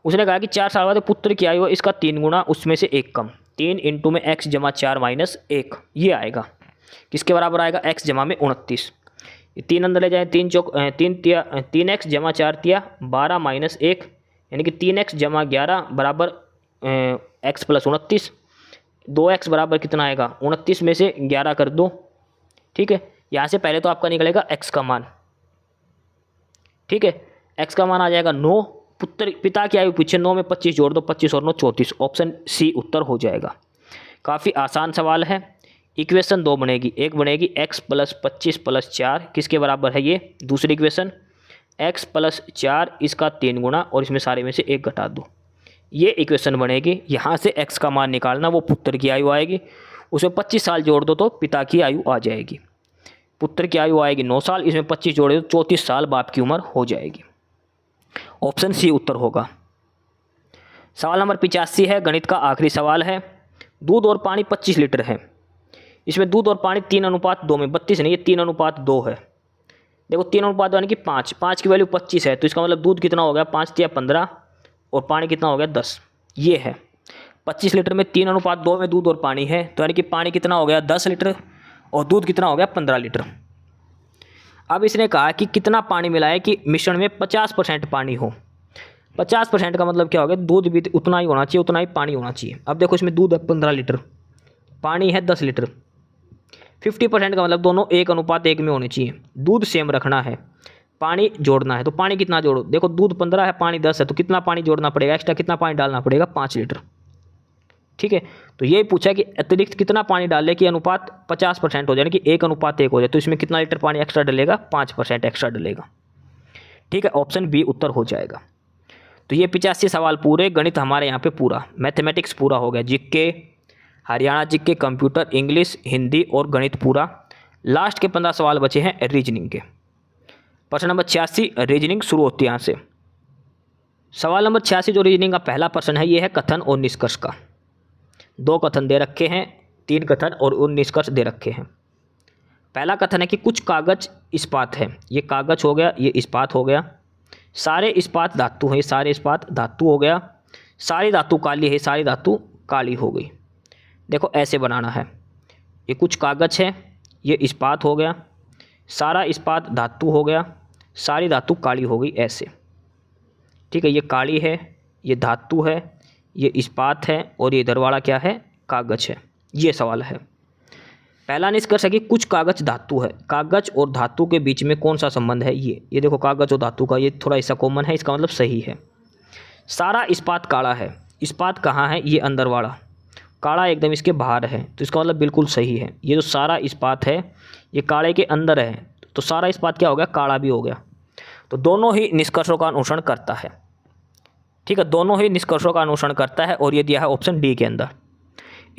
उसने कहा कि 4 साल बाद पुत्र की आयु है, इसका 3 गुना, उसमें से 1 कम। 3 × में x = 4 - 1, ये आएगा। किसके बराबर आएगा? x = में 29। ये 3 अंदर ले जाए, 3 चौक 3x = 4 तिया 12 - 1, यानी कि 3x = 11 बराबर x + 29। 2x बराबर कितना आएगा? 29 में से 11 कर दो। ठीक है, यहाँ से पहले तो आपका निकलेगा x का मान। ठीक है, x का मान आ जाएगा 9। पिता की आयु पूछे, 9 में 25 जोड़ दो, 25 और 9 34। ऑप्शन सी उत्तर हो जाएगा। काफ़ी आसान सवाल है। इक्वेशन 2 बनेगी, एक बनेगी x + 25 + 4, किसके बराबर है ये? दूसरी इक्वेशन x + 4, इसका 3 गुना, और इसमें सारे में से 1 घटा दो, ये इक्वेशन बनेगी। यहाँ से x का मान निकालना, वो पुत्र की आयु आएगी, उसमें 25 साल जोड़ दो तो पिता की आयु आ जाएगी। पुत्र की आयु आएगी 9 साल, इसमें 25 जोड़े तो 34 साल बाप की उम्र हो जाएगी। ऑप्शन सी उत्तर होगा। सवाल नंबर 85 है, गणित का आखिरी सवाल है। दूध और पानी 25 लीटर है, इसमें दूध और पानी 3:2 में, 32 नहीं, ये 3:2 है। देखो 3:2 यानी कि 5 की वैल्यू 25 है, तो इसका मतलब दूध कितना हो गया? 5 × 15, और पानी कितना हो गया? 10। ये है 25 लीटर में 3:2 में दूध और पानी है, तो यानी कि पानी कितना हो गया? 10 लीटर, और दूध कितना हो गया? 15 लीटर। अब इसने कहा कि कितना पानी मिलाए कि मिश्रण में 50% पानी हो। 50% का मतलब क्या हो गया? दूध भी उतना ही होना चाहिए, उतना ही पानी होना चाहिए। अब देखो इसमें दूध है 15 लीटर, पानी है 10 लीटर। 50% का मतलब दोनों 1:1 में होने चाहिए। दूध सेम रखना है, पानी जोड़ना है, तो पानी कितना जोड़ो? देखो दूध 15 है, पानी 10 है, तो कितना पानी जोड़ना पड़ेगा? एक्स्ट्रा कितना पानी डालना पड़ेगा? 5 लीटर। ठीक है, तो ये पूछा कि अतिरिक्त कितना पानी डाले कि अनुपात 50% हो जाए, कि 1:1 हो जाए, तो इसमें कितना लीटर पानी एक्स्ट्रा डलेगा? 5% एक्स्ट्रा डलेगा। ठीक है, ऑप्शन बी उत्तर हो जाएगा। तो ये 85 सवाल पूरे, गणित हमारे यहाँ पे पूरा, मैथमेटिक्स पूरा हो गया। GK, Haryana GK, computer, English, Hindi और गणित पूरा। लास्ट के 15 सवाल बचे हैं रीजनिंग के। प्रश्न नंबर 86 रीजनिंग शुरू होती है यहाँ से। सवाल नंबर 86 जो रीजनिंग का पहला प्रश्न है, ये है कथन और निष्कर्ष का। 2 कथन दे रखे हैं, 3 कथन और 19 निष्कर्ष दे रखे हैं। पहला कथन है कि कुछ कागज इस्पात है, ये कागज हो गया, ये इस्पात हो गया। सारे इस्पात धातु हैं, सारे इस्पात धातु हो गया। सारी धातु काली है, सारी धातु काली हो गई। देखो ऐसे बनाना है, ये कुछ कागज है, ये इस्पात हो गया, सारा इस्पात धातु हो गया, सारी धातु काली हो गई, ऐसे। ठीक है, ये काली है, ये धातु है, ये इस्पात है और ये इधर वाला क्या है, कागज है। ये सवाल है। पहला निष्कर्ष है कि कुछ कागज धातु है। कागज और धातु के बीच में कौन सा संबंध है, ये देखो कागज और धातु का ये थोड़ा हिस्सा कॉमन है, इसका मतलब सही है। सारा इस्पात काला है, इस्पात कहाँ है, ये अंदर वाला, काला एकदम इसके बाहर है, तो इसका मतलब बिल्कुल सही है। ये जो सारा इस्पात है ये काले के अंदर है, तो सारा इस्पात क्या हो गया, काला भी हो गया। तो दोनों ही निष्कर्षों का अनुसरण करता है। ठीक है, दोनों ही निष्कर्षों का अनुसरण करता है और ये दिया है ऑप्शन डी के अंदर,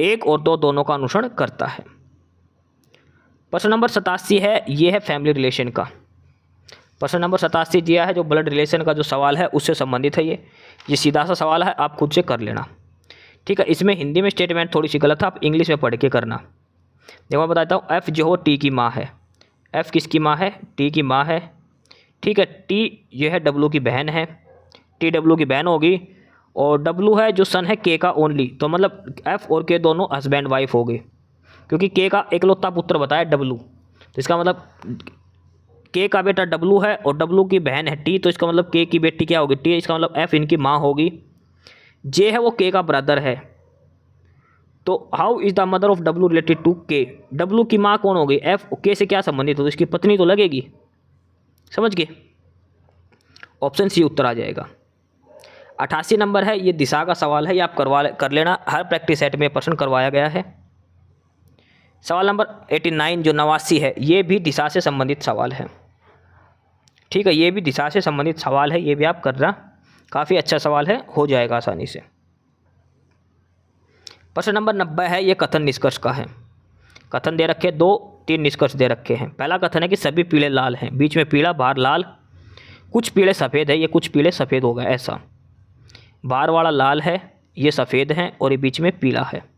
1 और 2 दोनों का अनुसरण करता है। प्रश्न नंबर 87 है, ये है फैमिली रिलेशन का। प्रश्न नंबर 87 दिया है, जो ब्लड रिलेशन का जो सवाल है उससे संबंधित है। ये सीधा सा सवाल है, आप खुद से कर लेना। ठीक है, इसमें हिंदी में स्टेटमेंट थोड़ी सी गलत है, आप इंग्लिश में पढ़ के करना। देखो मैं बताता हूँ, एफ़ जो हो टी की माँ है। एफ़ किसकी माँ है, टी की माँ है। ठीक है, टी ये है डब्लू की बहन है, टी डब्लू की बहन होगी। और डब्लू है जो सन है के का ओनली, तो मतलब एफ़ और के दोनों हस्बैंड वाइफ हो गए, क्योंकि के का इकलौता पुत्र बताया डब्लू, तो इसका मतलब के का बेटा डब्लू है और डब्लू की बहन है टी, तो इसका मतलब के की बेटी क्या होगी, टी, इसका मतलब एफ़ इनकी माँ होगी। जे है वो के का ब्रदर है, तो how is the mother of W related to K, W की माँ कौन हो गई, एफ के से क्या संबंधित हो, तो इसकी पत्नी तो लगेगी। समझ गए, ऑप्शन सी उत्तर आ जाएगा। 88 नंबर है, ये दिशा का सवाल है, ये आप कर लेना, हर प्रैक्टिस सेट में प्रश्न करवाया गया है। सवाल नंबर 89 जो 89 है, ये भी दिशा से संबंधित सवाल है। ठीक है, ये भी दिशा से संबंधित सवाल है, ये भी आप करना, काफ़ी अच्छा सवाल है, हो जाएगा आसानी से। प्रश्न नंबर 90 है, ये कथन निष्कर्ष का है। कथन दे रखे 2-3 निष्कर्ष दे रखे हैं। पहला कथन है कि सभी पीले लाल हैं, बीच में पीला बाहर लाल, कुछ पीले सफ़ेद है, ये कुछ पीले सफ़ेद हो गया ऐसा। बाहर वाला लाल है, ये सफ़ेद है और ये बीच में पीला है।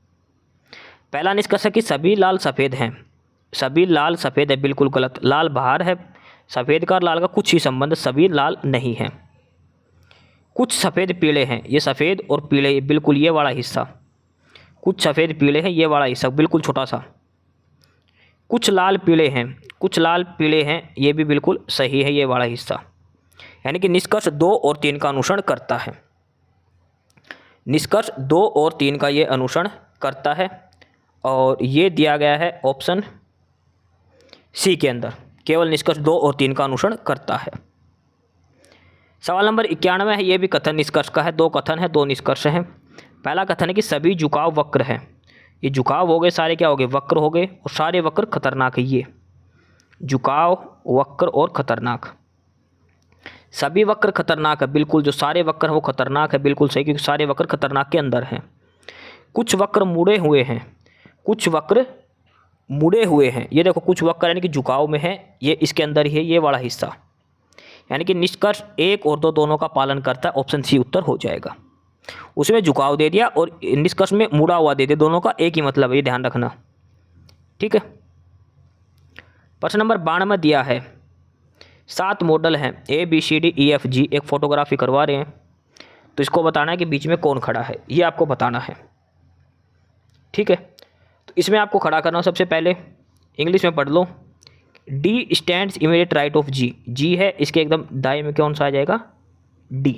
पहला निष्कर्ष है कि सभी लाल सफ़ेद हैं, सभी लाल सफ़ेद है, बिल्कुल गलत। लाल बाहर है, सफ़ेद का और लाल का कुछ ही संबंध, सभी लाल नहीं है। कुछ सफ़ेद पीले हैं, ये सफ़ेद और पीले, ये बिल्कुल ये वाला हिस्सा, कुछ सफ़ेद पीले हैं, ये वाला हिस्सा बिल्कुल छोटा सा। कुछ लाल पीले हैं, कुछ लाल पीले हैं, ये भी बिल्कुल सही है, ये वाला हिस्सा। यानी कि निष्कर्ष 2 और 3 का अनुसरण करता है। निष्कर्ष 2 और 3 का ये अनुसरण करता है और ये दिया गया है ऑप्शन सी के अंदर, केवल निष्कर्ष 2 और 3 का अनुसरण करता है। सवाल नंबर 91 है, ये भी कथन निष्कर्ष का है। 2 कथन है, 2 निष्कर्ष हैं। पहला कथन है कि सभी झुकाव वक्र हैं, ये झुकाव हो गए, सारे क्या हो गए, वक्र हो गए, और सारे वक्र खतरनाक है। ये झुकाव वक्र और खतरनाक, सभी वक्र खतरनाक है, बिल्कुल जो सारे वक्र हैं वो खतरनाक है, बिल्कुल सही, क्योंकि सारे वक्र खतरनाक के अंदर हैं। कुछ वक्र मुड़े हुए हैं, कुछ वक्र मुड़े हुए हैं, ये देखो कुछ वक्र यानी कि झुकाव में है, ये इसके अंदर ही है, ये वाला हिस्सा। यानी कि निष्कर्ष 1 और 2 दोनों का पालन करता है, ऑप्शन सी उत्तर हो जाएगा। उसमें झुकाव दे दिया और निष्कर्ष में मुड़ा हुआ दे दिया, दोनों का एक ही मतलब है, ये ध्यान रखना। ठीक है, प्रश्न नंबर 92 दिया है, 7 मॉडल हैं ABCDEFG, एक फोटोग्राफी करवा रहे हैं, तो इसको बताना है कि बीच में कौन खड़ा है, ये आपको बताना है। ठीक है, तो इसमें आपको खड़ा करना हो, सबसे पहले इंग्लिश में पढ़ लो। D stands immediate right of G, G है इसके एकदम दाएं में कौन सा आ जाएगा, D।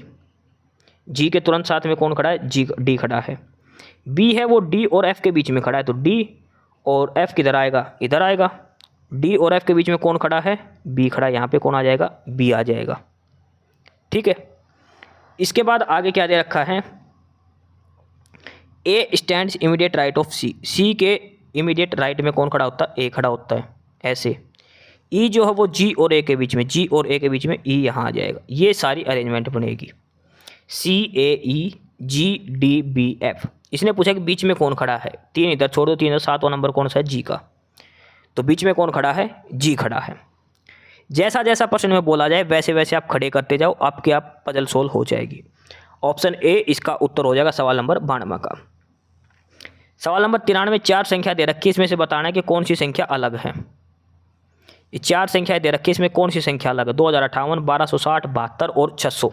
G के तुरंत साथ में कौन खड़ा है, D खड़ा है। B है वो D और F के बीच में खड़ा है, तो D और F किधर आएगा, इधर आएगा। D और F के बीच में कौन खड़ा है, B खड़ा है, यहाँ पे कौन आ जाएगा, B आ जाएगा। ठीक है, इसके बाद आगे क्या दे रखा है, A stands immediate right of C, C के इमीडिएट राइट में कौन खड़ा होता है, A खड़ा होता है, ऐसे। E जो है वो G और A के बीच में, G और A के बीच में E यहाँ आ जाएगा, ये सारी अरेंजमेंट बनेगी, CAEGDBF। इसने पूछा कि बीच में कौन खड़ा है, 3 इधर छोड़ दो, 3 इधर, 7वां नंबर कौन सा है, G का, तो बीच में कौन खड़ा है, G खड़ा है। जैसा जैसा प्रश्न में बोला जाए वैसे वैसे आप खड़े करते जाओ, आपके आप पजल सोल्व हो जाएगी। ऑप्शन ए इसका उत्तर हो जाएगा सवाल नंबर 92 का। सवाल नंबर 93, 4 संख्या दे रखी है, इसमें से बताना है कि कौन सी संख्या अलग है। ये 4 संख्याएं दे रखी है, इसमें कौन सी संख्या अलग है? 2058, 1260, 72 और 600।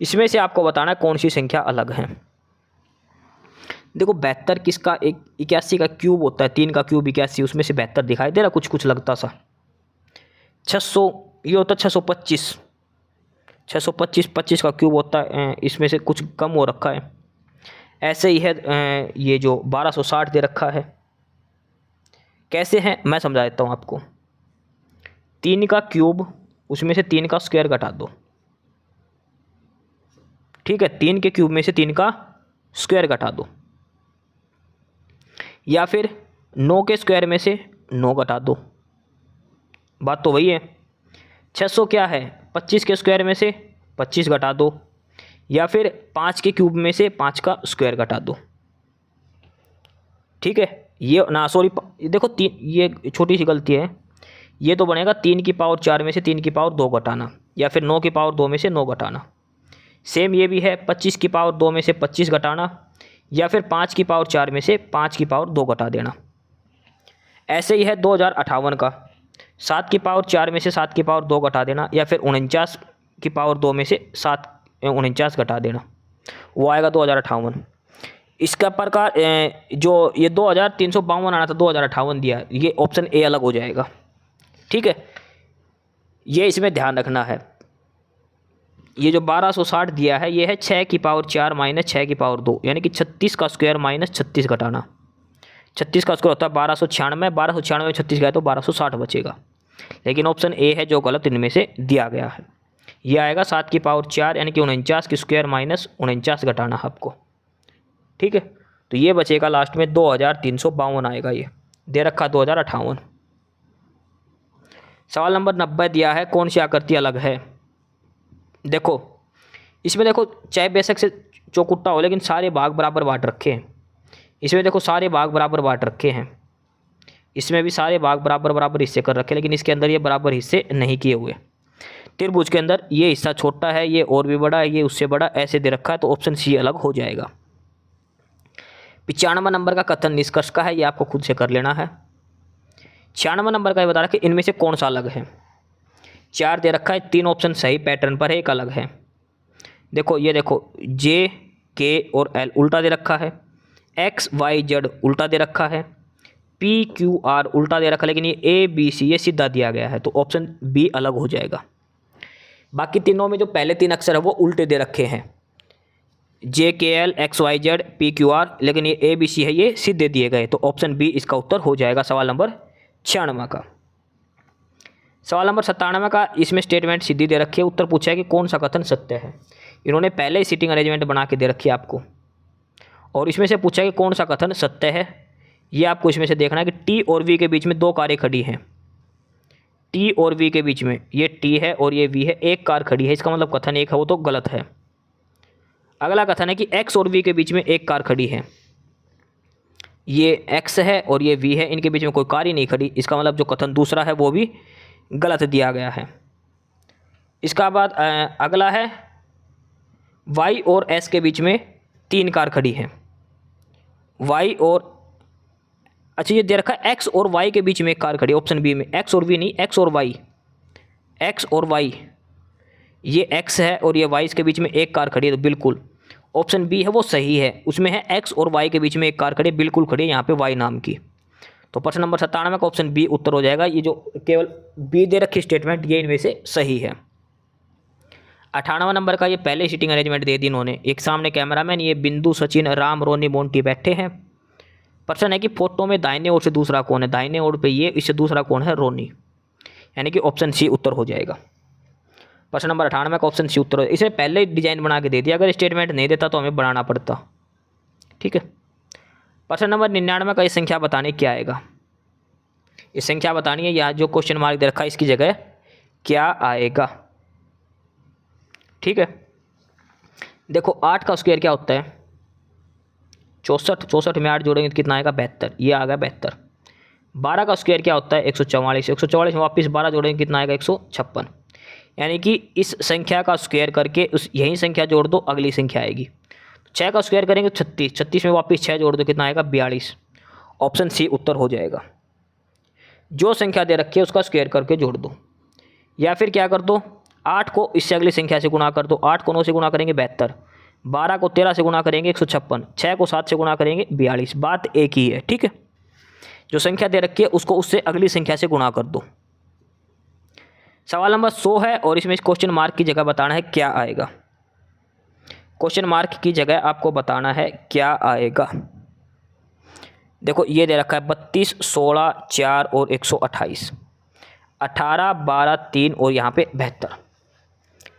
इसमें से आपको बताना है कौन सी संख्या अलग है। देखो 72 किसका, 81 का क्यूब होता है, 3 का क्यूब 81, उसमें से 72 दिखाई दे रहा कुछ कुछ लगता सा। 600 ये होता है 625, 25 का क्यूब होता है, इसमें से कुछ कम हो रखा है। ऐसे ही है ये जो 1260 दे रखा है। कैसे है मैं समझा देता हूँ आपको। 3 का क्यूब, उसमें से 3 का स्क्वायर घटा दो, ठीक है। 3 के क्यूब में से 3 का स्क्वायर घटा दो, या फिर 9 के स्क्वायर में से 9 घटा दो, बात तो वही है। 600 क्या है, 25 के स्क्वायर में से 25 घटा दो, या फिर 5 के क्यूब में से 5 का स्क्वायर घटा दो, ठीक है। ये ना सॉरी, देखो 3, ये छोटी सी गलती है। ये तो बनेगा 3 की पावर 4 में से 3 की पावर 2 घटाना, या फिर 9 की पावर 2 में से 9 घटाना। सेम ये भी है 25 की पावर 2 में से 25 घटाना, या फिर 5 की पावर 4 में से 5 की पावर 2 घटा देना। ऐसे ही है 2058 का, 7 की पावर 4 में से 7 की पावर 2 घटा देना, या फिर 49 की पावर 2 में से 49 घटा देना, वो आएगा 2058। इसका प्रकार जो ये 2352 आना था, 2058 दिया, ये ऑप्शन ए अलग हो जाएगा, ठीक है। ये इसमें ध्यान रखना है। ये जो 1260 दिया है, ये है 6 की पावर 4 माइनस 6 की पावर 2, यानी कि 36 का स्क्वायर माइनस 36 घटाना। 36 का स्क्वायर होता है 1296, 1296 में 36 गए तो 1260 बचेगा, लेकिन ऑप्शन ए है जो गलत इनमें से दिया गया है। ये आएगा 7 की पावर 4 यानी कि 49 की स्क्वायर माइनस 49 घटाना आपको, ठीक है। तो ये बचेगा लास्ट में 2352 आएगा, ये दे रखा 2058। सवाल नंबर 90 दिया है, कौन सी आकृति अलग है? देखो इसमें देखो, चाहे बेशक से चौकुट्टा हो, लेकिन सारे भाग बराबर बांट रखे हैं। इसमें देखो सारे भाग बराबर बांट रखे हैं, इसमें भी सारे भाग बराबर बराबर हिस्से कर रखे, लेकिन इसके अंदर ये बराबर हिस्से नहीं किए हुए। त्रिभुज के अंदर ये हिस्सा छोटा है, ये और भी बड़ा है, ये उससे बड़ा, ऐसे दे रखा है, तो ऑप्शन सी अलग हो जाएगा। 95 नंबर का कथन निष्कर्ष का है, ये आपको खुद से कर लेना है। 96 नंबर का ये बता रहा है कि इनमें से कौन सा अलग है। 4 दे रखा है, 3 ऑप्शन सही पैटर्न पर है, एक अलग है। देखो ये देखो, जे के और एल उल्टा दे रखा है, एक्स वाई जेड उल्टा दे रखा है, पी क्यू आर उल्टा दे रखा है, लेकिन ये ए बी सी ये सीधा दिया गया है, तो ऑप्शन बी अलग हो जाएगा। बाकी तीनों में जो पहले 3 अक्षर है वो उल्टे दे रखे हैं, J K L X Y Z P Q R, लेकिन ये ए बी सी है ये सीधे दिए गए, तो ऑप्शन बी इसका उत्तर हो जाएगा सवाल नंबर 96 का। सवाल नंबर 97 का, इसमें स्टेटमेंट सीधी दे रखी है, उत्तर पूछा है कि कौन सा कथन सत्य है। इन्होंने पहले ही सीटिंग अरेंजमेंट बना के दे रखी है आपको, और इसमें से पूछा है कि कौन सा कथन सत्य है। ये आपको इसमें से देखना है कि टी और वी के बीच में 2 कारें खड़ी हैं, टी और वी के बीच में, ये टी है और ये वी है, एक कार खड़ी है, इसका मतलब कथन एक है, वो तो गलत है। अगला कथन है कि एक्स और वी के बीच में एक कार खड़ी है, ये एक्स है और ये वी है, इनके बीच में कोई कार ही नहीं खड़ी, इसका मतलब जो कथन दूसरा है वो भी गलत दिया गया है। इसका बाद अगला है वाई और एस के बीच में 3 कार खड़ी हैं, वाई और, अच्छा ये दे रखा है एक्स और वाई के बीच में एक कार खड़ी है, ऑप्शन बी में, एक्स और वी नहीं, एक्स और वाई, एक्स और वाई, ये एक्स है और ये वाई के बीच में एक कार खड़ी है, तो बिल्कुल ऑप्शन बी है वो सही है, उसमें है एक्स और वाई के बीच में एक कार खड़ी है, बिल्कुल खड़ी है यहाँ पे वाई नाम की। तो प्रश्न नंबर 97 का ऑप्शन बी उत्तर हो जाएगा। ये जो केवल बी दे रखी स्टेटमेंट ये इनमें से सही है। 98 नंबर का, ये पहले सीटिंग अरेंजमेंट दे दी इन्होंने, एक सामने कैमरामैन, ये बिंदु सचिन राम रोनी मोंटी बैठे हैं। प्रश्न है कि फोटो में दाहिने ओर से दूसरा कौन है, दाहिने ओर पे ये, इससे दूसरा कौन है, रोनी, यानी कि ऑप्शन सी उत्तर हो जाएगा। प्रश्न नंबर 98 का ऑप्शन सी उत्तर हो, इसमें पहले ही डिजाइन बना के दे दिया, अगर स्टेटमेंट नहीं देता तो हमें बनाना पड़ता, ठीक है। प्रश्न नंबर 99 का, ये संख्या बताने क्या आएगा, ये संख्या बतानी है, यहाँ जो क्वेश्चन मार्क दे रखा है इसकी जगह क्या आएगा, ठीक है। देखो 8 का स्क्वायर क्या होता है, 64, 64 में 8 जोड़ेंगे तो कितना आएगा, 72, ये आ गया 72। 12 का स्क्वायर क्या होता है, 144, 144 में वापस 12 जोड़ेंगे कितना आएगा, 156, यानी कि इस संख्या का स्क्वायर करके उस यही संख्या जोड़ दो, अगली संख्या आएगी। 6 का स्क्वायर करेंगे 36, 36 में वापस 6 जोड़ दो कितना आएगा, 42, ऑप्शन सी उत्तर हो जाएगा। जो संख्या दे रखी है उसका स्क्वायर करके जोड़ दो, या फिर क्या कर दो 8 को इससे अगली संख्या से गुणा कर दो। 8 को 9 से गुणा करेंगे 72, 12 को 13 से गुणा करेंगे 156, 6 को 7 से गुणा करेंगे 42। बात एक ही है, ठीक है। जो संख्या दे रखी है उसको उससे अगली संख्या से गुणा कर दो। सवाल नंबर 100 है और इसमें क्वेश्चन मार्क की जगह बताना है क्या आएगा। क्वेश्चन मार्क की जगह आपको बताना है क्या आएगा। देखो ये दे रखा है 32, 16, 4 और 128, 18, 12, 3 और यहाँ पे 72।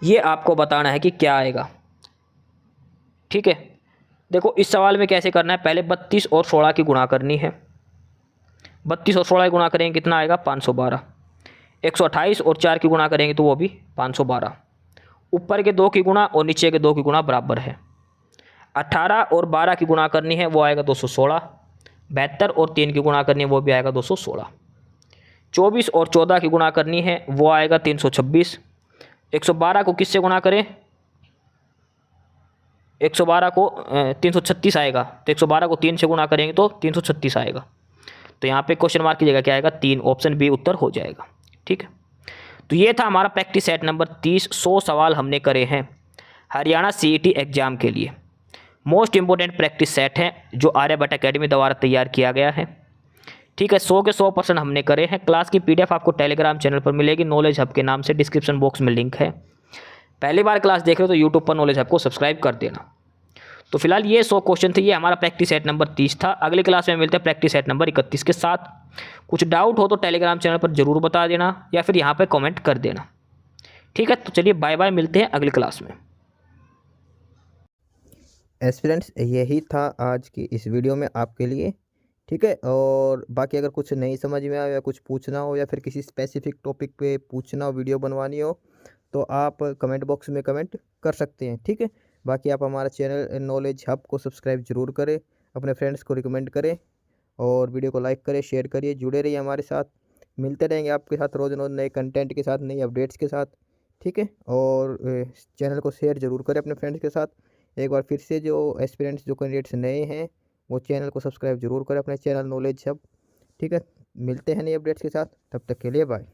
ये आपको बताना है कि क्या आएगा, ठीक है। देखो इस सवाल में कैसे करना है, पहले 32 और 16 की गुणा करनी है। 32 और 16 की गुणा करेंगे कितना आएगा 512। 128 और 4 की गुणा करेंगे तो वो भी 512। ऊपर के 2 की गुणा और नीचे के 2 की गुणा बराबर है। 18 और 12 की गुणा करनी है वो आएगा 216। 72 और 3 की गुणा करनी है वो भी आएगा 216। 24 और 14 की गुणा करनी है वो आएगा 326। 112 को किससे गुणा करें, 112 को 336 आएगा, तो 112 को 3 से गुणा करेंगे तो 336 आएगा। तो यहाँ पे क्वेश्चन मार्क की जगह क्या आएगा 3, ऑप्शन बी उत्तर हो जाएगा, ठीक है। तो ये था हमारा प्रैक्टिस सेट नंबर 30। 100 सवाल हमने करे हैं हरियाणा सीईटी एग्जाम के लिए। मोस्ट इंपोर्टेंट प्रैक्टिस सेट है जो आर्यभट्ट एकेडमी द्वारा तैयार किया गया है, ठीक है। 100 के 100% हमने करे हैं। क्लास की पीडीएफ आपको टेलीग्राम चैनल पर मिलेगी, नॉलेज हब के नाम से, डिस्क्रिप्शन बॉक्स में लिंक है। पहली बार क्लास देख रहे हो तो यूट्यूब पर नॉलेज हब को सब्सक्राइब कर देना। तो फिलहाल ये 100 क्वेश्चन थे, ये हमारा प्रैक्टिस सेट नंबर 30 था। अगली क्लास में मिलते हैं प्रैक्टिस सेट नंबर 31 के साथ। कुछ डाउट हो तो टेलीग्राम चैनल पर जरूर बता देना या फिर यहाँ पर कमेंट कर देना, ठीक है। तो चलिए बाय बाय, मिलते हैं अगली क्लास में। एस्पिरेंट्स यही था आज की इस वीडियो में आपके लिए, ठीक है। और बाकी अगर कुछ नहीं समझ में आया या कुछ पूछना हो या फिर किसी स्पेसिफिक टॉपिक पे पूछना हो, वीडियो बनवानी हो, तो आप कमेंट बॉक्स में कमेंट कर सकते हैं, ठीक है। बाकी आप हमारा चैनल नॉलेज हब को सब्सक्राइब जरूर करें, अपने फ्रेंड्स को रिकमेंड करें और वीडियो को लाइक करें, शेयर करिए, जुड़े रहिए हमारे साथ। मिलते रहेंगे आपके साथ रोज़ रोज़ नए कंटेंट के साथ, नई अपडेट्स के साथ, ठीक है। और चैनल को शेयर जरूर करें अपने फ्रेंड्स के साथ। एक बार फिर से जो एस्पिरेंट्स, जो कैंडिडेट्स नए हैं, वो चैनल को सब्सक्राइब जरूर करें, अपने चैनल नॉलेज हब, ठीक है। मिलते हैं नई अपडेट्स के साथ, तब तक के लिए बाय।